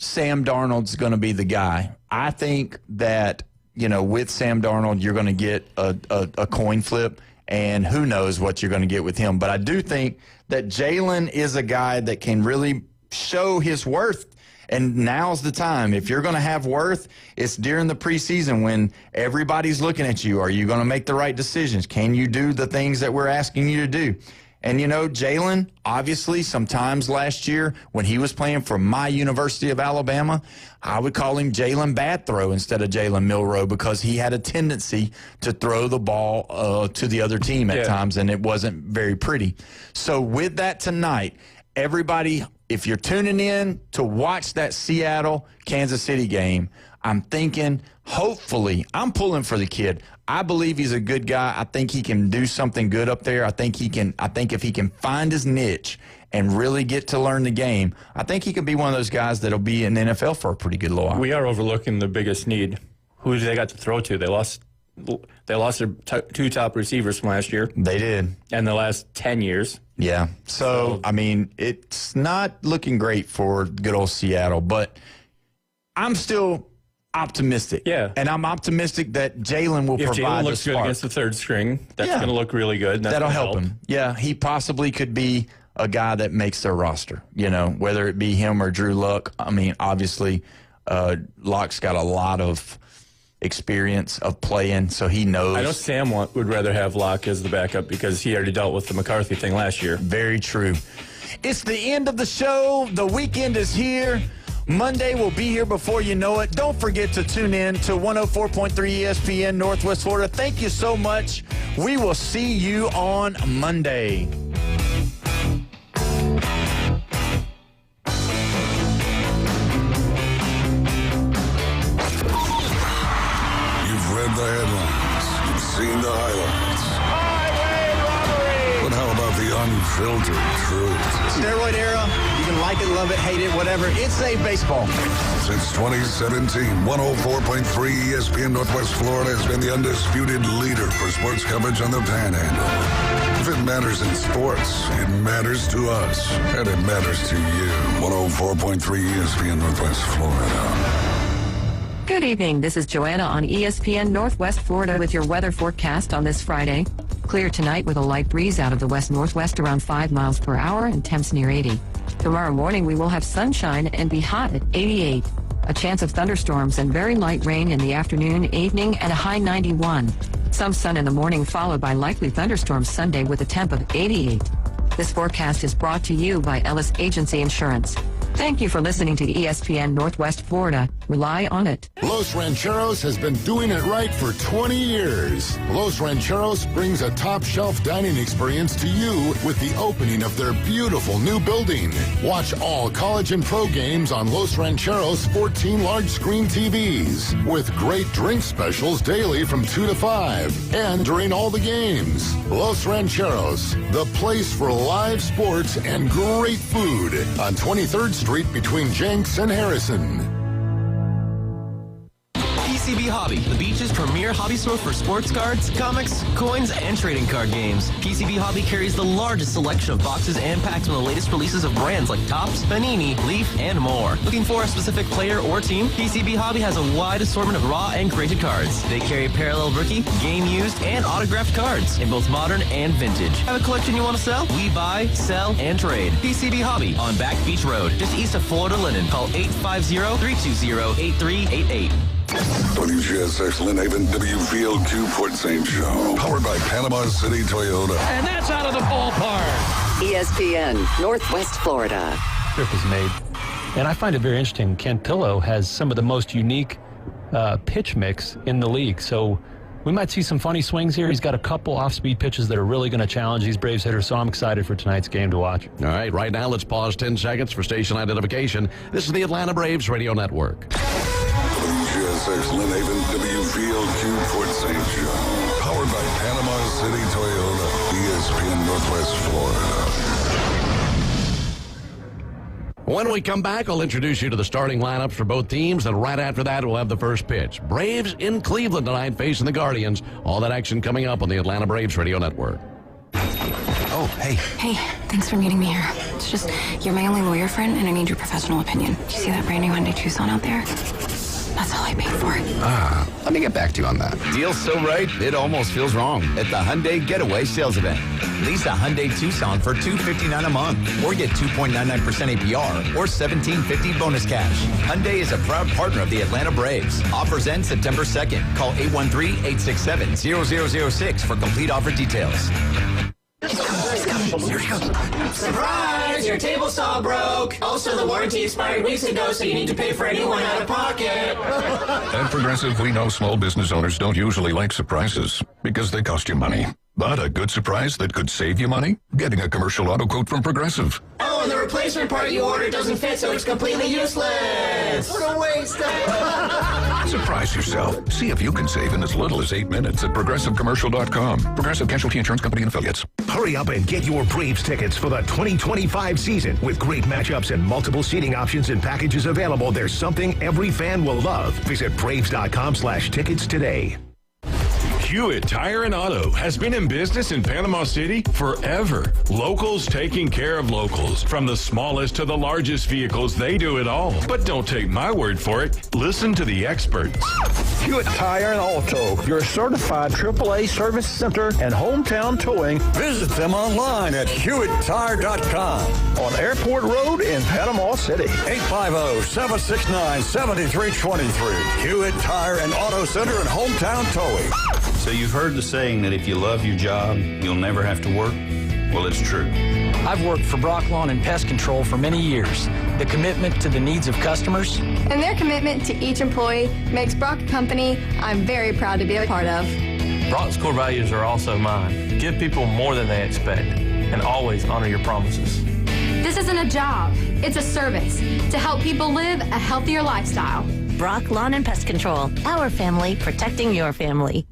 Sam Darnold's going to be the guy. I think that with Sam Darnold, you're going to get a coin flip, and who knows what you're going to get with him. But I do think that Jalen is a guy that can really show his worth. And now's the time. If you're going to have worth, it's during the preseason when everybody's looking at you. Are you going to make the right decisions? Can you do the things that we're asking you to do? And, Jalen, obviously, sometimes last year when he was playing for my University of Alabama, I would call him Jalen Bad Throw instead of Jalen Milroe because he had a tendency to throw the ball to the other team at times, and it wasn't very pretty. So with that tonight, everybody, if you're tuning in to watch that Seattle-Kansas City game, I'm thinking, hopefully, I'm pulling for the kid. I believe he's a good guy. I think he can do something good up there. I think if he can find his niche and really get to learn the game, I think he could be one of those guys that'll be in the NFL for a pretty good little while. We are overlooking the biggest need. Who they got to throw to? They lost their two top receivers from last year. They did. And the last 10 years. Yeah. So, I mean, it's not looking great for good old Seattle, but I'm still optimistic. Yeah. And I'm optimistic that Jalen will provide the spark. If Jalen looks good against the third string, that's going to look really good. That'll help him. Yeah, he possibly could be a guy that makes their roster, whether it be him or Drew Luck. I mean, obviously, Luck's got a lot of experience of playing, so he knows. I know Sam would rather have Locke as the backup because he already dealt with the McCarthy thing last year. Very true. It's the end of the show. The weekend is here. Monday will be here before you know it. Don't forget to tune in to 104.3 ESPN Northwest Florida. Thank you so much. We will see you on Monday. You've read the headlines. You've seen the highlights. Highway robbery! But how about the unfiltered truth? Steroid era. You can like it, love it, hate it, whatever. It's a baseball. Since 2017, 104.3 ESPN Northwest Florida has been the undisputed leader for sports coverage on the Panhandle. If it matters in sports, it matters to us, and it matters to you. 104.3 ESPN Northwest Florida. Good evening. This is Joanna on ESPN Northwest Florida with your weather forecast on this Friday. Clear tonight with a light breeze out of the west-northwest around 5 miles per hour and temps near 80. Tomorrow morning we will have sunshine and be hot at 88. A chance of thunderstorms and very light rain in the afternoon, evening, and a high 91. Some sun in the morning followed by likely thunderstorms Sunday with a temp of 88. This forecast is brought to you by Ellis Agency Insurance. Thank you for listening to ESPN Northwest Florida. Rely on it. Los Rancheros has been doing it right for 20 years. Los Rancheros brings a top-shelf dining experience to you with the opening of their beautiful new building. Watch all college and pro games on Los Rancheros' 14 large-screen TVs with great drink specials daily from 2 to 5 and during all the games. Los Rancheros, the place for live sports and great food on 23rd Street between Jenks and Harrison. PCB Hobby, the beach's premier hobby store for sports cards, comics, coins, and trading card games. PCB Hobby carries the largest selection of boxes and packs from the latest releases of brands like Topps, Panini, Leaf, and more. Looking for a specific player or team? PCB Hobby has a wide assortment of raw and graded cards. They carry parallel rookie, game used, and autographed cards in both modern and vintage. Have a collection you want to sell? We buy, sell, and trade. PCB Hobby on Back Beach Road, just east of Florida Linen. Call 850-320-8388. WGSX Lynn Haven, WVLQ Port St. Joe. Powered by Panama City Toyota. And that's out of the ballpark. ESPN, Northwest Florida. Trip is made. And I find it very interesting. Cantillo has some of the most unique pitch mix in the league. So we might see some funny swings here. He's got a couple off-speed pitches that are really going to challenge these Braves hitters, so I'm excited for tonight's game to watch. All right, right now let's pause 10 seconds for station identification. This is the Atlanta Braves Radio Network. WGSX Lynn Haven, WVLQ Port St. Joe. Powered by Panama City Toyota, ESPN Northwest Florida. When we come back, I'll introduce you to the starting lineups for both teams, and right after that, we'll have the first pitch. Braves in Cleveland tonight facing the Guardians. All that action coming up on the Atlanta Braves Radio Network. Oh, hey. Hey, thanks for meeting me here. It's just, you're my only lawyer friend, and I need your professional opinion. Do you see that brand new Hyundai Tucson out there? That's all I paid for it. Let me get back to you on that. Deal's so right, it almost feels wrong at the Hyundai Getaway Sales Event. Lease a Hyundai Tucson for $259 a month or get 2.99% APR or $1,750 bonus cash. Hyundai is a proud partner of the Atlanta Braves. Offers end September 2nd. Call 813-867-0006 for complete offer details. Surprise! Your table saw broke. Also, the warranty expired weeks ago, so you need to pay for a new one out of pocket. At Progressive, we know small business owners don't usually like surprises because they cost you money. But a good surprise that could save you money? Getting a commercial auto quote from Progressive. Oh, and the replacement part you ordered doesn't fit, so it's completely useless. What a waste. Surprise yourself. See if you can save in as little as 8 minutes at ProgressiveCommercial.com. Progressive Casualty Insurance Company and Affiliates. Hurry up and get your Braves tickets for the 2025 season. With great matchups and multiple seating options and packages available, there's something every fan will love. Visit Braves.com/tickets today. Hewitt Tire and Auto has been in business in Panama City forever. Locals taking care of locals. From the smallest to the largest vehicles, they do it all. But don't take my word for it. Listen to the experts. Hewitt Tire and Auto, your certified AAA service center and hometown towing. Visit them online at HewittTire.com on Airport Road in Panama City. 850-769-7323. Hewitt Tire and Auto Center and hometown towing. So you've heard the saying that if you love your job, you'll never have to work? Well, it's true. I've worked for Brock Lawn and Pest Control for many years. The commitment to the needs of customers and their commitment to each employee makes Brock a company I'm very proud to be a part of. Brock's core values are also mine. Give people more than they expect and always honor your promises. This isn't a job. It's a service to help people live a healthier lifestyle. Brock Lawn and Pest Control. Our family protecting your family.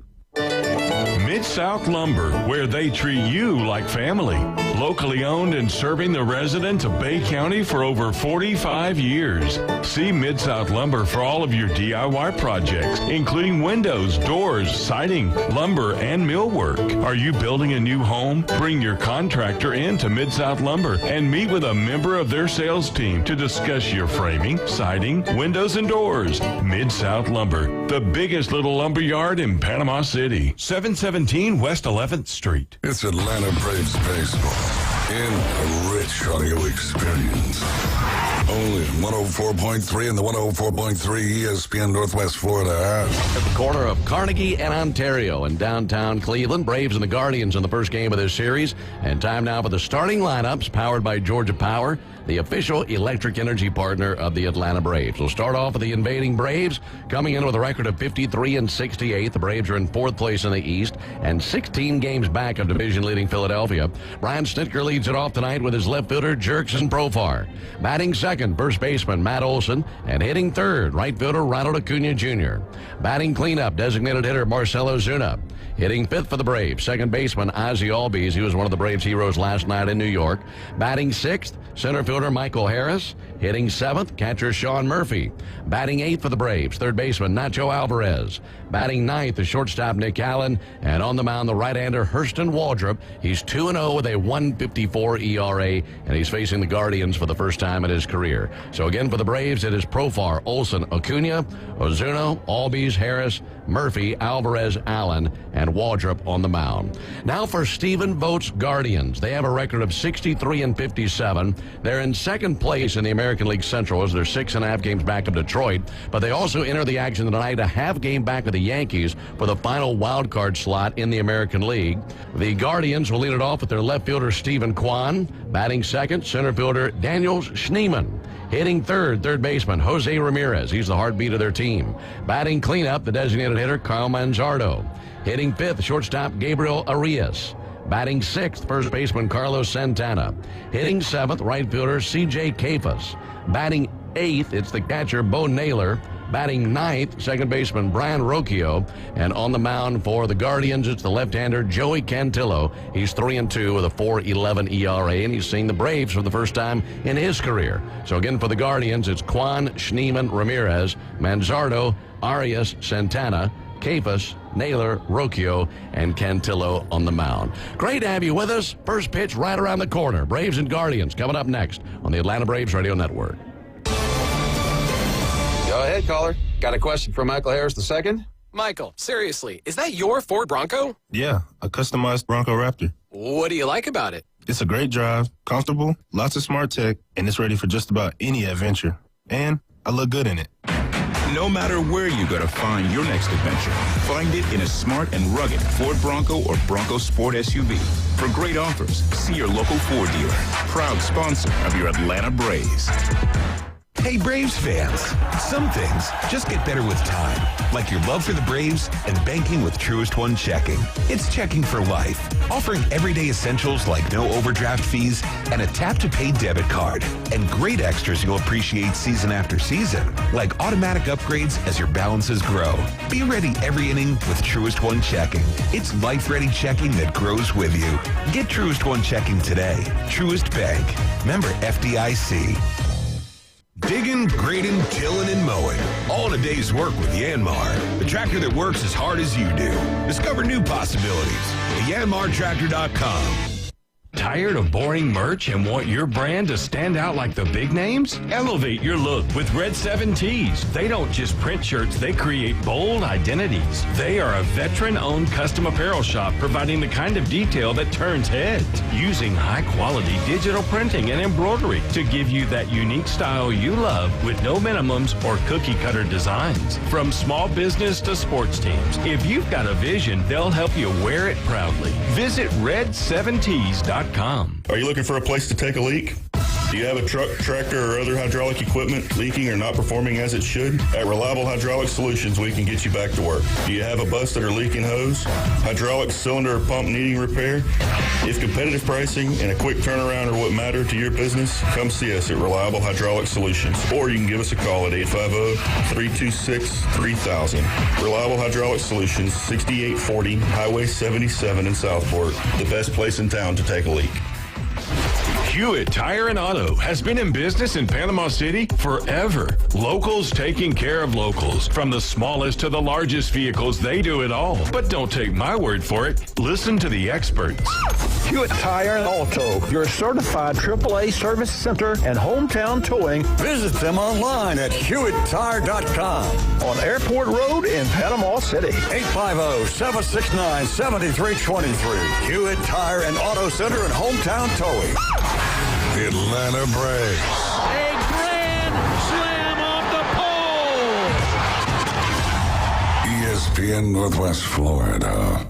Mid-South Lumber, where they treat you like family. Locally owned and serving the residents of Bay County for over 45 years. See Mid-South Lumber for all of your DIY projects, including windows, doors, siding, lumber, and millwork. Are you building a new home? Bring your contractor in to Mid-South Lumber and meet with a member of their sales team to discuss your framing, siding, windows, and doors. Mid-South Lumber, the biggest little lumber yard in Panama City. 717 West 11th Street. It's Atlanta Braves baseball in a rich audio experience. Only 104.3 and the 104.3 ESPN Northwest Florida app. At the corner of Carnegie and Ontario in downtown Cleveland, Braves and the Guardians in the first game of this series. And time now for the starting lineups, powered by Georgia Power, the official electric energy partner of the Atlanta Braves. We'll start off with the invading Braves, coming in with a record of 53-68. The Braves are in fourth place in the East and 16 games back of division-leading Philadelphia. Brian Snitker leads it off tonight with his left fielder, Jerkson Profar. Batting second, first baseman Matt Olson, and hitting third, right fielder Ronald Acuna Jr. Batting cleanup, designated hitter Marcelo Zuna. Hitting fifth for the Braves, second baseman Ozzie Albies. He was one of the Braves' heroes last night in New York. Batting sixth, center fielder Michael Harris. Hitting seventh, catcher Sean Murphy. Batting eighth for the Braves, third baseman Nacho Alvarez. Batting ninth, the shortstop Nick Allen. And on the mound, the right-hander Hurston Waldrop. He's 2-0 with a 1.54 ERA, and he's facing the Guardians for the first time in his career. So again, for the Braves, it is Profar, Olson, Acuna, Ozuna, Albies, Harris, Murphy, Alvarez, Allen, and Waldrop on the mound. Now for Stephen Vogt's Guardians. They have a record of 63-57. They're in second place in the American League Central as they're 6.5 games back of Detroit, but they also enter the action tonight a half game back of the Yankees for the final wild card slot in the American League. The Guardians will lead it off with their left fielder Stephen Kwan, batting second, center fielder Daniel Schneemann. Hitting third, third baseman Jose Ramirez. He's the heartbeat of their team. Batting cleanup, the designated hitter Carl Manzardo. Hitting fifth, shortstop Gabriel Arias. Batting sixth, first baseman Carlos Santana. Hitting seventh, right fielder C.J. Kefas. Batting eighth, it's the catcher Bo Naylor. Batting ninth, second baseman Brian Rocchio. And on the mound for the Guardians, it's the left-hander Joey Cantillo. He's 3-2 with a 4.11 ERA, and he's seeing the Braves for the first time in his career. So again, for the Guardians, it's Kwan, Schneemann, Ramirez, Manzardo, Arias, Santana, Kefas, Naylor, Rocchio, and Cantillo on the mound. Great to have you with us. First pitch right around the corner. Braves and Guardians coming up next on the Atlanta Braves Radio Network. Go ahead, caller. Got a question for Michael Harris II? Michael, seriously, is that your Ford Bronco? Yeah, a customized Bronco Raptor. What do you like about it? It's a great drive, comfortable, lots of smart tech, and it's ready for just about any adventure. And I look good in it. No matter where you go to find your next adventure, find it in a smart and rugged Ford Bronco or Bronco Sport SUV. For great offers, see your local Ford dealer. Proud sponsor of your Atlanta Braves. Hey, Braves fans, some things just get better with time, like your love for the Braves and banking with Truist One Checking. It's checking for life, offering everyday essentials like no overdraft fees and a tap-to-pay debit card, and great extras you'll appreciate season after season, like automatic upgrades as your balances grow. Be ready every inning with Truist One Checking. It's life-ready checking that grows with you. Get Truist One Checking today. Truist Bank. Member FDIC. Digging, grading, tilling, and mowing. All in a day's work with Yanmar, the tractor that works as hard as you do. Discover new possibilities at yanmartractor.com. Tired of boring merch and want your brand to stand out like the big names? Elevate your look with Red 7 Tees. They don't just print shirts, they create bold identities. They are a veteran-owned custom apparel shop providing the kind of detail that turns heads, using high-quality digital printing and embroidery to give you that unique style you love with no minimums or cookie-cutter designs. From small business to sports teams, if you've got a vision, they'll help you wear it proudly. Visit red7tees.com. Are you looking for a place to take a leak? Do you have a truck, tractor, or other hydraulic equipment leaking or not performing as it should? At Reliable Hydraulic Solutions, we can get you back to work. Do you have a busted or leaking hose? Hydraulic cylinder or pump needing repair? If competitive pricing and a quick turnaround are what matter to your business, come see us at Reliable Hydraulic Solutions. Or you can give us a call at 850-326-3000. Reliable Hydraulic Solutions, 6840 Highway 77 in Southport. The best place in town to take a leak. Hewitt Tire and Auto has been in business in Panama City forever. Locals taking care of locals. From the smallest to the largest vehicles, they do it all. But don't take my word for it. Listen to the experts. Hewitt Tire and Auto, your certified AAA service center and hometown towing. Visit them online at HewittTire.com. On Airport Road in Panama City. 850-769-7323. Hewitt Tire and Auto Center and hometown towing. Atlanta Braves. A grand slam off the pole. ESPN Northwest Florida.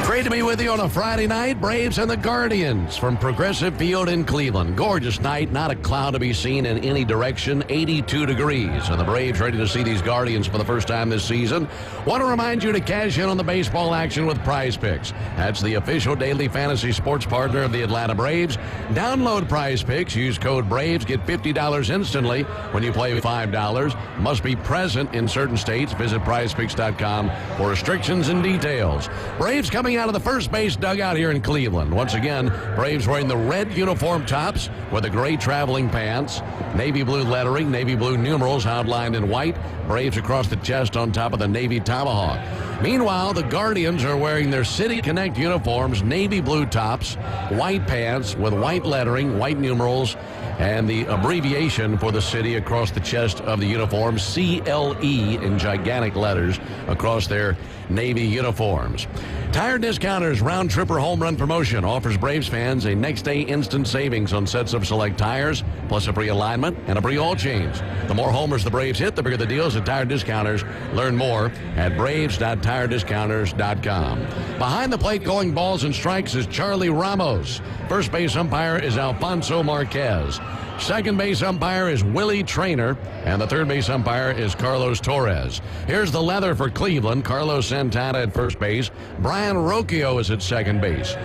Great to be with you on a Friday night. Braves and the Guardians from Progressive Field in Cleveland. Gorgeous night, not a cloud to be seen in any direction, 82 degrees. And the Braves ready to see these Guardians for the first time this season. Want to remind you to cash in on the baseball action with Prize Picks. That's the official daily fantasy sports partner of the Atlanta Braves. Download Prize Picks, use code BRAVES, get $50 instantly when you play $5. Must be present in certain states. Visit prizepicks.com for restrictions and details. Braves coming out of the first base dugout here in Cleveland. Once again, Braves wearing the red uniform tops with the gray traveling pants, navy blue lettering, navy blue numerals outlined in white, Braves across the chest on top of the navy tomahawk. Meanwhile, the Guardians are wearing their City Connect uniforms, navy blue tops, white pants with white lettering, white numerals, and the abbreviation for the city across the chest of the uniform, CLE in gigantic letters across their navy uniforms. Tire Discounters Round Tripper Home Run Promotion offers Braves fans a next-day instant savings on sets of select tires, plus a free alignment and a free oil change. The more homers the Braves hit, the bigger the deals at Tire Discounters. Learn more at braves.tirediscounters.com. Behind the plate going balls and strikes is Charlie Ramos. First base umpire is Alfonso Marquez. Second base umpire is Willie Traynor, and the third base umpire is Carlos Torres. Here's the leather for Cleveland. Carlos Santana at first base. Brian Rocchio is at second base.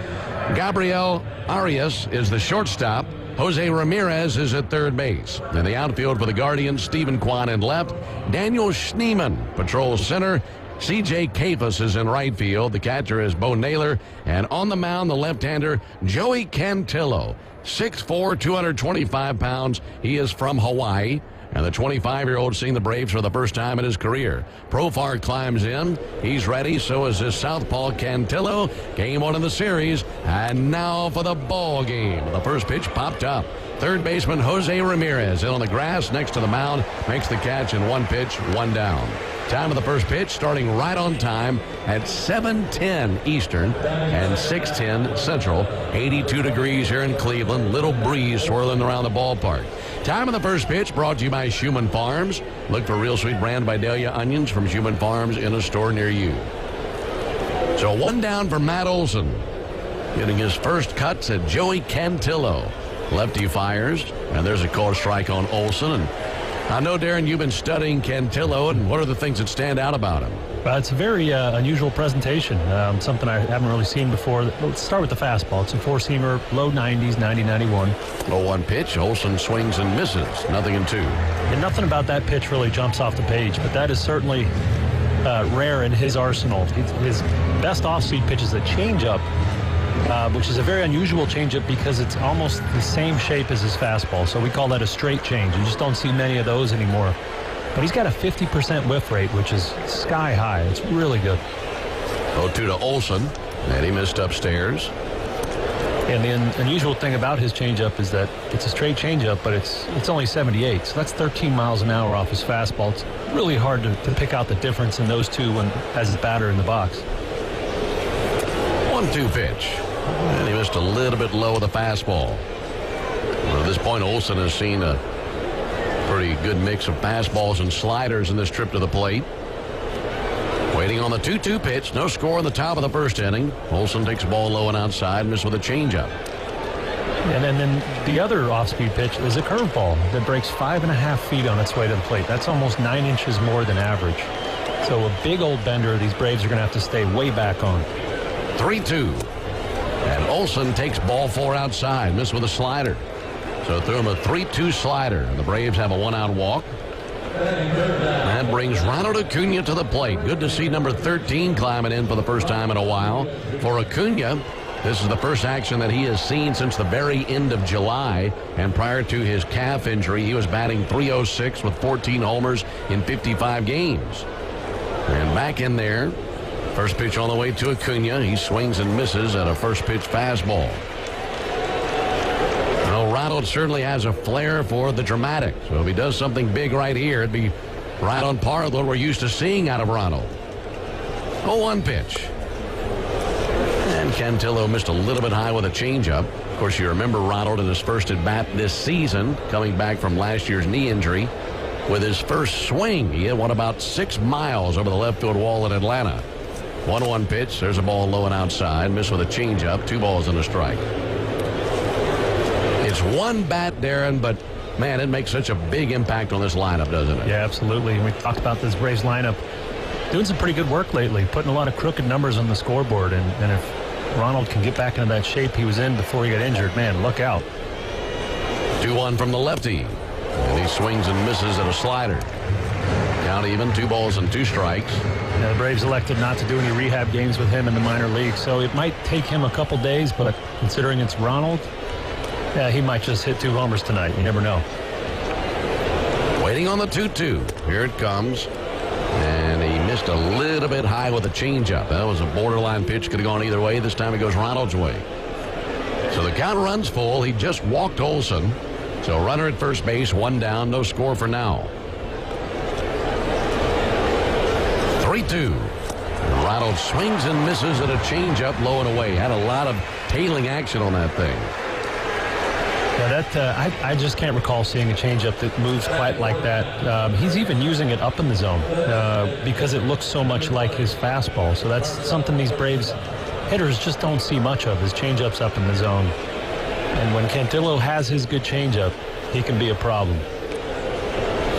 Gabriel Arias is the shortstop. Jose Ramirez is at third base. In the outfield for the Guardians, Stephen Kwan in left. Daniel Schneemann patrols center. C.J. Kafus is in right field. The catcher is Bo Naylor. And on the mound, the left-hander, Joey Cantillo. 6'4", 225 pounds. He is from Hawaii. And the 25-year-old seeing the Braves for the first time in his career. Profar climbs in. He's ready. So is his southpaw Cantillo. Game 1 in the series. And now for the ball game. The first pitch popped up. Third baseman Jose Ramirez in on the grass next to the mound. Makes the catch in 1 pitch, 1 down. Time of the first pitch starting right on time at 7:10 Eastern and 6:10 Central. 82 degrees here in Cleveland. Little breeze swirling around the ballpark. Time of the first pitch brought to you by Schumann Farms. Look for Real Sweet Brand Vidalia onions from Schumann Farms in a store near you. So 1 down for Matt Olson. Getting his first cuts at Joey Cantillo. Lefty fires, and there's a called strike on Olson. And I know, Darren, you've been studying Cantillo, and what are the things that stand out about him? It's a very unusual presentation, something I haven't really seen before. Let's start with the fastball. It's a four-seamer, low 90s, 90, 91. 0-1 pitch. Olson swings and misses. 0-2. And nothing about that pitch really jumps off the page, but that is certainly rare in his arsenal. His best off-speed pitch is a changeup, which is a very unusual changeup because it's almost the same shape as his fastball. So we call that a straight change. You just don't see many of those anymore. But he's got a 50% whiff rate, which is sky high. It's really good. 0-2 to Olson, and he missed upstairs. And the unusual thing about his changeup is that it's a straight changeup, but it's only 78. So that's 13 miles an hour off his fastball. It's really hard to pick out the difference in those two as his batter in the box. 1-2 pitch. And he missed a little bit low with the fastball. Well, at this point, Olson has seen a pretty good mix of fastballs and sliders in this trip to the plate. Waiting on the 2-2 pitch. No score in the top of the first inning. Olson takes the ball low and outside, missed with a changeup. And then the other off-speed pitch is a curveball that breaks 5.5 feet on its way to the plate. That's almost 9 inches more than average. So a big old bender these Braves are going to have to stay way back on. 3-2. And Olson takes ball 4 outside. Missed with a slider. So threw him a 3-2 slider. And the Braves have a 1-out walk. That brings Ronald Acuna to the plate. Good to see number 13 climbing in for the first time in a while. For Acuna, this is the first action that he has seen since the very end of July. And prior to his calf injury, he was batting .306 with 14 homers in 55 games. And back in there. First pitch on the way to Acuna. He swings and misses at a first pitch fastball. Well, Ronald certainly has a flair for the dramatic. So if he does something big right here, it'd be right on par with what we're used to seeing out of Ronald. 0-1 pitch. And Cantillo missed a little bit high with a changeup. Of course, you remember Ronald in his first at bat this season, coming back from last year's knee injury. With his first swing, he hit one about 6 miles over the left field wall in Atlanta. 1-1 pitch. There's a ball low and outside. Missed with a changeup. 2 balls and a strike. It's one bat, Darren, but, man, it makes such a big impact on this lineup, doesn't it? Yeah, absolutely. And we talked about this Braves lineup doing some pretty good work lately, putting a lot of crooked numbers on the scoreboard. And if Ronald can get back into that shape he was in before he got injured, man, look out. 2-1 from the lefty. And he swings and misses at a slider. Count even. 2 balls and 2 strikes. Yeah, the Braves elected not to do any rehab games with him in the minor leagues, so it might take him a couple days, but considering it's Ronald, yeah, he might just hit 2 homers tonight. You never know. Waiting on the 2-2. Here it comes. And he missed a little bit high with a changeup. That was a borderline pitch. Could have gone either way. This time it goes Ronald's way. So the count runs full. He just walked Olson. So runner at first base, 1 down. No score for now. 3-2. Ronald swings and misses at a changeup low and away. Had a lot of tailing action on that thing. Yeah, I just can't recall seeing a changeup that moves quite like that. He's even using it up in the zone because it looks so much like his fastball. So that's something these Braves hitters just don't see much of, is changeups up in the zone. And when Cantillo has his good changeup, he can be a problem.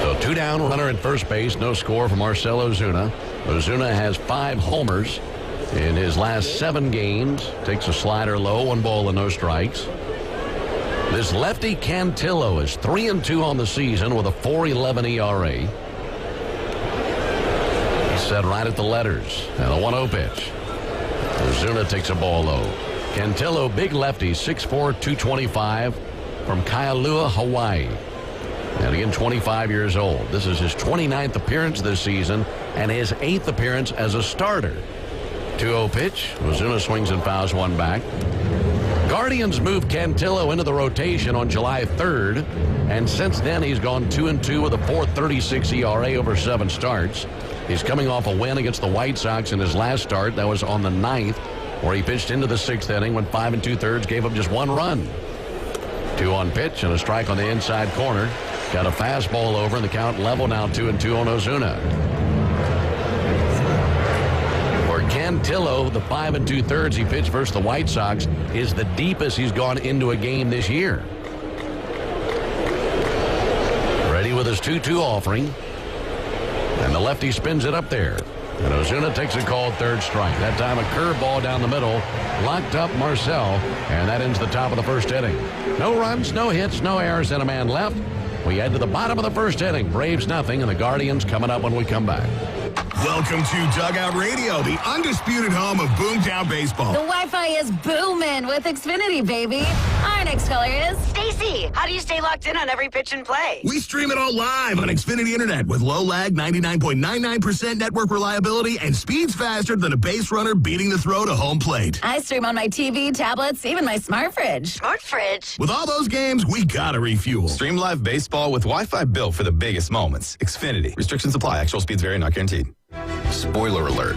So 2 down, runner at first base. No score for Marcell Ozuna. Ozuna has 5 homers in his last 7 games. Takes a slider low, 1 ball and no strikes. This lefty Cantillo is 3-2 on the season with a 4.11 ERA. He's set right at the letters. And a 1-0 pitch. Ozuna takes a ball low. Cantillo, big lefty, 6'4", 225 from Kailua, Hawaii. And again, 25 years old. This is his 29th appearance this season and his 8th appearance as a starter. 2-0 pitch. Ozuna swings and fouls one back. Guardians moved Cantillo into the rotation on July 3rd, and since then he's gone 2-2 with a .436 ERA over 7 starts. He's coming off a win against the White Sox in his last start. That was on the 9th, where he pitched into the 6th inning, went 5 2/3, gave up just 1 run. 2-1 pitch and a strike on the inside corner. Got a fastball over, and the count level now 2-2 on Ozuna. For Cantillo, the 5 2/3 he pitched versus the White Sox is the deepest he's gone into a game this year. Ready with his 2-2 offering. And the lefty spins it up there. And Ozuna takes a called 3rd strike. That time a curveball down the middle. Locked up Marcel. And that ends the top of the 1st inning. No runs, no hits, no errors, and a man left. We head to the bottom of the 1st inning. Braves nothing, and the Guardians coming up when we come back. Welcome to Dugout Radio, the undisputed home of Boomtown Baseball. The Wi-Fi is booming with Xfinity, baby. Our next caller is Stacy. How do you stay locked in on every pitch and play? We stream it all live on Xfinity Internet with low lag, 99.99% network reliability, and speeds faster than a base runner beating the throw to home plate. I stream on my TV, tablets, even my smart fridge. Smart fridge? With all those games, we gotta refuel. Stream live baseball with Wi-Fi built for the biggest moments. Xfinity. Restrictions apply. Actual speeds vary, not guaranteed. Spoiler alert.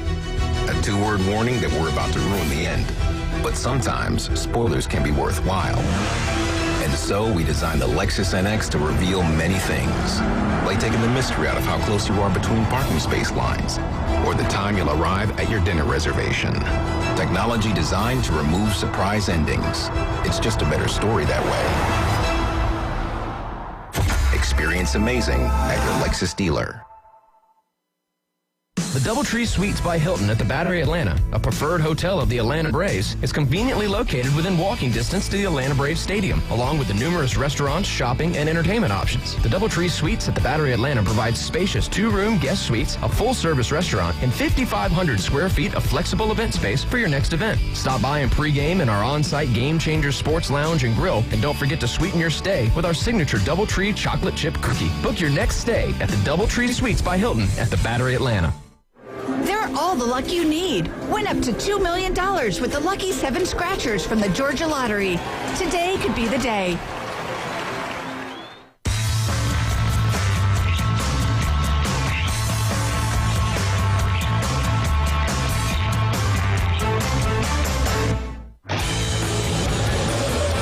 A 2-word warning that we're about to ruin the end. But sometimes, spoilers can be worthwhile. And so, we designed the Lexus NX to reveal many things. Like taking the mystery out of how close you are between parking space lines. Or the time you'll arrive at your dinner reservation. Technology designed to remove surprise endings. It's just a better story that way. Experience amazing at your Lexus dealer. The Doubletree Suites by Hilton at the Battery Atlanta, a preferred hotel of the Atlanta Braves, is conveniently located within walking distance to the Atlanta Braves Stadium, along with the numerous restaurants, shopping, and entertainment options. The Doubletree Suites at the Battery Atlanta provides spacious 2-room guest suites, a full-service restaurant, and 5,500 square feet of flexible event space for your next event. Stop by and pregame in our on-site Game Changer Sports Lounge and Grill, and don't forget to sweeten your stay with our signature Doubletree chocolate chip cookie. Book your next stay at the Doubletree Suites by Hilton at the Battery Atlanta. They're all the luck you need. Win up to $2 million with the Lucky 7 Scratchers from the Georgia Lottery. Today could be the day.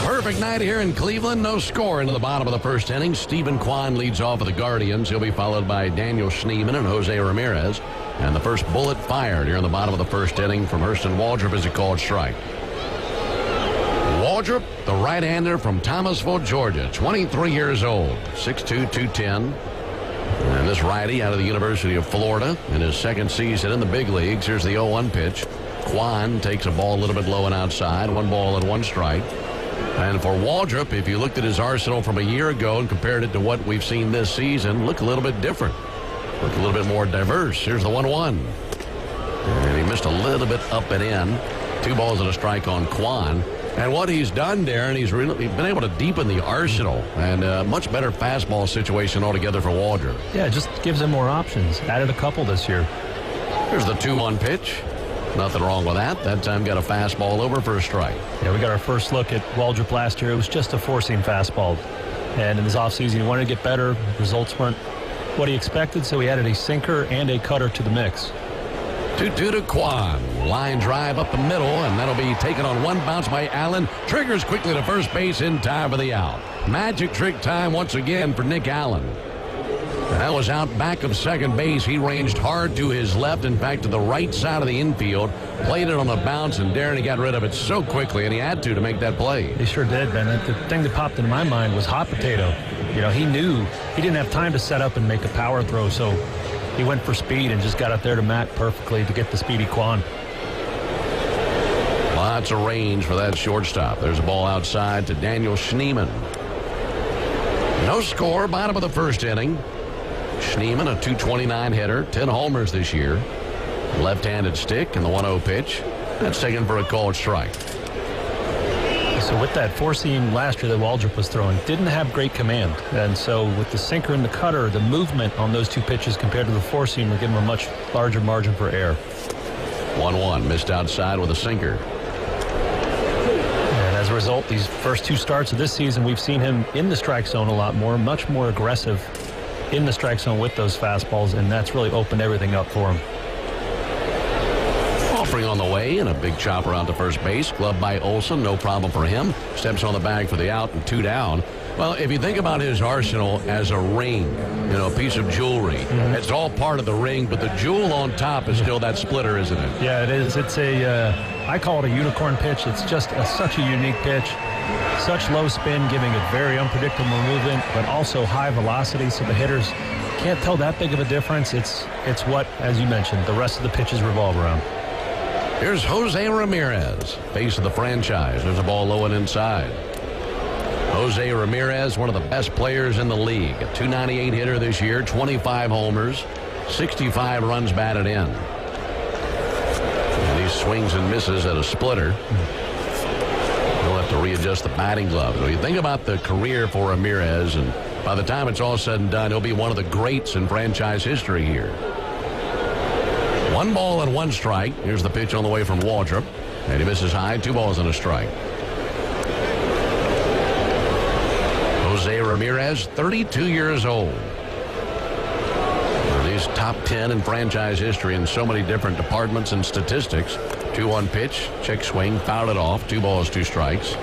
Perfect night here in Cleveland. No score into the bottom of the 1st inning. Stephen Kwan leads off for the Guardians. He'll be followed by Daniel Schneemann and Jose Ramirez. And the first bullet fired here in the bottom of the 1st inning from Hurston Waldrop is a called strike. Waldrop, the right-hander from Thomasville, Georgia, 23 years old, 6'2", 210. And this righty out of the University of Florida in his 2nd season in the big leagues. Here's the 0-1 pitch. Kwan takes a ball a little bit low and outside. 1 ball and 1 strike. And for Waldrop, if you looked at his arsenal from a year ago and compared it to what we've seen this season, look a little bit different. Look a little bit more diverse. Here's the 1-1. And he missed a little bit up and in. 2 balls and a strike on Kwan. And what he's done, Darren, he's really been able to deepen the arsenal and a much better fastball situation altogether for Waldrop. Yeah, it just gives him more options. Added a couple this year. Here's the 2-1 pitch. Nothing wrong with that. That time got a fastball over for a strike. Yeah, we got our first look at Waldrop last year. It was just a four-seam fastball. And in this offseason, he wanted to get better. Results weren't what he expected, so he added a sinker and a cutter to the mix. 2-2 to Kwan. Line drive up the middle, and that'll be taken on 1 bounce by Allen. Triggers quickly to first base in time for the out. Magic trick time once again for Nick Allen. That was out back of second base. He ranged hard to his left, in fact, to the right side of the infield. Played it on the bounce, and Darren, he got rid of it so quickly, and he had to make that play. He sure did, Ben. The thing that popped into my mind was hot potato. You know, he knew he didn't have time to set up and make a power throw, so he went for speed and just got up there to Matt perfectly to get the speedy Kwan. Lots of range for that shortstop. There's a ball outside to Daniel Schneemann. No score, bottom of the 1st inning. Schneemann, a .229 hitter, 10 homers this year. Left-handed stick and the 1-0 pitch. That's taken for a called strike. So So with that four-seam last year that Waldrop was throwing, didn't have great command. And so with the sinker and the cutter, the movement on those two pitches compared to the four-seam will give him a much larger margin for error. 1-1, missed outside with a sinker. And as a result, these first two starts of this season, we've seen him in the strike zone a lot more, much more aggressive in the strike zone with those fastballs, and that's really opened everything up for him. Offering on the way, and a big chopper out to first base. Gloved by Olsen, no problem for him. Steps on the bag for the out and 2 down. Well, if you think about his arsenal as a ring, a piece of jewelry, it's all part of the ring, but the jewel on top is still that splitter, isn't it? Yeah, it is. It's I call it a unicorn pitch. It's just such a unique pitch. Such low spin, giving it very unpredictable movement, but also high velocity, so the hitters can't tell that big of a difference. It's what, as you mentioned, the rest of the pitches revolve around. Here's Jose Ramirez, face of the franchise. There's a ball low and inside. Jose Ramirez, one of the best players in the league. A .298 hitter this year, 25 homers, 65 runs batted in. And he swings and misses at a splitter. He'll have to readjust the batting glove. So you think about the career for Ramirez, and by the time it's all said and done, he'll be one of the greats in franchise history here. 1 ball and 1 strike. Here's the pitch on the way from Waldrop. And he misses high. 2 balls and a strike. Jose Ramirez, 32 years old. He's top 10 in franchise history in so many different departments and statistics. 2-1 pitch, check swing, fouled it off. 2 balls, 2 strikes.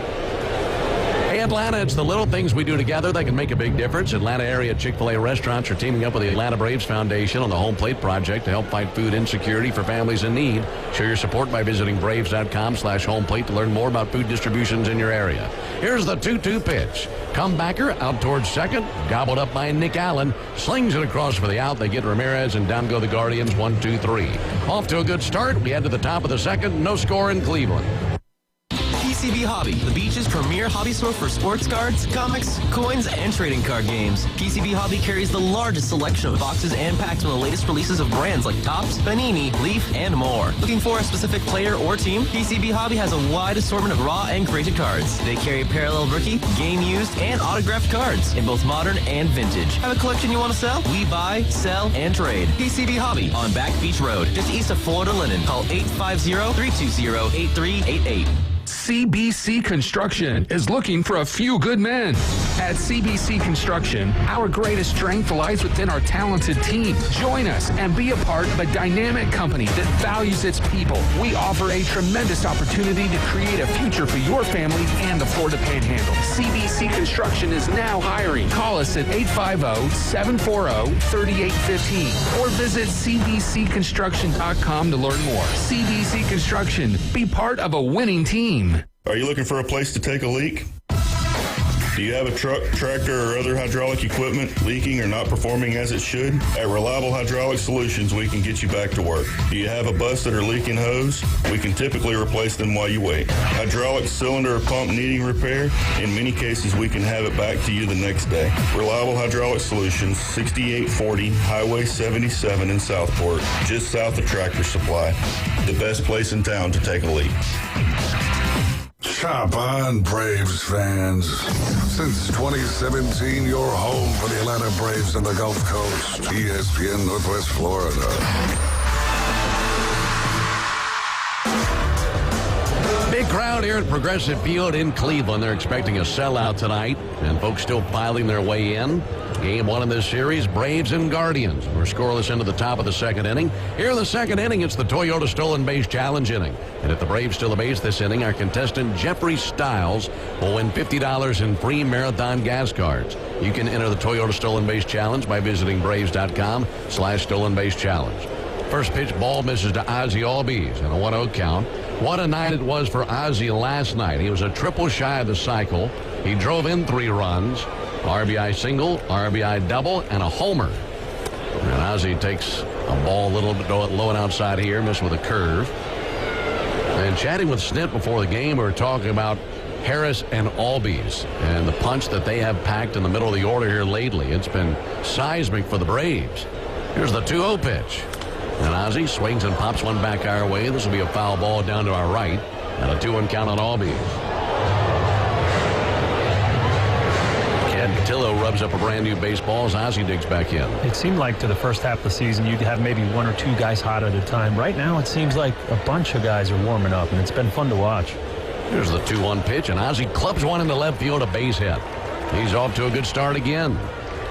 Hey, Atlanta, it's the little things we do together that can make a big difference. Atlanta area Chick-fil-A restaurants are teaming up with the Atlanta Braves Foundation on the Home Plate Project to help fight food insecurity for families in need. Show your support by visiting braves.com/homeplate to learn more about food distributions in your area. Here's the 2-2 pitch. Comebacker out towards second, gobbled up by Nick Allen, slings it across for the out. They get Ramirez, and down go the Guardians. 1-2-3. Off to a good start. We head to the top of the second. No score in Cleveland. PCB Hobby, the beach's premier hobby store for sports cards, comics, coins, and trading card games. PCB Hobby carries the largest selection of boxes and packs from the latest releases of brands like Topps, Panini, Leaf, and more. Looking for a specific player or team? PCB Hobby has a wide assortment of raw and graded cards. They carry parallel rookie, game used, and autographed cards in both modern and vintage. Have a collection you want to sell? We buy, sell, and trade. PCB Hobby on Back Beach Road, just east of Florida Linen. Call 850-320-8388. CBC Construction is looking for a few good men. At CBC Construction, our greatest strength lies within our talented team. Join us and be a part of a dynamic company that values its people. We offer a tremendous opportunity to create a future for your family and the Florida Panhandle. CBC Construction is now hiring. Call us at 850-740-3815 or visit cbcconstruction.com to learn more. CBC Construction. Be part of a winning team. Are you looking for a place to take a leak? Do you have a truck, tractor, or other hydraulic equipment leaking or not performing as it should? At Reliable Hydraulic Solutions, we can get you back to work. Do you have a busted or leaking hose? We can typically replace them while you wait. Hydraulic cylinder or pump needing repair? In many cases, we can have it back to you the next day. Reliable Hydraulic Solutions, 6840 Highway 77 in Southport, just south of Tractor Supply. The best place in town to take a leak. Chop on, Braves fans. Since 2017, your home for the Atlanta Braves and the Gulf Coast. ESPN Northwest Florida. Big crowd here at Progressive Field in Cleveland. They're expecting a sellout tonight, and folks still filing their way in. Game 1 in this series, Braves and Guardians. We're scoreless into the top of the second inning. Here in the second inning, it's the Toyota Stolen Base Challenge inning. And if the Braves steal a base this inning, our contestant Jeffrey Stiles will win $50 in free Marathon gas cards. You can enter the Toyota Stolen Base Challenge by visiting braves.com/Stolen Base Challenge. First pitch, ball misses to Ozzie Albies and a 1-0 count. What a night it was for Ozzie last night. He was a triple shy of the cycle. He drove in 3 runs. RBI single, RBI double, and a homer. And Ozzie takes a ball a little bit low and outside here, missed with a curve. And chatting with Snit before the game, we were talking about Harris and Albies and the punch that they have packed in the middle of the order here lately. It's been seismic for the Braves. Here's the 2-0 pitch. And Ozzie swings and pops one back our way. This will be a foul ball down to our right. And a 2-1 count on Albies. Cantillo rubs up a brand new baseball as Ozzie digs back in. It seemed like to the first half of the season you'd have maybe one or two guys hot at a time. Right now it seems like a bunch of guys are warming up, and it's been fun to watch. Here's the 2-1 pitch, and Ozzie clubs one into left field, a base hit. He's off to a good start again.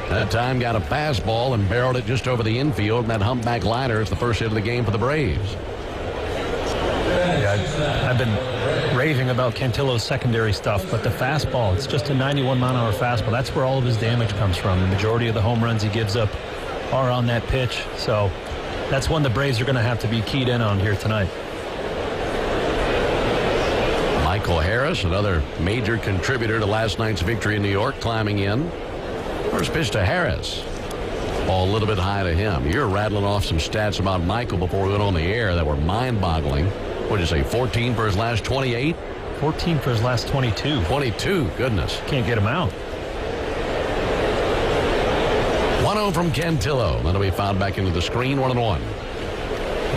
That time got a fastball and barreled it just over the infield, and that humpback liner is the first hit of the game for the Braves. Yeah, I've been raving about Cantillo's secondary stuff, but the fastball, it's just a 91-mile-an-hour fastball. That's where all of his damage comes from. The majority of the home runs he gives up are on that pitch, so that's one the Braves are going to have to be keyed in on here tonight. Michael Harris, another major contributor to last night's victory in New York, climbing in. First pitch to Harris. Ball a little bit high to him. You're rattling off some stats about Michael before we went on the air that were mind-boggling. What did you say, 14 for his last 28? 14 for his last 22. 22, goodness. Can't get him out. 1-0 from Cantillo. That'll be fouled back into the screen, 1-1.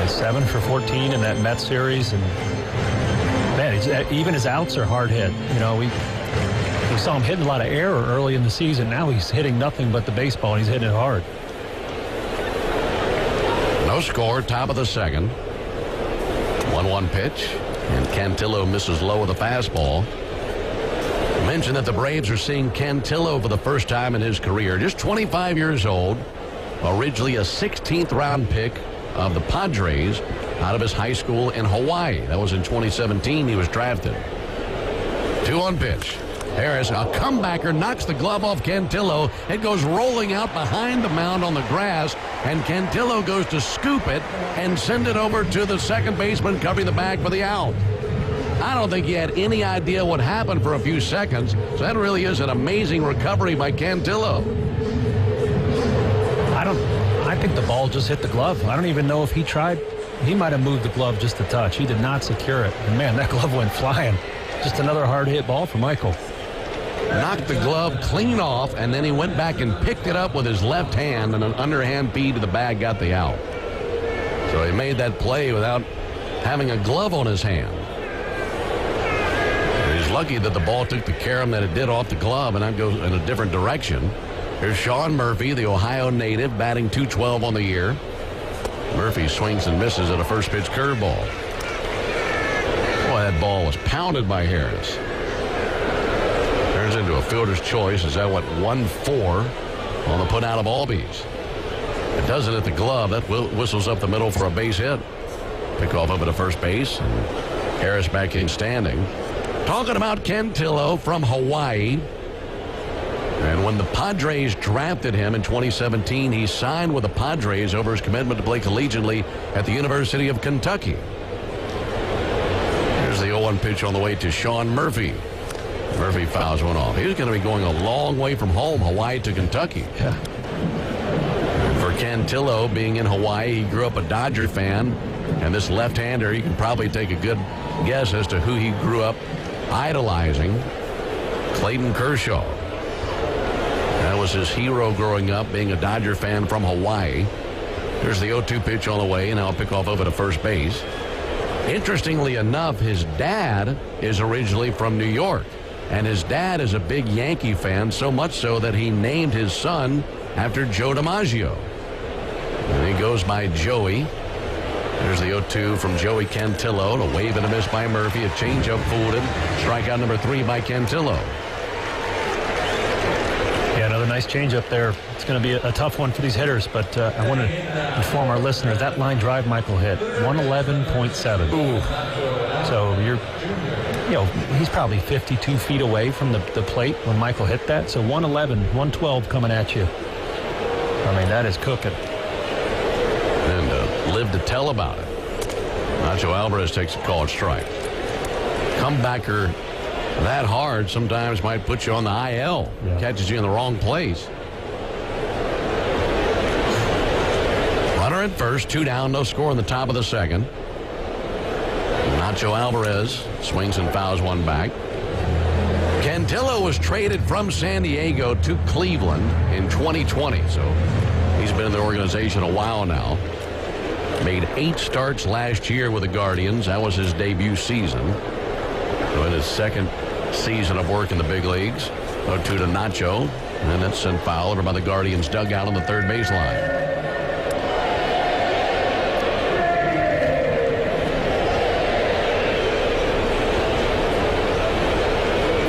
7 for 14 in that Mets series, and man, even his outs are hard hit. You know, we saw him hitting a lot of error early in the season. Now he's hitting nothing but the baseball, and he's hitting it hard. No score, top of the second. 1-1 pitch, and Cantillo misses low with a fastball. I mentioned that the Braves are seeing Cantillo for the first time in his career. Just 25 years old, originally a 16th round pick of the Padres out of his high school in Hawaii. That was in 2017 he was drafted. 2-1 pitch. Harris, a comebacker, knocks the glove off Cantillo. It goes rolling out behind the mound on the grass, and Cantillo goes to scoop it and send it over to the second baseman covering the bag for the out. I don't think he had any idea what happened for a few seconds, so that really is an amazing recovery by Cantillo. I think the ball just hit the glove. I don't even know if he tried. He might have moved the glove just a touch. He did not secure it. And man, that glove went flying. Just another hard hit ball for Michael. Knocked the glove clean off, and then he went back and picked it up with his left hand, and an underhand feed to the bag got the out. So he made that play without having a glove on his hand. And he's lucky that the ball took the carom that it did off the glove, and that goes in a different direction. Here's Sean Murphy, the Ohio native, batting .212 on the year. Murphy swings and misses at a first pitch curveball. Boy, that ball was pounded by Harris. Turns into a fielder's choice as that went 1-4 on the put out of Albies. It doesn't hit the glove. That whistles up the middle for a base hit. Pickoff over to first base, and Harris back in standing. Talking about Cantillo from Hawaii. And when the Padres drafted him in 2017, he signed with the Padres over his commitment to play collegiately at the University of Kentucky. Here's the 0-1 pitch on the way to Sean Murphy. Murphy fouls one off. He's going to be going a long way from home, Hawaii to Kentucky. Yeah. For Cantillo, being in Hawaii, he grew up a Dodger fan. And this left-hander, you can probably take a good guess as to who he grew up idolizing. Clayton Kershaw. That was his hero growing up, being a Dodger fan from Hawaii. Here's the 0-2 pitch on the way, and I'll pick off over to first base. Interestingly enough, his dad is originally from New York, and his dad is a big Yankee fan, so much so that he named his son after Joe DiMaggio. And he goes by Joey. There's the 0-2 from Joey Cantillo. A wave and a miss by Murphy. A changeup fooled him. Strikeout number 3 by Cantillo. Yeah, another nice changeup there. It's going to be a tough one for these hitters, but I want to inform our listeners that line drive Michael hit 111.7. Ooh. So he's probably 52 feet away from the plate when Michael hit that. So 111, 112 coming at you. I mean, that is cooking. And live to tell about it. Nacho Alvarez takes a called strike. Comebacker that hard sometimes might put you on the IL. Yeah. Catches you in the wrong place. Runner at first, 2 down, no score in the top of the second. Nacho Alvarez swings and fouls one back. Cantillo was traded from San Diego to Cleveland in 2020, so he's been in the organization a while now. Made 8 starts last year with the Guardians. That was his debut season. So in his second season of work in the big leagues. 0-2 to Nacho. And it's sent foul over by the Guardians dugout on the third baseline.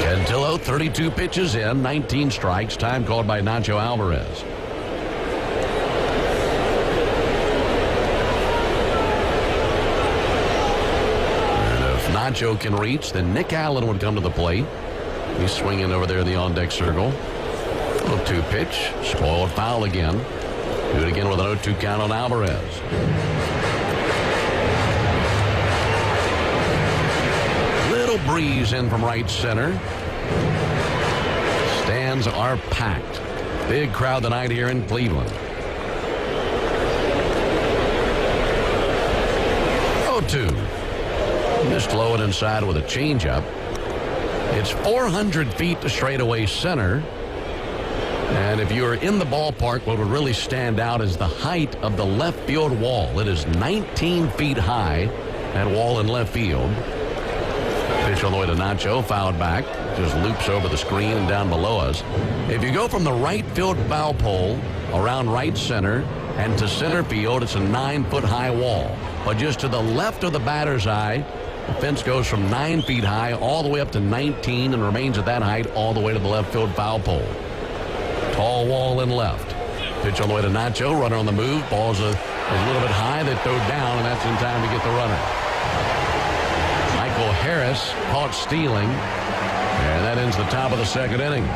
Cantillo, 32 pitches in, 19 strikes, time called by Nacho Alvarez. Nacho can reach, then Nick Allen would come to the plate. He's swinging over there in the on-deck circle. 0-2 pitch, spoiled foul again. Do it again with an 0-2 count on Alvarez. Little breeze in from right center. Stands are packed. Big crowd tonight here in Cleveland. 0-2. Just low it inside with a changeup. It's 400 feet to straightaway center. And if you are in the ballpark, what would really stand out is the height of the left field wall. It is 19 feet high, that wall in left field. Pitch on the way to Nacho, fouled back. Just loops over the screen and down below us. If you go from the right field foul pole around right center and to center field, it's a 9-foot high wall. But just to the left of the batter's eye, the fence goes from 9 feet high all the way up to 19 and remains at that height all the way to the left field foul pole. Tall wall in left. Pitch on the way to Nacho. Runner on the move. Ball's a little bit high. They throw down, and that's in time to get the runner. Michael Harris caught stealing, and that ends the top of the second inning.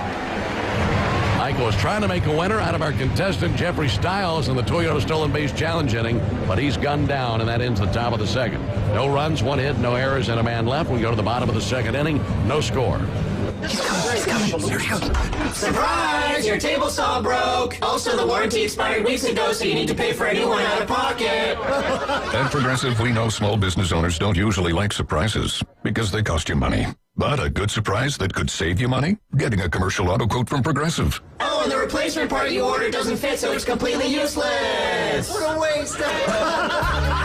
Michael is trying to make a winner out of our contestant, Jeffrey Stiles, in the Toyota Stolen Base Challenge inning, but he's gunned down, and that ends the top of the second. No runs, 1 hit, no errors, and a man left. We go to the bottom of the second inning. No score. He's coming. Surprise! Your table saw broke. Also, the warranty expired weeks ago, so you need to pay for a new one out of pocket. At Progressive, we know small business owners don't usually like surprises because they cost you money. But a good surprise that could save you money? Getting a commercial auto quote from Progressive. Oh, and the replacement part you ordered doesn't fit, so it's completely useless. What a waste.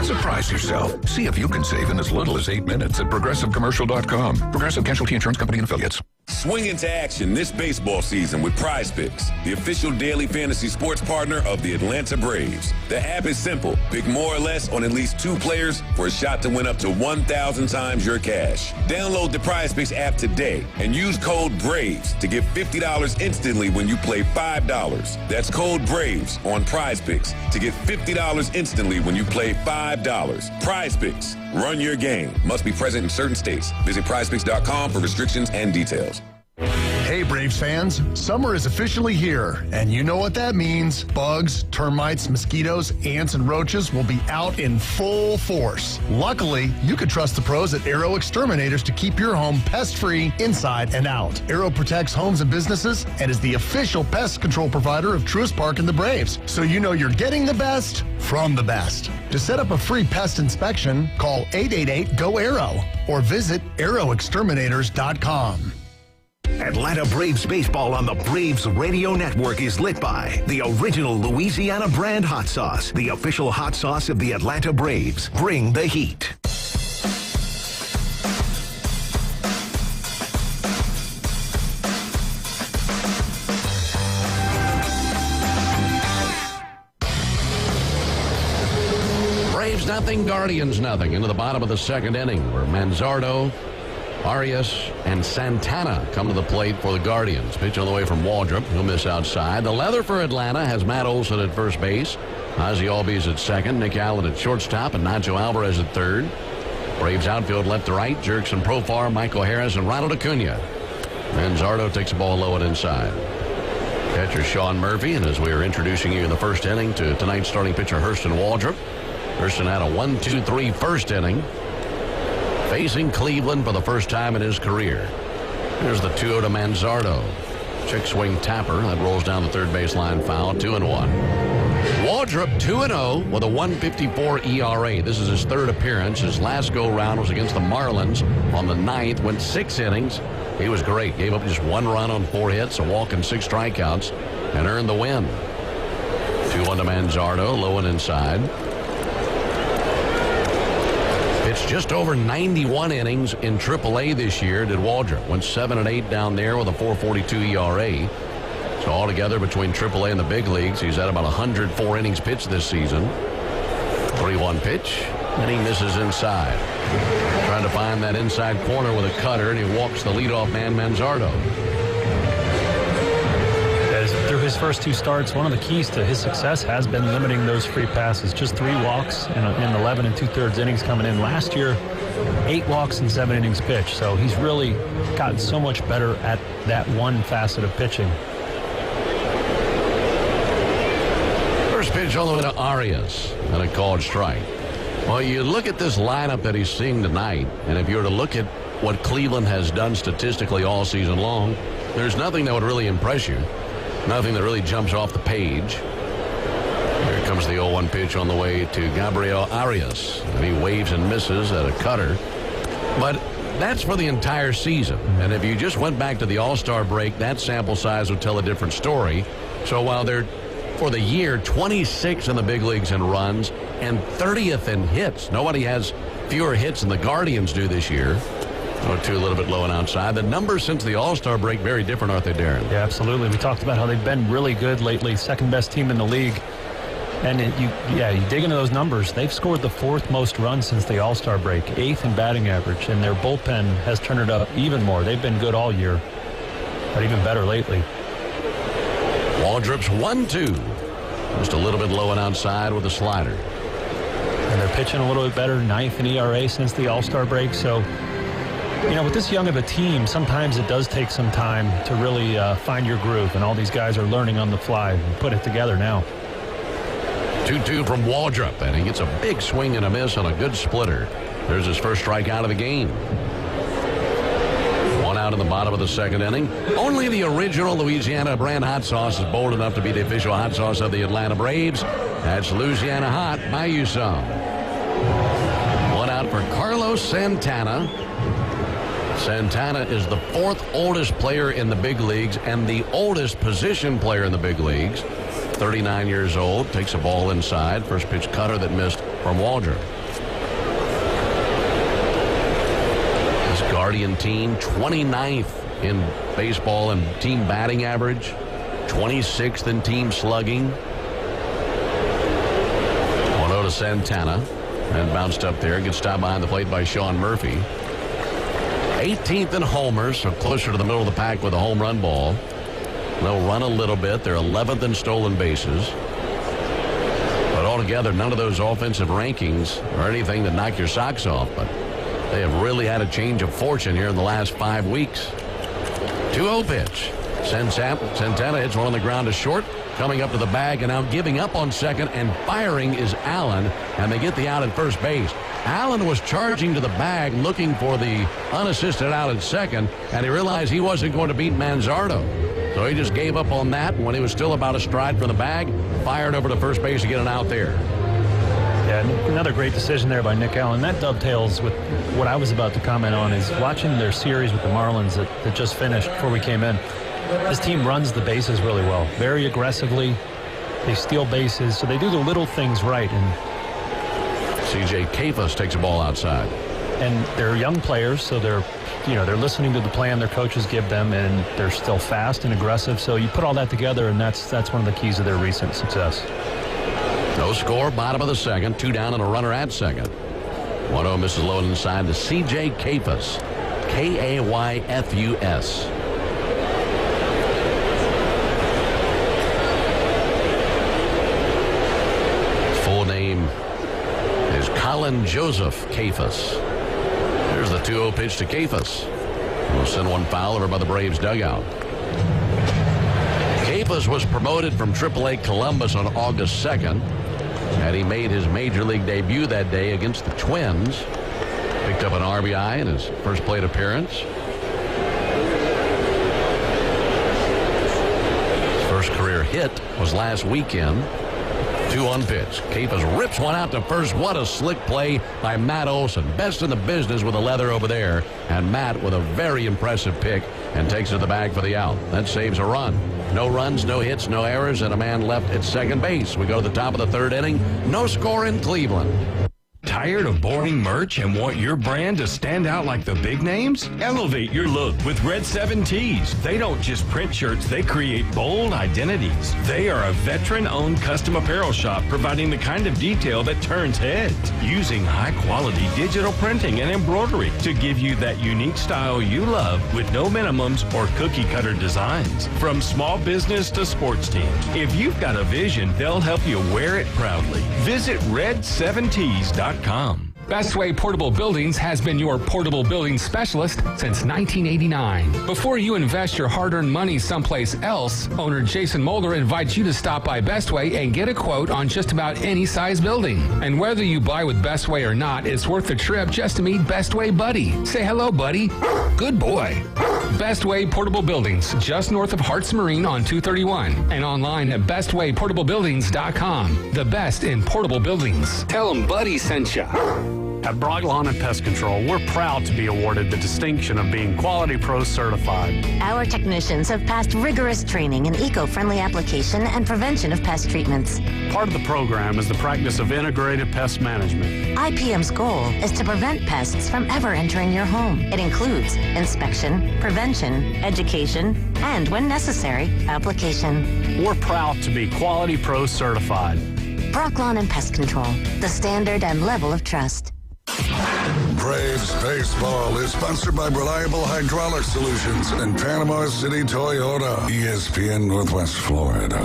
Surprise yourself. See if you can save in as little as 8 minutes at ProgressiveCommercial.com. Progressive Casualty Insurance Company and Affiliates. Swing into action this baseball season with Prize Picks, the official daily fantasy sports partner of the Atlanta Braves. The app is simple. Pick more or less on at least 2 players for a shot to win up to 1,000 times your cash. Download the Prize Picks app today and use code BRAVES to get $50 instantly when you play $5. That's code BRAVES on Prize Picks to get $50 instantly when you play $5. Prize Picks. Run your game. Must be present in certain states. Visit prizepicks.com for restrictions and details. Hey, Braves fans, summer is officially here, and you know what that means. Bugs, termites, mosquitoes, ants, and roaches will be out in full force. Luckily, you can trust the pros at Arrow Exterminators to keep your home pest-free inside and out. Arrow protects homes and businesses and is the official pest control provider of Truist Park and the Braves, so you know you're getting the best from the best. To set up a free pest inspection, call 888-GO-ARROW or visit arrowexterminators.com. Atlanta Braves baseball on the Braves Radio Network is lit by the original Louisiana brand hot sauce, the official hot sauce of the Atlanta Braves. Bring the heat. Braves nothing, Guardians nothing. Into the bottom of the second inning where Manzardo, Arias, and Santana come to the plate for the Guardians. Pitch on the way from Waldrop. He'll miss outside. The leather for Atlanta has Matt Olson at first base. Ozzie Albies at second. Nick Allen at shortstop. And Nacho Alvarez at third. Braves outfield left to right. Jerks and Profar, Michael Harris, and Ronald Acuna. Manzardo takes the ball low and inside. Catcher Sean Murphy. And as we are introducing you in the first inning to tonight's starting pitcher Hurston Waldrop. Hurston had a 1-2-3 first inning, facing Cleveland for the first time in his career. Here's the 2-0 to Manzardo. Check swing tapper. That rolls down the third baseline foul. 2-1. Waldrop 2-0 with a 1.54 ERA. This is his third appearance. His last go-round was against the Marlins on the 9th. Went 6 innings. He was great. Gave up just 1 run on 4 hits, a walk and 6 strikeouts, and earned the win. 2-1 to Manzardo. Low and inside. It's just over 91 innings in AAA this year, did Waldrop. Went 7-8 down there with a 4.42 ERA. So altogether between AAA and the big leagues, he's had about 104 innings pitched this season. 3-1 pitch, and he misses inside. Trying to find that inside corner with a cutter, and he walks the leadoff man, Manzardo. Through his first 2 starts, one of the keys to his success has been limiting those free passes. Just 3 walks in 11 2/3 innings coming in. Last year, 8 walks in 7 innings pitched. So he's really gotten so much better at that one facet of pitching. First pitch all the way to Arias, and a called strike. Well, you look at this lineup that he's seeing tonight, and if you were to look at what Cleveland has done statistically all season long, there's nothing that would really impress you. Nothing that really jumps off the page. Here comes the 0-1 pitch on the way to Gabriel Arias, and he waves and misses at a cutter. But that's for the entire season. And if you just went back to the All-Star break, that sample size would tell a different story. So while they're, for the year, 26 in the big leagues in runs and 30th in hits, nobody has fewer hits than the Guardians do this year. 0-2 a little bit low and outside. The numbers since the All-Star break very different, aren't they, Darren? Yeah, absolutely. We talked about how they've been really good lately. Second best team in the league. And you dig into those numbers. They've scored the 4th most runs since the All-Star break, 8th in batting average, and their bullpen has turned it up even more. They've been good all year, but even better lately. Waldrop's 1-2. Just a little bit low and outside with a slider. And they're pitching a little bit better, 9th in ERA since the All-Star break. So, you know, with this young of a team, sometimes it does take some time to really find your groove, and all these guys are learning on the fly and put it together now. 2-2 from Waldrop, and he gets a big swing and a miss on a good splitter. There's his first strikeout of the game. 1 out in the bottom of the 2nd inning. Only the original Louisiana brand hot sauce is bold enough to be the official hot sauce of the Atlanta Braves. That's Louisiana Hot. Buy you some. 1 out for Carlos Santana. Santana is the 4th oldest player in the big leagues and the oldest position player in the big leagues. 39 years old, takes a ball inside. First pitch cutter that missed from Waldrop. This Guardian team, 29th in baseball and team batting average, 26th in team slugging. 1-0 to Santana, and bounced up there. Gets stopped behind the plate by Sean Murphy. 18th in homers, so closer to the middle of the pack with a home run ball. They'll run a little bit. They're 11th in stolen bases. But altogether, none of those offensive rankings are anything that knock your socks off. But they have really had a change of fortune here in the last 5 weeks. 2-0 pitch. Santana hits one on the ground to short. Coming up to the bag and now giving up on second and firing is Allen. And they get the out at first base. Allen was charging to the bag looking for the unassisted out at second, and he realized he wasn't going to beat Manzardo. So he just gave up on that when he was still about a stride from the bag, fired over to first base to get an out there. Yeah, another great decision there by Nick Allen. That dovetails with what I was about to comment on, is watching their series with the Marlins that just finished before we came in. This team runs the bases really well, very aggressively. They steal bases, so they do the little things right. And C.J. Kafus takes a ball outside. And they're young players, so they're listening to the plan their coaches give them, and they're still fast and aggressive. So you put all that together, and that's one of the keys of their recent success. No score, bottom of the 2nd. 2 down and a runner at second. 1-0 misses low and inside to C.J. Kafus. Kayfus. Full name is Colin Joseph Kafus. Here's the 2-0 pitch to Kafus. We'll send one foul over by the Braves dugout. Kafus was promoted from AAA Columbus on August 2nd, and he made his major league debut that day against the Twins. Picked up an RBI in his first plate appearance. His first career hit was last weekend. 2-1 pitch. Kafus rips one out to first. What a slick play by Matt Olson. Best in the business with the leather over there. And Matt with a very impressive pick and takes it to the bag for the out. That saves a run. No runs, no hits, no errors, and a man left at second base. We go to the top of the 3rd inning. No score in Cleveland. Tired of boring merch and want your brand to stand out like the big names? Elevate your look with Red 7 Tees. They don't just print shirts, they create bold identities. They are a veteran-owned custom apparel shop providing the kind of detail that turns heads, using high-quality digital printing and embroidery to give you that unique style you love with no minimums or cookie-cutter designs. From small business to sports teams, if you've got a vision, they'll help you wear it proudly. Visit red7tees.com. Bestway Portable Buildings has been your portable building specialist since 1989. Before you invest your hard-earned money someplace else, owner Jason Mulder invites you to stop by Bestway and get a quote on just about any size building. And whether you buy with Bestway or not, it's worth the trip just to meet Bestway Buddy. Say hello, buddy. Good boy. Bestway Portable Buildings, just north of Harts Marine on 231, and online at bestwayportablebuildings.com. The best in portable buildings. Tell them Buddy sent ya. At Brock Lawn and Pest Control, we're proud to be awarded the distinction of being Quality Pro certified. Our technicians have passed rigorous training in eco-friendly application and prevention of pest treatments. Part of the program is the practice of integrated pest management. IPM's goal is to prevent pests from ever entering your home. It includes inspection, prevention, education, and, when necessary, application. We're proud to be Quality Pro certified. Brock Lawn and Pest Control, the standard and level of trust. Braves Baseball is sponsored by Reliable Hydraulic Solutions and Panama City Toyota, ESPN Northwest Florida.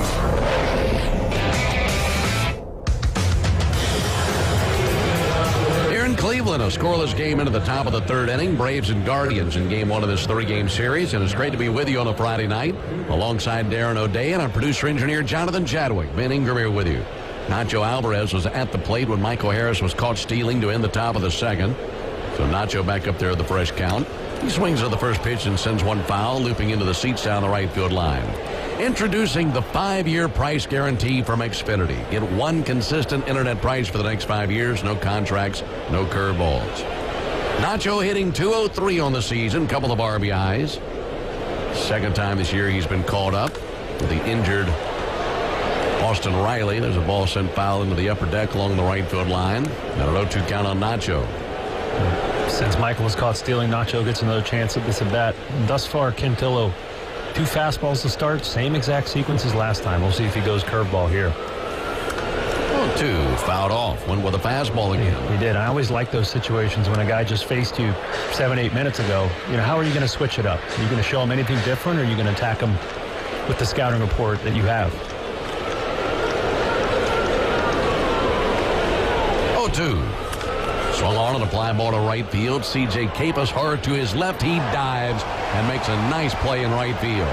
Here in Cleveland, a scoreless game into the top of the third inning. Braves and Guardians in game one of this three-game series. And it's great to be with you on a Friday night alongside Darren O'Day and our producer-engineer Jonathan Chadwick. Ben Ingram here with you. Nacho Alvarez was at the plate when Michael Harris was caught stealing to end the top of the second. So Nacho back up there at the fresh count. He swings at the first pitch and sends one foul, looping into the seats down the right field line. Introducing the 5-year price guarantee from Xfinity. Get one consistent internet price for the next 5 years. No contracts, no curveballs. Nacho hitting .203 on the season, couple of RBIs. Second time this year he's been called up with the injured Austin Riley. There's a ball sent foul into the upper deck along the right field line. And an 0-2 count on Nacho. Since Michael was caught stealing, Nacho gets another chance at this at bat. Thus far, Quintillo, 2 fastballs to start, same exact sequence as last time. We'll see if he goes curveball here. 0-2, fouled off. Went with a fastball again. He did. I always like those situations when a guy just faced you 7-8 minutes ago. You know, how are you going to switch it up? Are you going to show him anything different, or are you going to attack him with the scouting report that you have? 0-2. Swung on and a fly ball to right field. C.J. Capus hard to his left. He dives and makes a nice play in right field.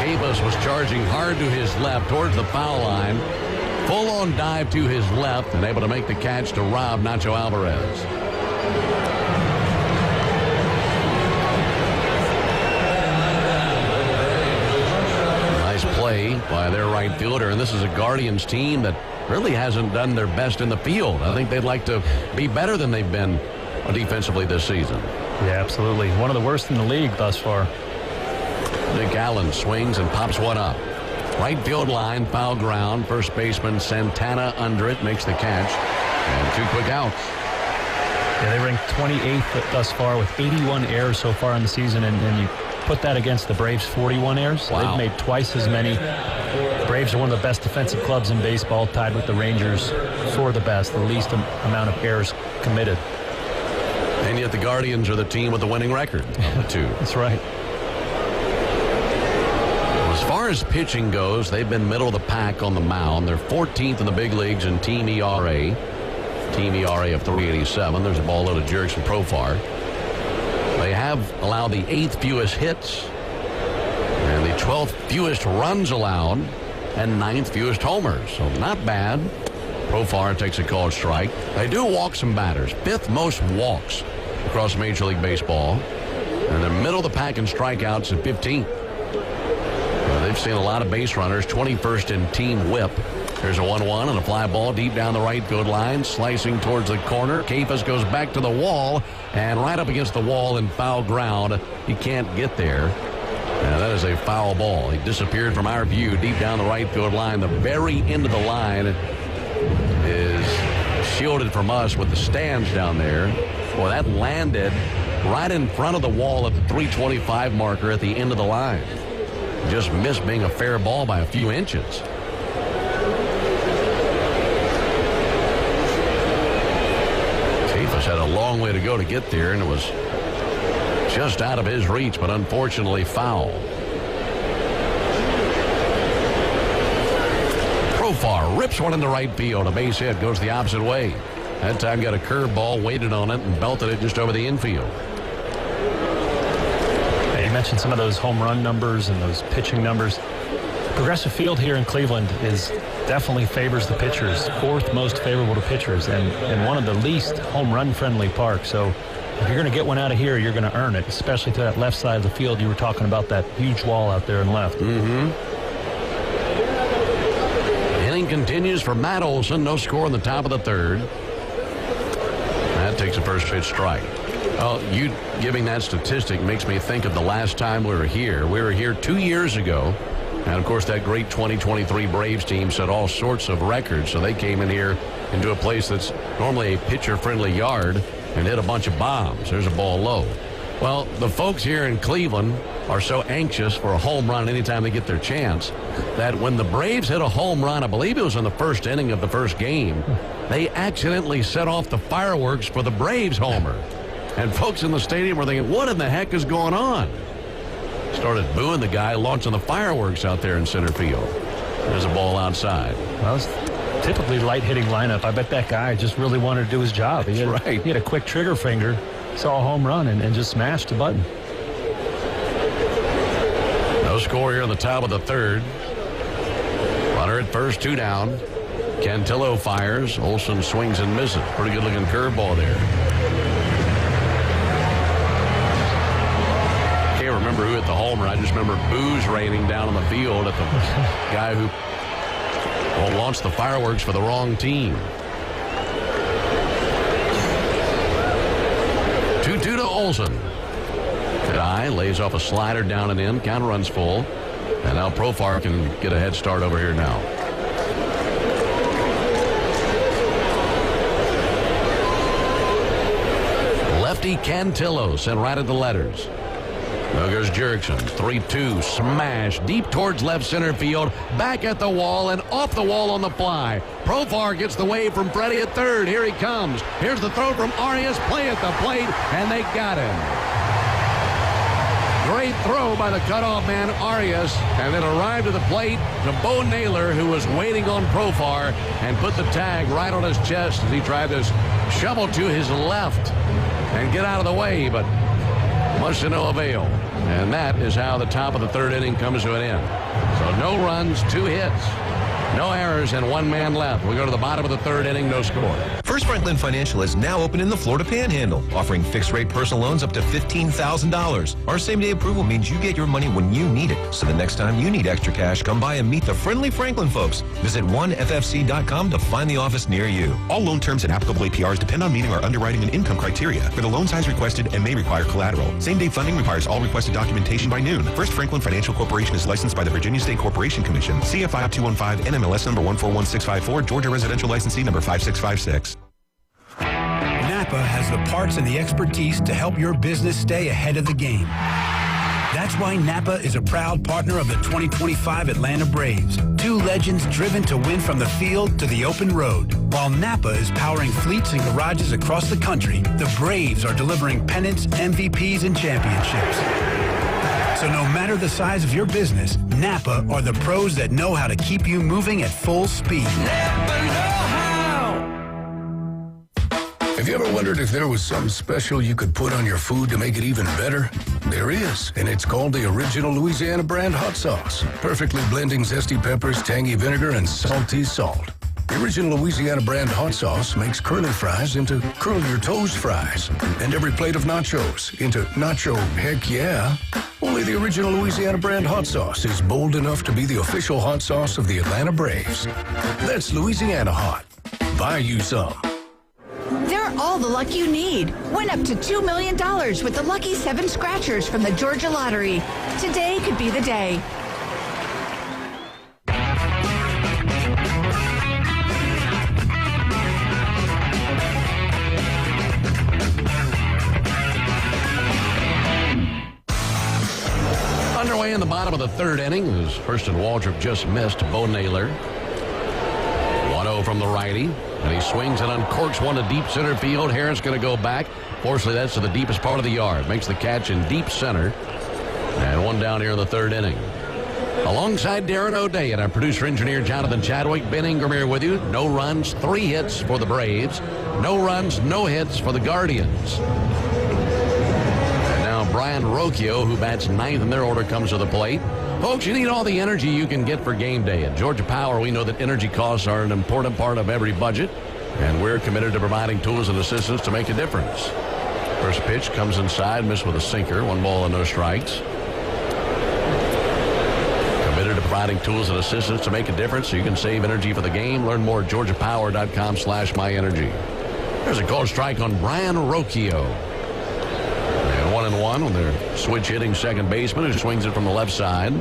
Capus was charging hard to his left towards the foul line. Full-on dive to his left and able to make the catch to rob Nacho Alvarez. Nice play by their right fielder, and this is a Guardians team that really hasn't done their best in the field. I think they'd like to be better than they've been defensively this season. Yeah, absolutely. One of the worst in the league thus far. Nick Allen swings and pops one up. Right field line, foul ground. First baseman Santana under it, makes the catch. And 2 quick outs. Yeah, they ranked 28th thus far with 81 errors so far in the season, and you put that against the Braves' 41 errors. Wow. They've made twice as many. The Braves are one of the best defensive clubs in baseball, tied with the Rangers for the best, the least amount of errors committed. And yet the Guardians are the team with the winning record of the two. That's right. As far as pitching goes, they've been middle of the pack on the mound. They're 14th in the big leagues in team ERA. Team ERA of 3.87. There's a ball low to Jerickson Profar. They have allowed the 8th fewest hits and the 12th fewest runs allowed and 9th fewest homers. So not bad. Profar takes a called strike. They do walk some batters. 5th most walks across Major League Baseball. And they're middle of the pack in strikeouts at 15th. They've seen a lot of base runners. 21st in team whip. There's a 1-1 and a fly ball deep down the right field line, slicing towards the corner. Capus goes back to the wall and right up against the wall in foul ground. He can't get there. And that is a foul ball. He disappeared from our view deep down the right field line. The very end of the line is shielded from us with the stands down there. Boy, that landed right in front of the wall at the 325 marker at the end of the line. Just missed being a fair ball by a few inches. Cephas had a long way to go to get there, and it was just out of his reach, but unfortunately foul. Profar rips one in the right field. A base hit goes the opposite way. That time got a curveball, waited on it, and belted it just over the infield. You mentioned some of those home run numbers and those pitching numbers. Progressive Field here in Cleveland definitely favors the pitchers, fourth most favorable to pitchers, and one of the least home run friendly parks. So if you're going to get one out of here, you're going to earn it, especially to that left side of the field. You were talking about that huge wall out there in left. Inning continues for Matt Olson. No score in the top of the third. That takes a first pitch strike. Well, you giving that statistic makes me think of the last time we were here. We were here 2 years ago. And, of course, that great 2023 Braves team set all sorts of records. So they came in here into a place that's normally a pitcher-friendly yard and hit a bunch of bombs. There's a ball low. Well, the folks here in Cleveland are so anxious for a home run anytime they get their chance that when the Braves hit a home run, I believe it was in the first inning of the first game, they accidentally set off the fireworks for the Braves homer. And folks in the stadium were thinking, what in the heck is going on? Started booing the guy launching the fireworks out there in center field. There's a ball outside. Well, it's typically light hitting lineup. I bet that guy just really wanted to do his job. He had a quick trigger finger, saw a home run, and just smashed the button. No score here in the top of the third. Runner at first, 2 down. Cantillo fires. Olson swings and misses. Pretty good looking curveball there. Can't remember who hit the homer. I just remember boos raining down on the field at the guy who launched the fireworks for the wrong team. 2-2 to Olson. Eye lays off a slider down and in. Count runs full. And now Profar can get a head start over here now. Lefty Cantillo sent right at the letters. Now goes Jerickson. 3-2. Smash deep towards left center field. Back at the wall and off the wall on the fly. Profar gets the wave from Freddie at third. Here he comes. Here's the throw from Arias. Play at the plate, and they got him. Great throw by the cutoff man Arias, and then arrived at the plate to Bo Naylor, who was waiting on Profar, and put the tag right on his chest as he tried to shovel to his left and get out of the way, but much to no avail. And that is how the top of the third inning comes to an end. So no runs, 2 hits, no errors, and 1 man left. We go to the bottom of the third inning, no score. First Franklin Financial is now open in the Florida Panhandle, offering fixed-rate personal loans up to $15,000. Our same-day approval means you get your money when you need it. So the next time you need extra cash, come by and meet the friendly Franklin folks. Visit 1ffc.com to find the office near you. All loan terms and applicable APRs depend on meeting our underwriting and income criteria for the loan size requested and may require collateral. Same-day funding requires all requested documentation by noon. First Franklin Financial Corporation is licensed by the Virginia State Corporation Commission. CFI 215 NMLS number 141654, Georgia residential licensee number 5656. Napa has the parts and the expertise to help your business stay ahead of the game. That's why Napa is a proud partner of the 2025 Atlanta Braves. 2 legends driven to win from the field to the open road. While Napa is powering fleets and garages across the country, the Braves are delivering pennants, MVPs, and championships. So no matter the size of your business, Napa are the pros that know how to keep you moving at full speed. Napa know how. Have you ever wondered if there was something special you could put on your food to make it even better? There is, and it's called the original Louisiana brand hot sauce. Perfectly blending zesty peppers, tangy vinegar, and salty salt. The original Louisiana brand hot sauce makes curly fries into curl your toes fries, and every plate of nachos into nacho heck yeah. Only the original Louisiana brand hot sauce is bold enough to be the official hot sauce of the Atlanta Braves. That's Louisiana hot. Buy you some. They're all the luck you need. Win up to $2 million with the Lucky 7 Scratchers from the Georgia Lottery. Today could be the day. bottom of the third inning as Hurston Waldrop just missed Bo Naylor. 1-0 from the righty, and he swings and uncorks one to deep center field. Harris going to go back. Fortunately, that's to the deepest part of the yard. Makes the catch in deep center. And one down here in the third inning. Alongside Darren O'Day and our producer-engineer Jonathan Chadwick, Ben Ingram here with you. No runs, 3 hits for the Braves. No runs, no hits for the Guardians. And now Brian Rocchio, who bats 9th in their order, comes to the plate. Folks, you need all the energy you can get for game day. At Georgia Power, we know that energy costs are an important part of every budget, and we're committed to providing tools and assistance to make a difference. First pitch comes inside, missed with a sinker. 1 ball and no strikes. Committed to providing tools and assistance to make a difference so you can save energy for the game. Learn more at georgiapower.com/myenergy. There's a called strike on Brian Rocchio. And 1-1 on their switch hitting second baseman who swings it from the left side.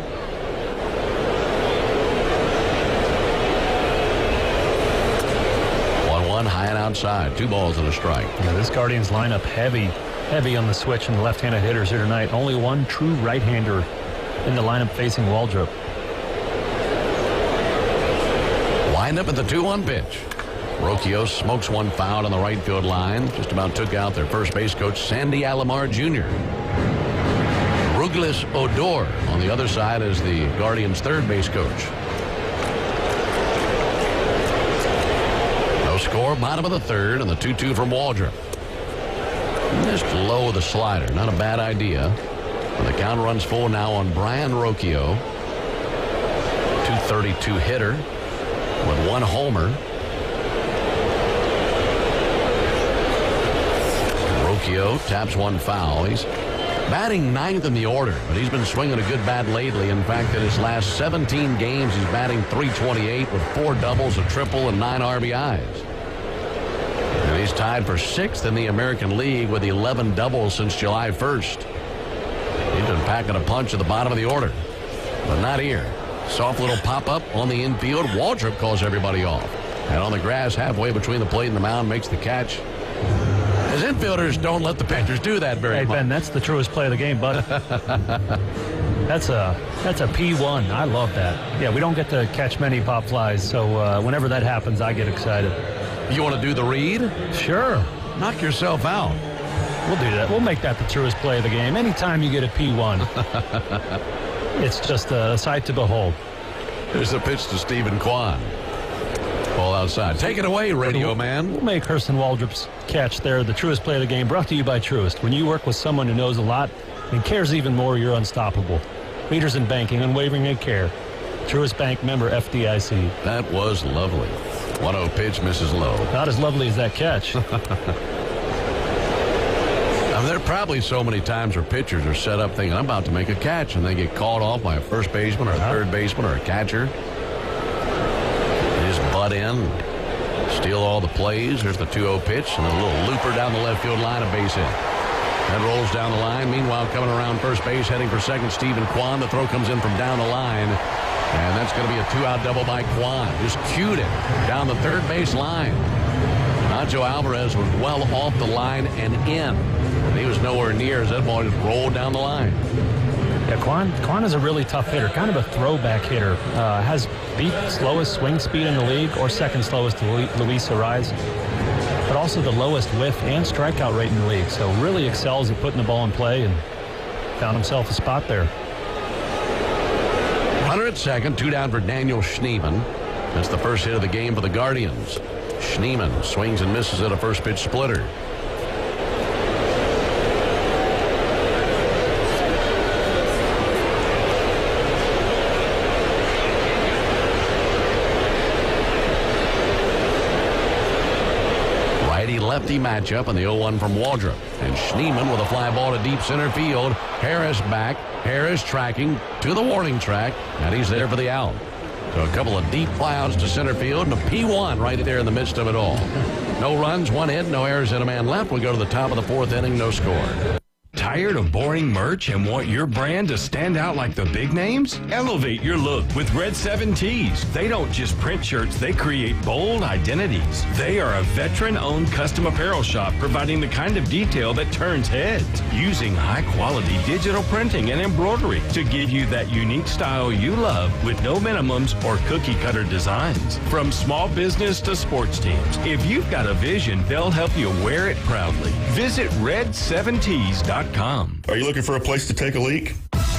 1-1 high and outside. 2 balls and a strike. Yeah, this Guardians lineup heavy on the switch and the left-handed hitters here tonight. Only one true right-hander in the lineup facing Waldrop. Wind up at the 2-1 pitch. Rocchio smokes one foul on the right field line. Just about took out their first base coach, Sandy Alomar Jr. Douglas Odor on the other side is the Guardians' third base coach. No score, bottom of the third, and the 2-2 from Waldrop. Just low with the slider. Not a bad idea. And the count runs full now on Brian Rocchio. 232 hitter with 1 homer. Rocchio taps 1 foul. He's batting 9th in the order, but he's been swinging a good bat lately. In fact, in his last 17 games, he's batting .328 with 4 doubles, a triple, and 9 RBIs. And he's tied for 6th in the American League with 11 doubles since July 1st. He's been packing a punch at the bottom of the order, but not here. Soft little pop-up on the infield. Waldrop calls everybody off. And on the grass, halfway between the plate and the mound, makes the catch. As infielders don't let the pitchers do that very much. Hey, Ben, that's the truest play of the game, bud. That's a P1. I love that. Yeah, we don't get to catch many pop flies, so whenever that happens, I get excited. You want to do the read? Sure. Knock yourself out. We'll do that. We'll make that the truest play of the game. Anytime you get a P1, it's just a sight to behold. Here's the pitch to Stephen Kwan. Ball outside. Take it away, radio man. We'll make Hurston Waldrop's catch there the truest play of the game, brought to you by Truist. When you work with someone who knows a lot and cares even more, you're unstoppable. Leaders in banking, unwavering in care. Truist Bank, member FDIC. That was lovely. 1-0 pitch, misses low. Not as lovely as that catch. There are probably so many times where pitchers are set up thinking, I'm about to make a catch, and they get called off by a first baseman or a third baseman or a catcher. They just butt in, steal all the plays. There's the 2-0 pitch, and a little looper down the left field line, a base hit. That rolls down the line. Meanwhile, coming around first base, heading for second, Stephen Kwan. The throw comes in from down the line, and that's going to be a 2-out double by Kwan. Just cued it down the third base line. Nacho Alvarez was well off the line and in. He was nowhere near as that ball just rolled down the line. Yeah, Kwan is a really tough hitter, kind of a throwback hitter. Has the slowest swing speed in the league, or second slowest to Luis Arraez, but also the lowest whiff and strikeout rate in the league. So really excels at putting the ball in play and found himself a spot there. Runner at second, 2 down for Daniel Schneemann. That's the first hit of the game for the Guardians. Schneemann swings and misses at a first pitch splitter. Lefty matchup in the 0-1 from Waldrop. And Schneemann with a fly ball to deep center field. Harris back. Harris tracking to the warning track, and he's there for the out. So a couple of deep flyouts to center field and a P1 right there in the midst of it all. No runs, 1 hit, no errors, and a man left. We go to the top of the 4th inning, no score. Tired of boring merch and want your brand to stand out like the big names? Elevate your look with Red 7 Tees. They don't just print shirts, they create bold identities. They are a veteran-owned custom apparel shop providing the kind of detail that turns heads, using high-quality digital printing and embroidery to give you that unique style you love with no minimums or cookie-cutter designs. From small business to sports teams, if you've got a vision, they'll help you wear it proudly. Visit red7tees.com. Are you looking for a place to take a leak?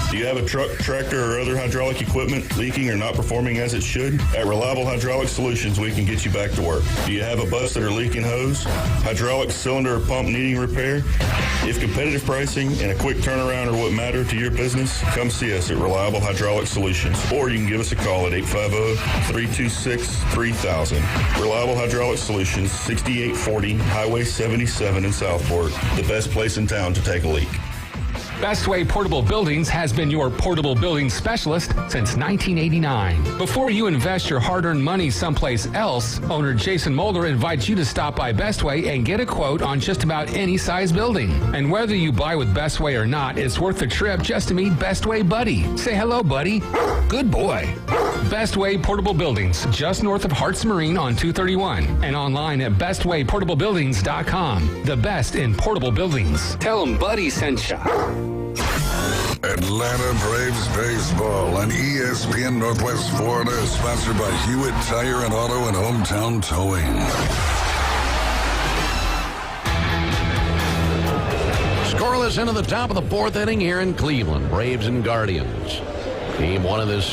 Do you have a truck, tractor, or other hydraulic equipment leaking or not performing as it should? At Reliable Hydraulic Solutions, we can get you back to work. Do you have a busted or leaking hose? Hydraulic cylinder or pump needing repair? If competitive pricing and a quick turnaround are what matter to your business, come see us at Reliable Hydraulic Solutions. Or you can give us a call at 850-326-3000. Reliable Hydraulic Solutions, 6840 Highway 77 in Southport. The best place in town to take a leak. Bestway Portable Buildings has been your portable building specialist since 1989. Before you invest your hard-earned money someplace else, owner Jason Mulder invites you to stop by Bestway and get a quote on just about any size building. And whether you buy with Bestway or not, it's worth the trip just to meet Bestway Buddy. Say hello, buddy. Good boy. Bestway Portable Buildings, just north of Hartz Marine on 231, and online at bestwayportablebuildings.com. The best in portable buildings. Tell them Buddy sent ya. Atlanta Braves baseball on ESPN Northwest Florida is sponsored by Hewitt Tire and Auto and Hometown Towing. Scoreless into the top of the fourth inning here in Cleveland. Braves and Guardians. Game one of this